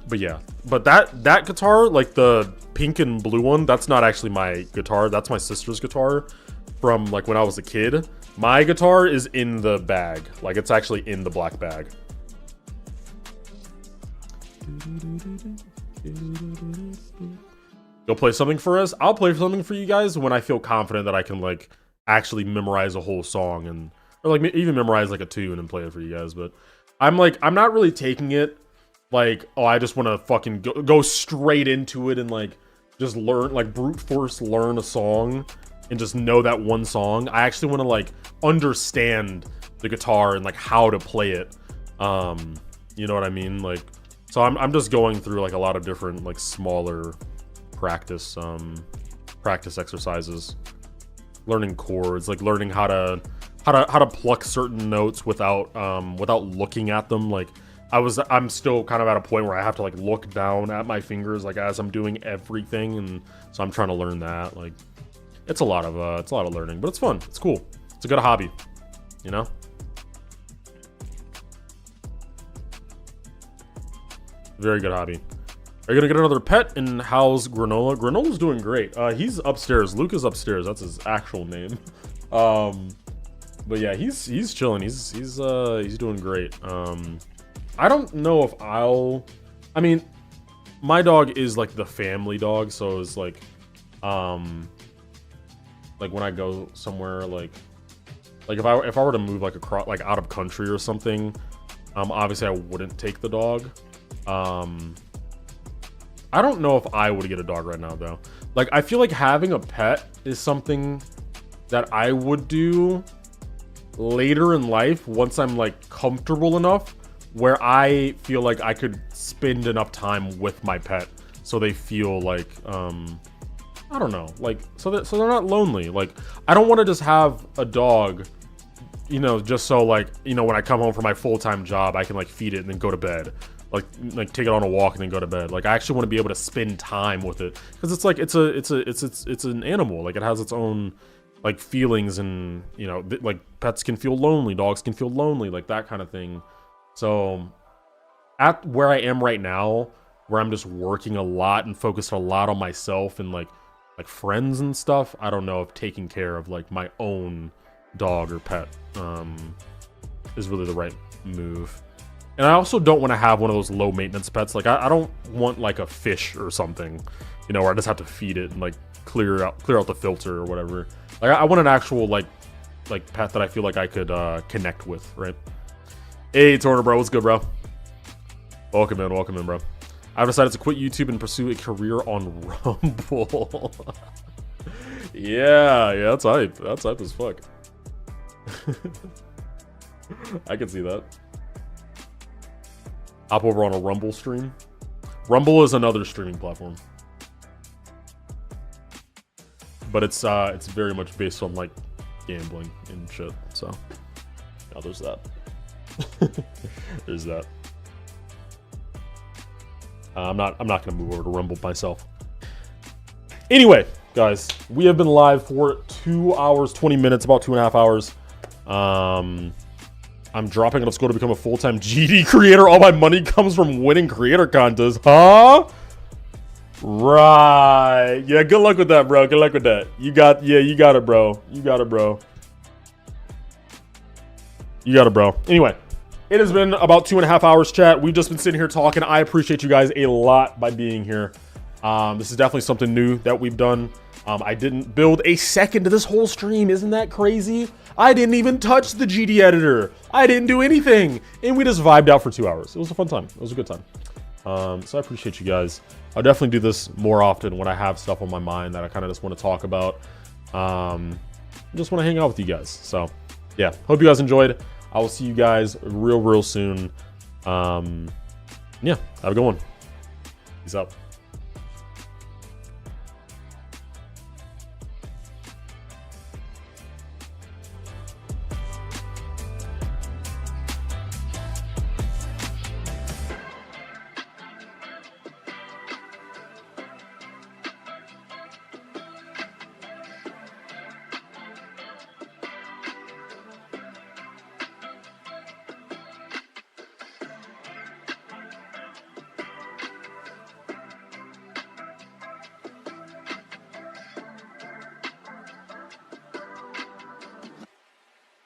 But yeah, but that guitar, like the pink and blue one, that's not actually my guitar. That's my sister's guitar from, like, when I was a kid. My guitar is in the bag. Like, it's actually in the black bag. You'll play something for us? I'll play something for you guys when I feel confident that I can, like, actually memorize a whole song or like even memorize like a tune and play it for you guys. But I'm not really taking it like, oh, I just want to fucking go straight into it and, like, just learn, like, brute force learn a song and just know that one song. I actually want to, like, understand the guitar and, like, how to play it. You know what I mean? Like, so I'm just going through, like, a lot of different, like, smaller practice exercises, learning chords, like learning how to pluck certain notes without looking at them. Like, I'm still kind of at a point where I have to, like, look down at my fingers, like, as I'm doing everything, and so I'm trying to learn that. Like, it's a lot of learning, but it's fun. It's cool. It's a good hobby, you know? Very good hobby. Are you gonna get another pet? And how's Granola? Granola's doing great. He's upstairs. Luke is upstairs. That's his actual name. But yeah, he's chilling. He's doing great. I don't know if I mean, my dog is, like, the family dog, so it's like when I go somewhere, like if I were to move, like, across, like, out of country or something, obviously I wouldn't take the dog. I don't know if I would get a dog right now, though. Like, I feel like having a pet is something that I would do later in life once I'm, like, comfortable enough where I feel like I could spend enough time with my pet so they feel like, I don't know, like, so they're not lonely. Like, I don't want to just have a dog, you know, just so, like, you know, when I come home from my full-time job, I can, like, feed it and then go to bed. Like take it on a walk and then go to bed. Like, I actually want to be able to spend time with it, because it's like it's an animal. Like, it has its own, like, feelings, and, you know, like, pets can feel lonely, dogs can feel lonely, like, that kind of thing. So at where I am right now, where I'm just working a lot and focused a lot on myself and like friends and stuff, I don't know if taking care of, like, my own dog or pet is really the right move. And I also don't want to have one of those low maintenance pets. Like, I don't want, like, a fish or something, you know, where I just have to feed it and, like, clear out the filter or whatever. Like, I want an actual, like pet that I feel like I could connect with, right? Hey, Torner, bro, what's good, bro? Welcome in, bro. I've decided to quit YouTube and pursue a career on Rumble. yeah, that's hype. That's hype as fuck. I can see that. Hop over on a Rumble stream. Rumble is another streaming platform, but it's very much based on like gambling and shit. So, now there's that. There's that. I'm not gonna move over to Rumble myself. Anyway, guys, we have been live for 2 hours, 20 minutes, about 2.5 hours. I'm dropping out of school to become a full-time GD creator. All my money comes from winning creator contests, huh? Right. Yeah, good luck with that, bro. Good luck with that. You got it, bro. You got it, bro. You got it, bro. Anyway. It has been about 2.5 hours, chat. We've just been sitting here talking. I appreciate you guys a lot by being here. This is definitely something new that we've done. I didn't build a second to this whole stream. Isn't that crazy? I didn't even touch the GD editor. I didn't do anything. And we just vibed out for 2 hours. It was a fun time. It was a good time. So I appreciate you guys. I'll definitely do this more often when I have stuff on my mind that I kind of just want to talk about. I just want to hang out with you guys. So yeah, hope you guys enjoyed. I will see you guys real soon. Yeah, have a good one. Peace out.